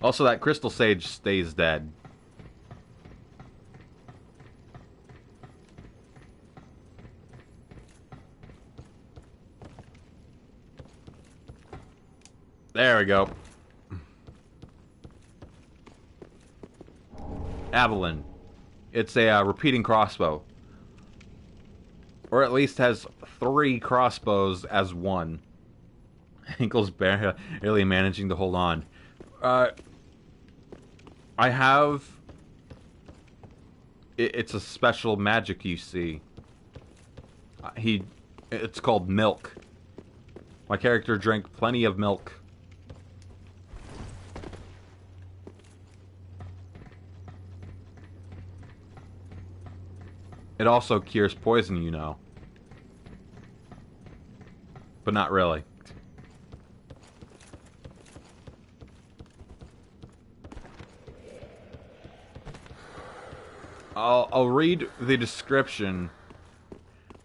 Also, that crystal sage stays dead. There we go. Avalon. It's a repeating crossbow. Or at least has 3 crossbows as one. Hinkle's barely managing to hold on. I have... It's a special magic you see. It's called milk. My character drank plenty of milk. It also cures poison, you know. But not really. I'll read the description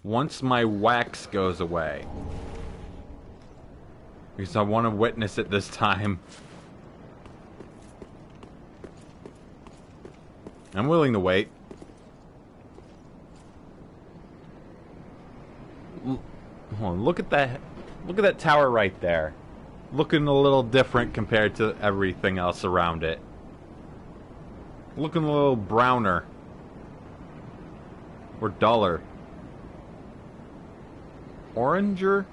once my wax goes away. Because I want to witness it this time. I'm willing to wait. Hold on, look at that. Look at that tower right there. Looking a little different compared to everything else around it. Looking a little browner. Or duller. Oranger?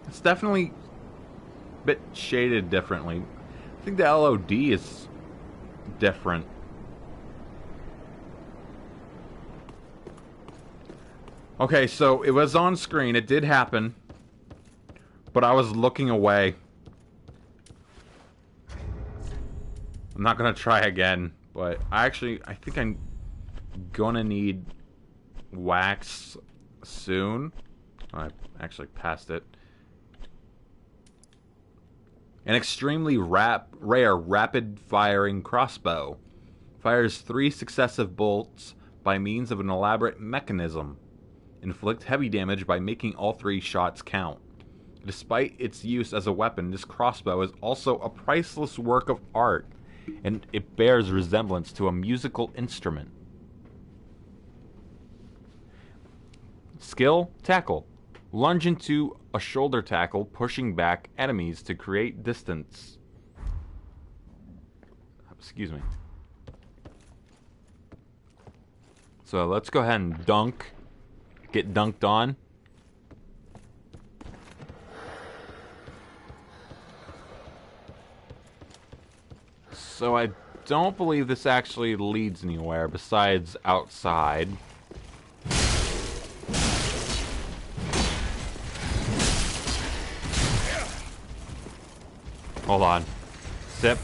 It's definitely a bit shaded differently. I think the LOD is different. Okay, so it was on screen. It did happen. But I was looking away. I'm not going to try again. But I think I'm gonna need wax soon. I actually passed it. An extremely rare rapid-firing crossbow. Fires 3 successive bolts by means of an elaborate mechanism. Inflict heavy damage by making all 3 shots count. Despite its use as a weapon, this crossbow is also a priceless work of art, and it bears resemblance to a musical instrument. Skill, tackle. Lunge into a shoulder tackle, pushing back enemies to create distance. Excuse me. So let's go ahead and dunk. Get dunked on. So I don't believe this actually leads anywhere besides outside. Hold on. Sip.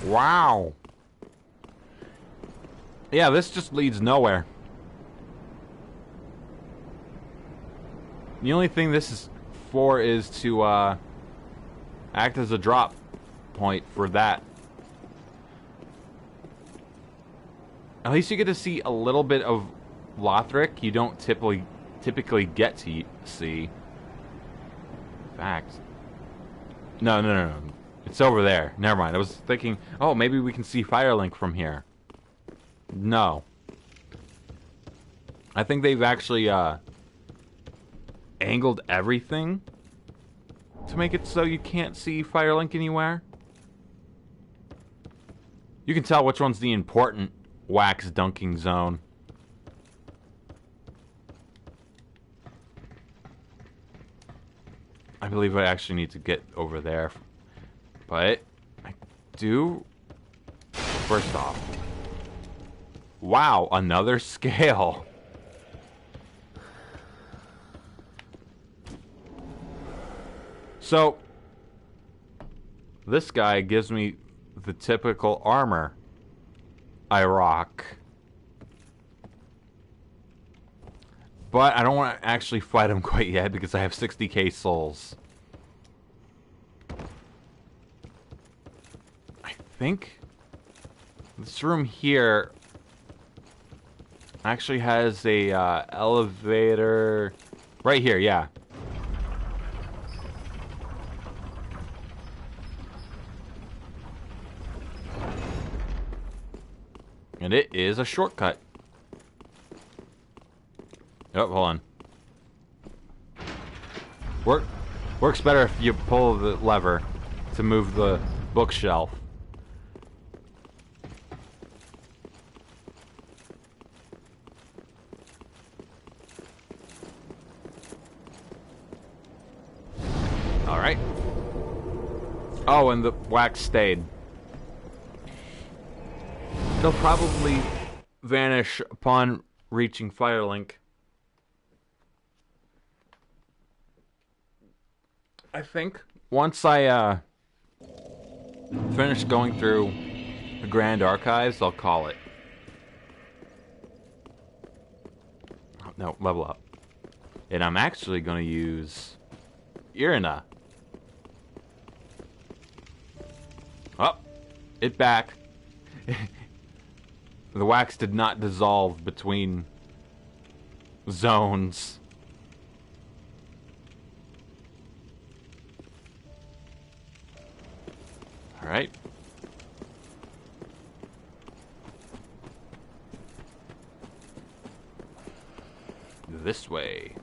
Wow. Yeah, this just leads nowhere. The only thing this is for is to act as a drop point for that. At least you get to see a little bit of Lothric you don't typically get to see. In fact, no. It's over there. Never mind. I was thinking, oh, maybe we can see Firelink from here. No. I think they've actually angled everything to make it so you can't see Firelink anywhere. You can tell which one's the important wax dunking zone. I believe I actually need to get over there. But I do. First off. Wow, another scale. So, this guy gives me the typical armor I rock. But I don't want to actually fight him quite yet because I have 60k souls. I think this room here actually has a elevator right here, yeah. And it is a shortcut. Oh, hold on. Works better if you pull the lever to move the bookshelf. Alright. Oh, and the wax stayed. They'll probably vanish upon reaching Firelink. I think once I finish going through the Grand Archives, I'll call it. Oh, no, level up. And I'm actually going to use Irina. Oh, it back. The wax did not dissolve between zones. Alright. This way.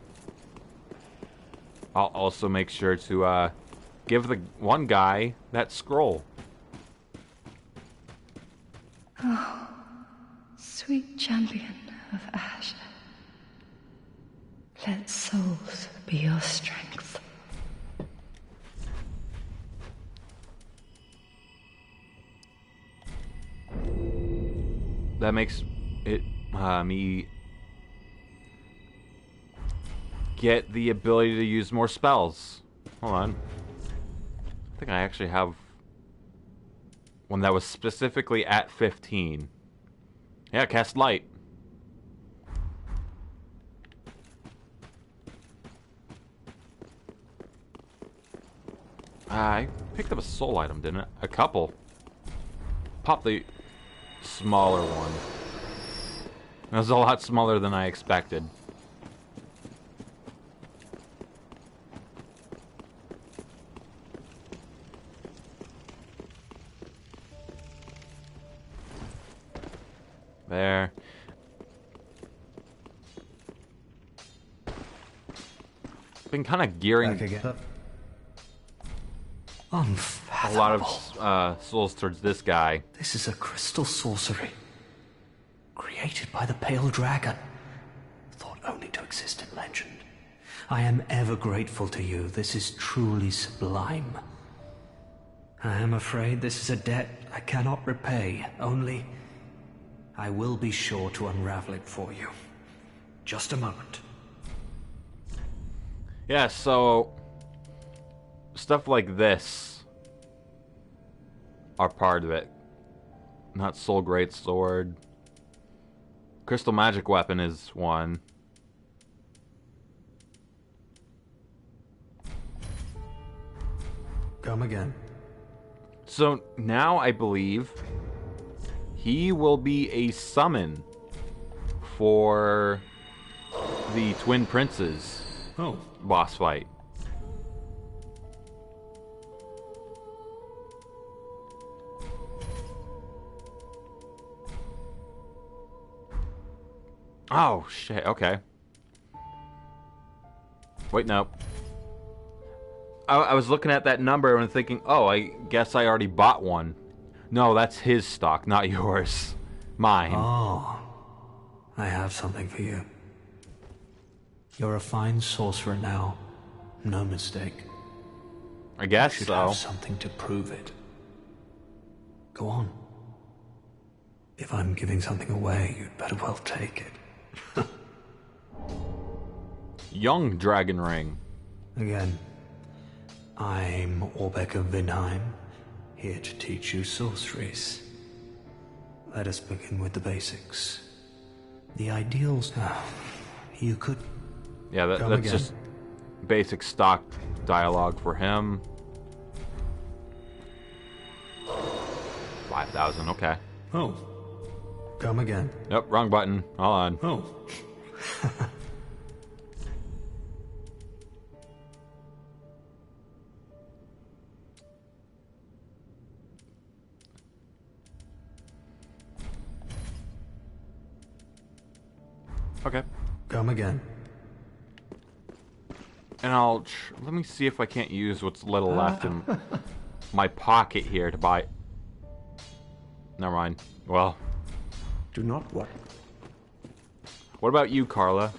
I'll also make sure to give the one guy that scroll. Oh, sweet champion of Ash. Let souls be your strength. That makes it me get the ability to use more spells. Hold on. I think I actually have one that was specifically at 15. Yeah, cast light. I picked up a soul item, didn't I? A couple. Pop the smaller one. It was a lot smaller than I expected. There. Been kind of gearing Back again. a lot of souls towards this guy. This is a crystal sorcery. Created by the Pale Dragon. Thought only to exist in legend. I am ever grateful to you. This is truly sublime. I am afraid this is a debt I cannot repay. Only, I will be sure to unravel it for you. Just a moment. Yeah, so stuff like this are part of it. Not Soul Great Sword. Crystal Magic Weapon is one. Come again. So now I believe he will be a summon for the Twin Princes boss fight. Oh, shit, okay. Wait, no. I was looking at that number and thinking, oh, I guess I already bought one. No, that's his stock, not yours. Mine. Oh, I have something for you. You're a fine sorcerer now. No mistake. I guess You should so. have something to prove it. Go on. If I'm giving something away, you'd better well take it. Young Dragon Ring. Again, I'm Orbeck of Vinheim, here to teach you sorceries. Let us begin with the basics. The ideals. You could. Yeah, that's again. just basic stock dialogue for him. 5,000, okay. Oh. Come again. Nope, wrong button. Hold on. Oh. Okay. Come again. And let me see if I can't use what's little left in my pocket here to buy. Never mind. Well, Do not what? what about you, Carla?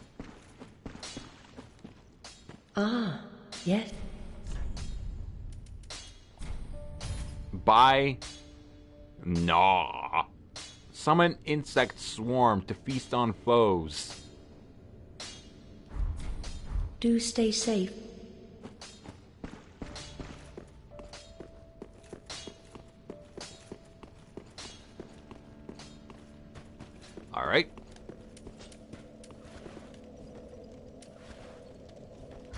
Ah, yes. Buy. Nah. Summon insect swarm to feast on foes. Do stay safe. Alright.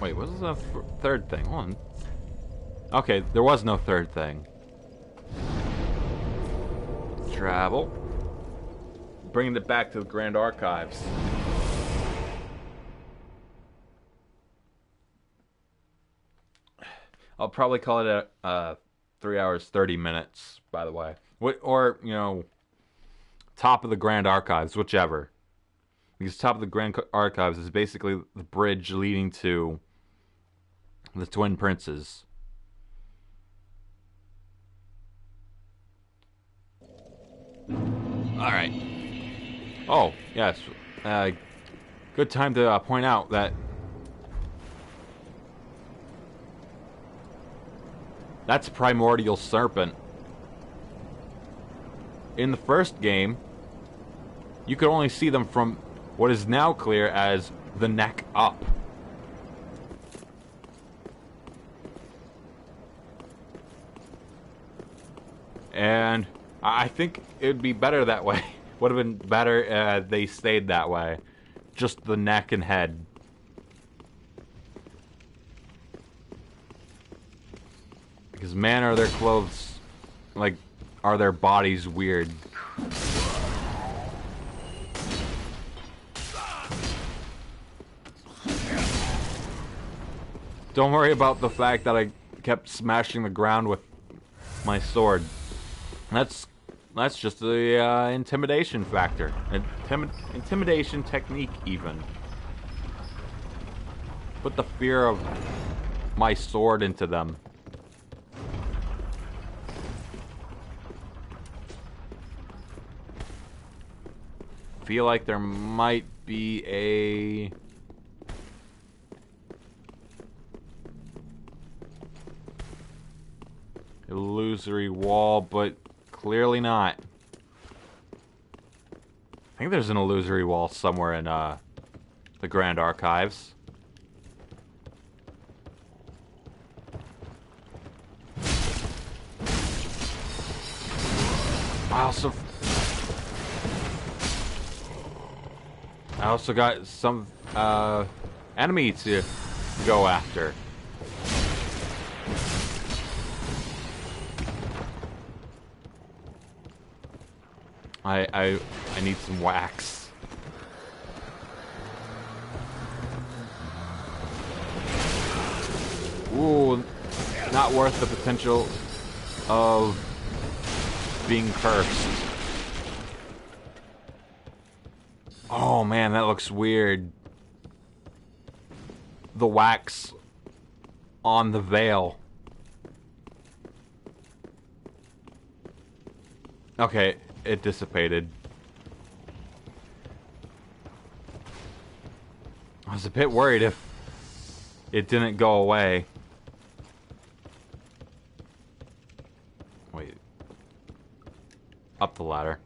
Wait, what was the third thing? Hold on. Okay, there was no third thing. Travel. Bringing it back to the Grand Archives. I'll probably call it a 3 hours, 30 minutes, by the way. Or, you know, top of the Grand Archives, whichever. Because top of the Grand Archives is basically the bridge leading to the Twin Princes. Alright. Oh, yes. Good time to point out that that's Primordial Serpent. In the first game, you could only see them from what is now clear as the neck up. And I think it would be better that way. Would have been better they stayed that way. Just the neck and head. Because man, are their clothes, like, are their bodies weird. Don't worry about the fact that I kept smashing the ground with my sword. That's that's just the intimidation factor. Intimidation technique, even. Put the fear of my sword into them. Feel like there might be a... illusory wall, but clearly not. I think there's an illusory wall somewhere in the Grand Archives. I also got some enemy to go after. I need some wax. Ooh, not worth the potential of being cursed. Oh man, that looks weird. The wax on the veil. Okay, it dissipated. I was a bit worried if it didn't go away. Wait. Up the ladder.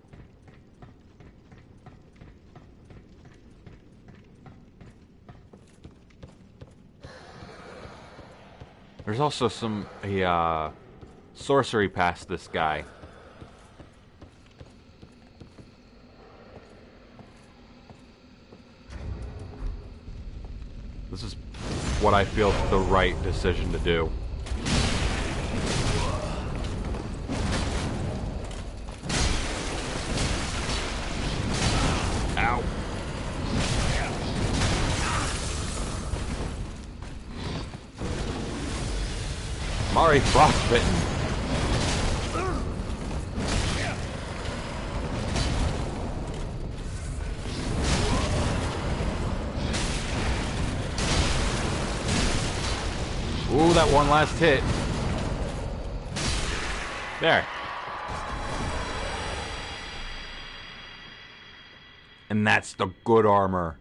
There's also a sorcery past this guy. This is what I feel is the right decision to do. Ow. I'm already frostbitten. Ooh, that one last hit. There. And that's the good armor.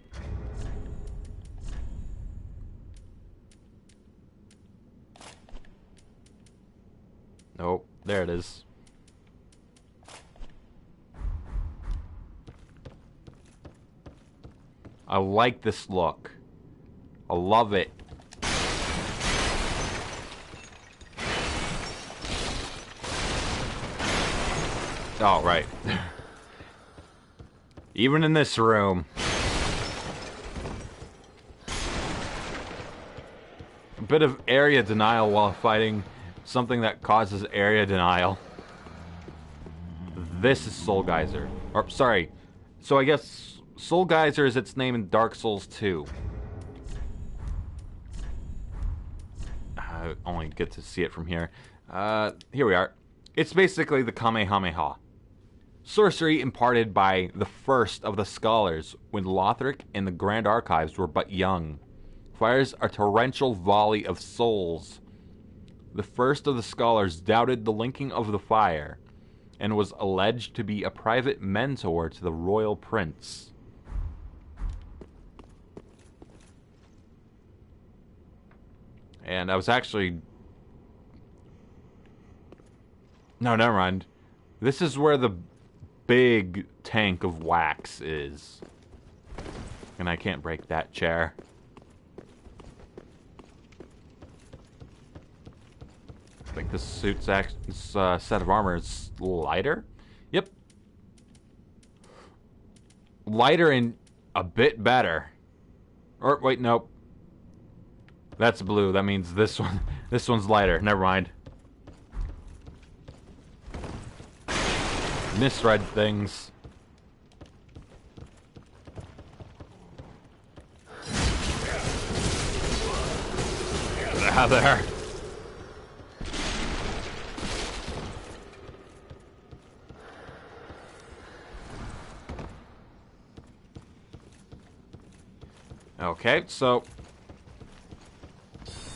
Nope, there it is. I like this look. I love it. Oh, right. Even in this room. A bit of area denial while fighting something that causes area denial. This is Soul Geyser. Or, sorry. So I guess Soul Geyser is its name in Dark Souls 2. I only get to see it from here. Here we are. It's basically the Kamehameha. Sorcery imparted by the first of the scholars when Lothric and the Grand Archives were but young. Fires a torrential volley of souls. The first of the scholars doubted the linking of the fire and was alleged to be a private mentor to the royal prince. And I was actually... No, never mind. This is where the big tank of wax is. And I can't break that chair. I think this suit's this set of armor is lighter? Yep. Lighter and a bit better. Or, wait, nope. That's blue. That means this one's lighter. Never mind. Misread things. Get out of there. Okay, so...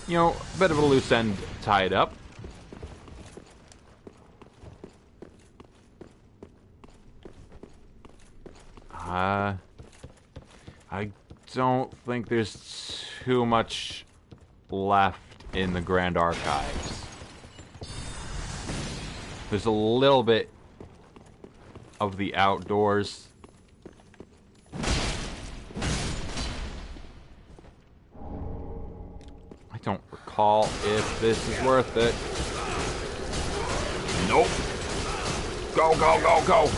You know, a bit of a loose end tied up. I don't think there's too much left in the Grand Archives. There's a little bit of the outdoors. I don't recall if this is worth it. Nope. Go, go, go, go!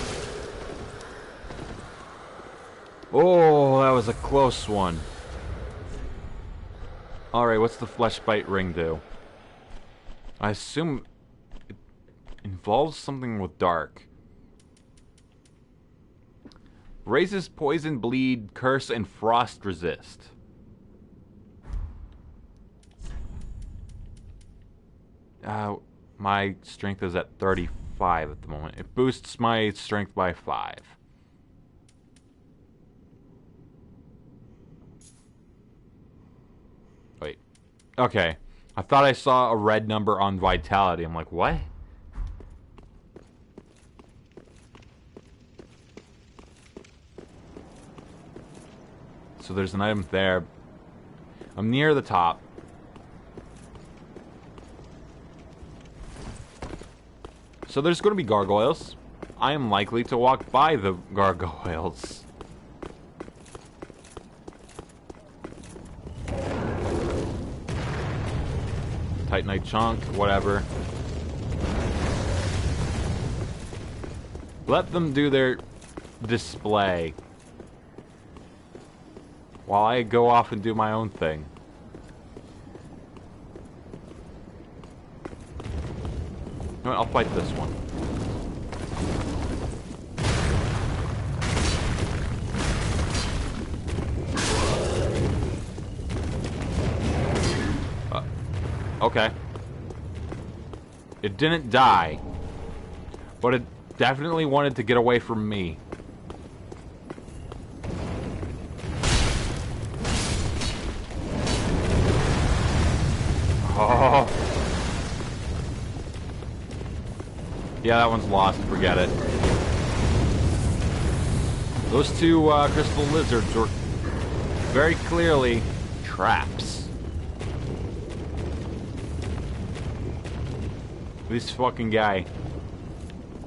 Oh, that was a close one. Alright, what's the flesh bite ring do? I assume it involves something with dark. Raises poison, bleed, curse, and frost resist. My strength is at 35 at the moment. It boosts my strength by 5. Wait. Okay. I thought I saw a red number on vitality. I'm like, what? So there's an item there. I'm near the top. So there's going to be gargoyles. I am likely to walk by the gargoyles. Titanite chunk, whatever. Let them do their display while I go off and do my own thing. You know what, I'll fight this one. Okay. It didn't die, but it definitely wanted to get away from me. Oh. Yeah, that one's lost. Forget it. Those two crystal lizards were very clearly traps. This fucking guy.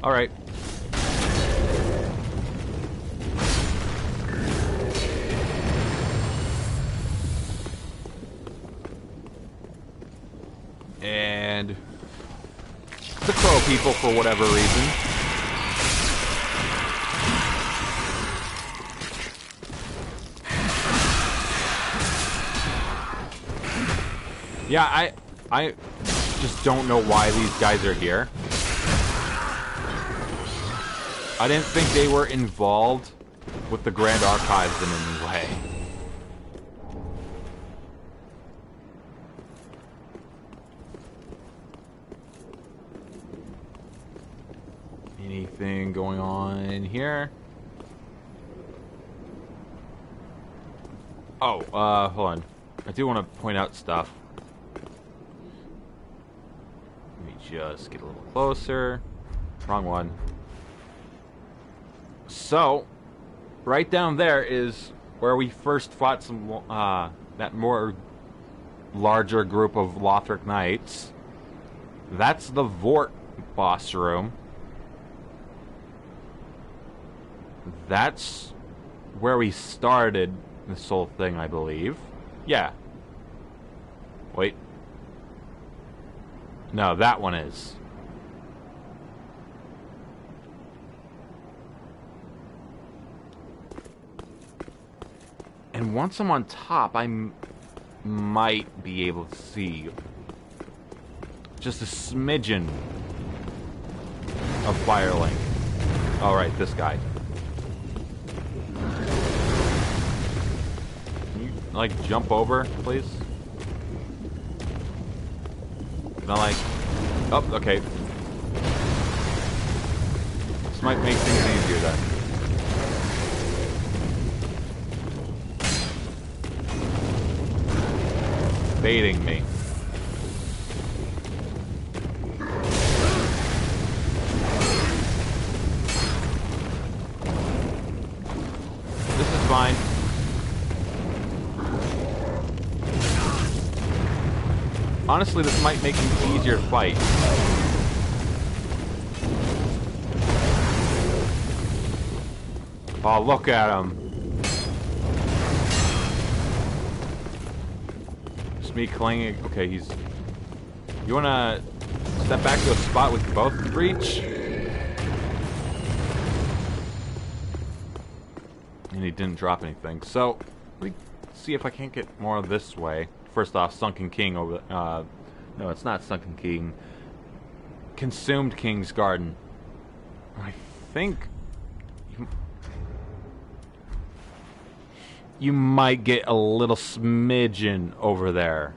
Alright. And the crow people, for whatever reason. Yeah, I just don't know why these guys are here. I didn't think they were involved with the Grand Archives in any way. Anything going on in here? Oh, hold on. I do want to point out stuff. Just get a little closer. Wrong one. So, right down there is where we first fought some, that more larger group of Lothric Knights. That's the Vort boss room. That's where we started this whole thing, I believe. Yeah. Wait. No, that one is. And once I'm on top, I might be able to see just a smidgen of Firelink. Alright, this guy. Can you, like, jump over, please? Can I, like... Oh, okay. This might make things easier then. baiting me. This is fine. Honestly, this might make it easier to fight. Oh, look at him. Just me clinging. Okay, he's... You wanna step back to a spot with both reach? And he didn't drop anything. So, let me see if I can't get more this way. First off, Sunken King over... no, it's not Sunken King. Consumed King's Garden. I think... You might get a little smidgen over there.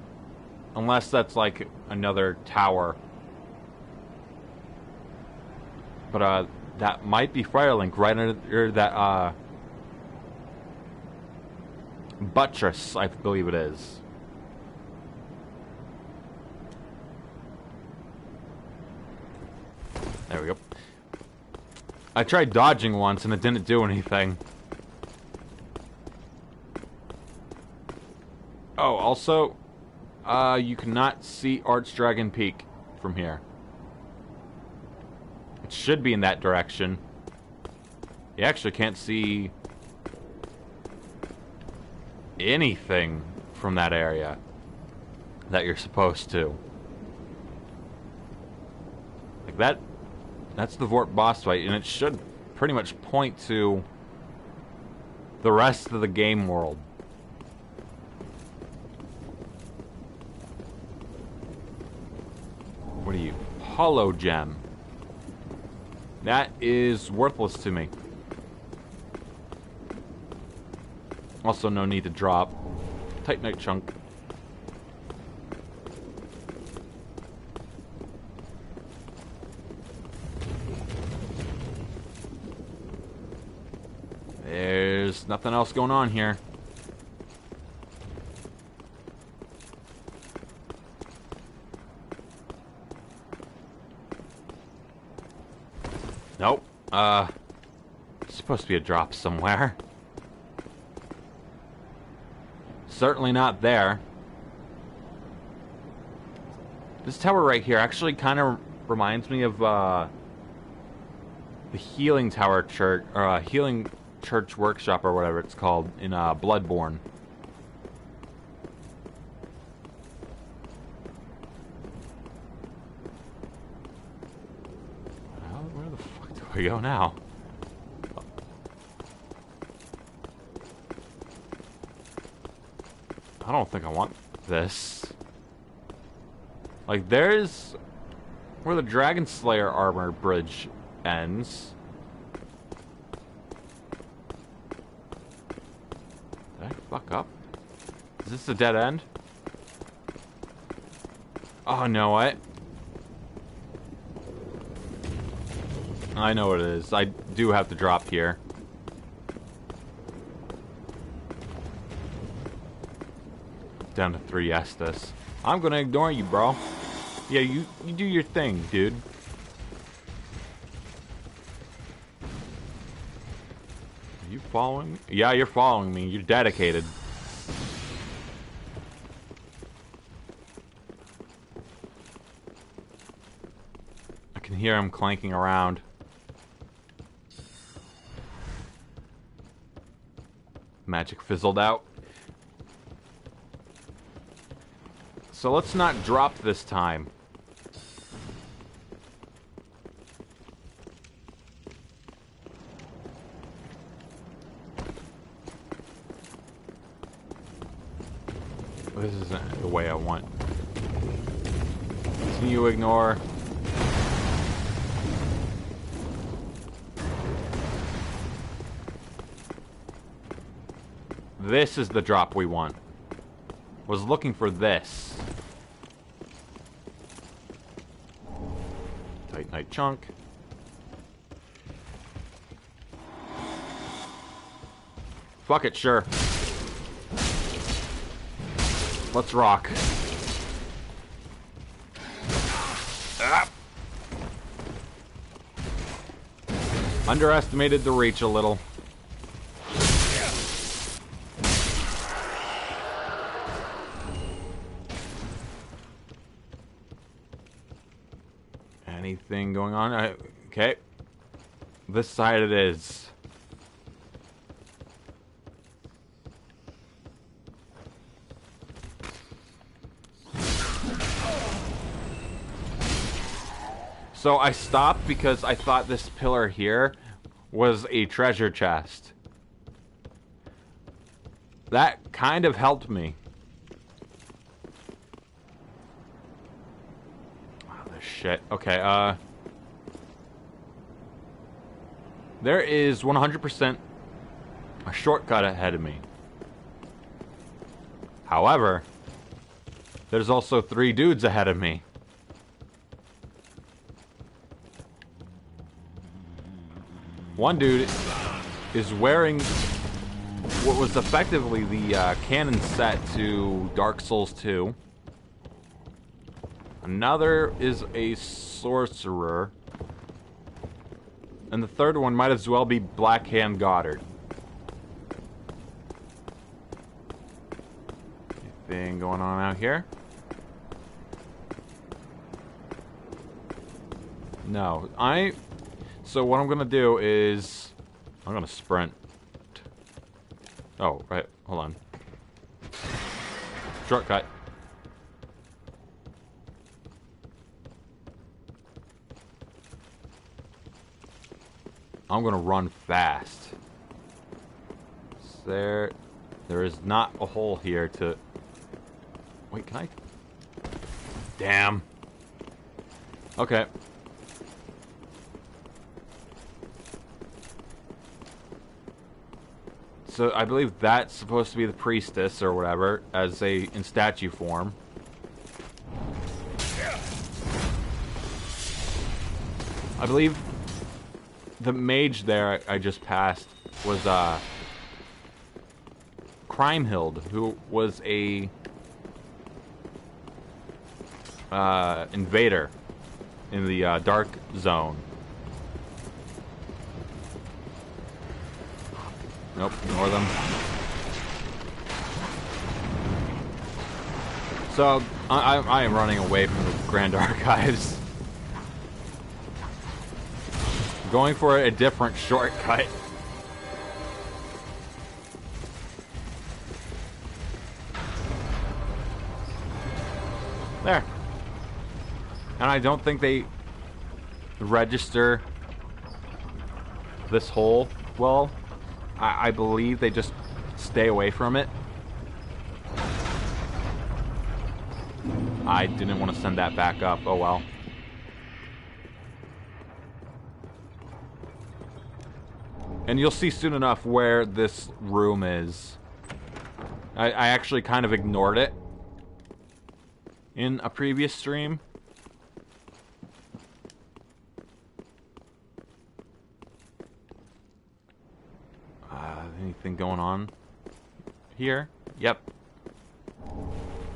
Unless that's like another tower. But, that might be Firelink right under that, buttress, I believe it is. There we go. I tried dodging once and it didn't do anything. Oh, also, you cannot see Archdragon Peak from here. It should be in that direction. You actually can't see anything from that area that you're supposed to. Like that, that's the Vort boss fight, and it should pretty much point to the rest of the game world. What are you? Hollow gem. That is worthless to me. Also, no need to drop. Titanite chunk. There's nothing else going on here. Nope. It's supposed to be a drop somewhere. Certainly not there. This tower right here actually kind of reminds me of the Healing Tower Church, or Healing Church Workshop, or whatever it's called, in Bloodborne. Well, where the fuck do we go now? I don't think I want this. Like, there's where the Dragon Slayer armor bridge ends. Did I fuck up? Is this the dead end? Oh, no, what? I know what it is. I do have to drop here. Down to 3 Estus. I'm gonna ignore you, bro. Yeah, you do your thing, dude. Are you following me? Yeah, you're following me. You're dedicated. I can hear him clanking around. Magic fizzled out. So let's not drop this time. This isn't the way I want. Continue ignore. This is the drop we want. Was looking for this. Titanite chunk. Fuck it, sure. Let's rock. Ah. Underestimated the reach a little. Anything going on? Okay. This side it is. So I stopped because I thought this pillar here was a treasure chest. That kind of helped me. Oh, this shit. Okay, there is 100% a shortcut ahead of me. However, there's also 3 dudes ahead of me. One dude is wearing what was effectively the canon set to Dark Souls 2. Another is a sorcerer. And the third one might as well be Blackhand Goddard. Anything going on out here? No. So what I'm gonna do is I'm gonna sprint. Oh, right, hold on. Shortcut. I'm gonna run fast. There is not a hole here to... Wait, can I? Damn. Okay. So I believe that's supposed to be the priestess or whatever, as in statue form. I believe the mage there I just passed was Crimehild, who was a invader in the dark zone. Nope, ignore them. So, I am running away from the Grand Archives. Going for a different shortcut. There. And I don't think they register this hole well. I believe they just stay away from it. I didn't want to send that back up. Oh well. And you'll see soon enough where this room is. I actually kind of ignored it in a previous stream. Anything going on here? Yep.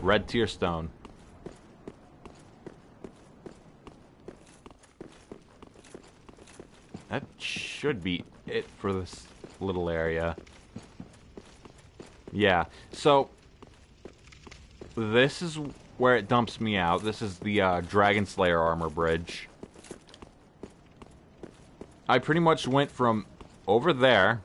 Red tear stone. That should be it for this little area. Yeah, so this is where it dumps me out. This is the Dragon Slayer armor bridge. I pretty much went from over there,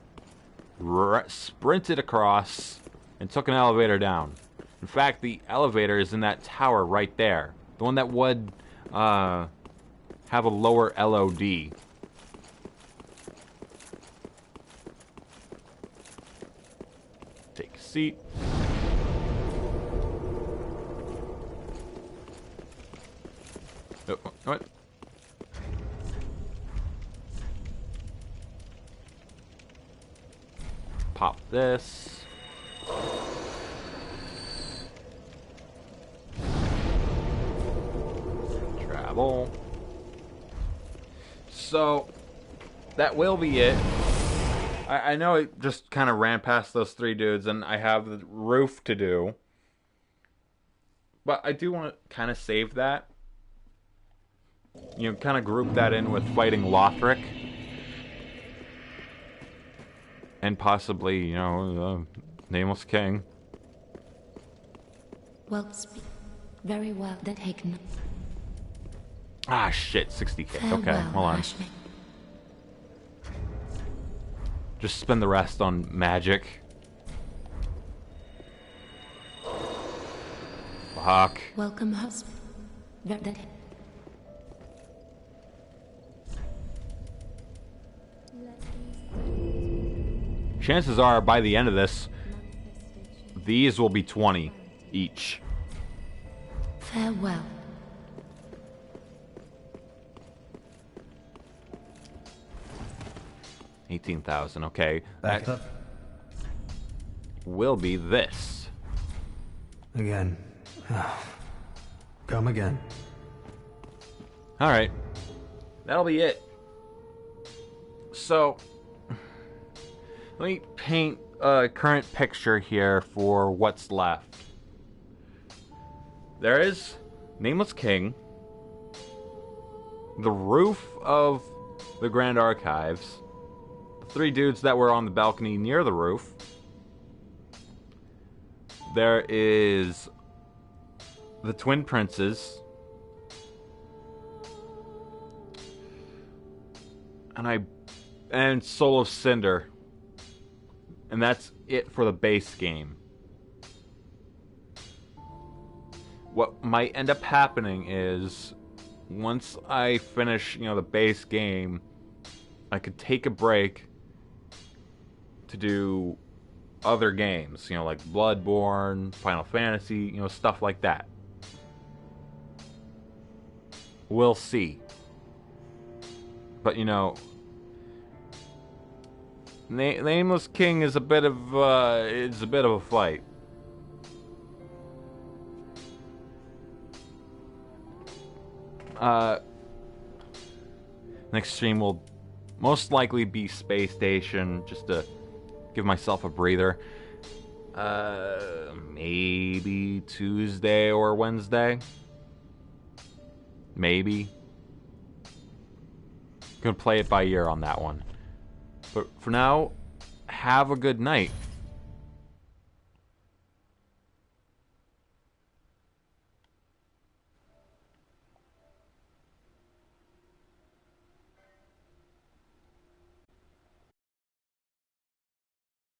sprinted across, and took an elevator down. In fact, the elevator is in that tower right there. The one that would have a lower LOD. Take a seat. Oh, what? Pop this. Travel. So, that will be it. I know it just kind of ran past those 3 dudes, and I have the roof to do. But I do want to kind of save that. You know, kind of group that in with fighting Lothric. And possibly, you know, Nameless King. Well, very well. Then take no. Ah, shit, 60k. Farewell, Okay, hold on. Ashley. Just spend the rest on magic. Fuck. Welcome, husband. Then Chances are, by the end of this, these will be 20 each. farewell. $18,000, okay. Back That up. will be this. Again. Come again. Alright. That'll be it. So, let me paint a current picture here for what's left. There is Nameless King, the roof of the Grand Archives, the three dudes that were on the balcony near the roof. There is the Twin Princes, and Soul of Cinder. And that's it for the base game. What might end up happening is, once I finish, you know, the base game, I could take a break to do other games, you know, like Bloodborne, Final Fantasy, you know, stuff like that. We'll see. But, you know, Nameless King is a bit of a fight. Next stream will most likely be Space Station, just to give myself a breather. Maybe Tuesday or Wednesday. Maybe. Gonna play it by ear on that one. But for now, have a good night.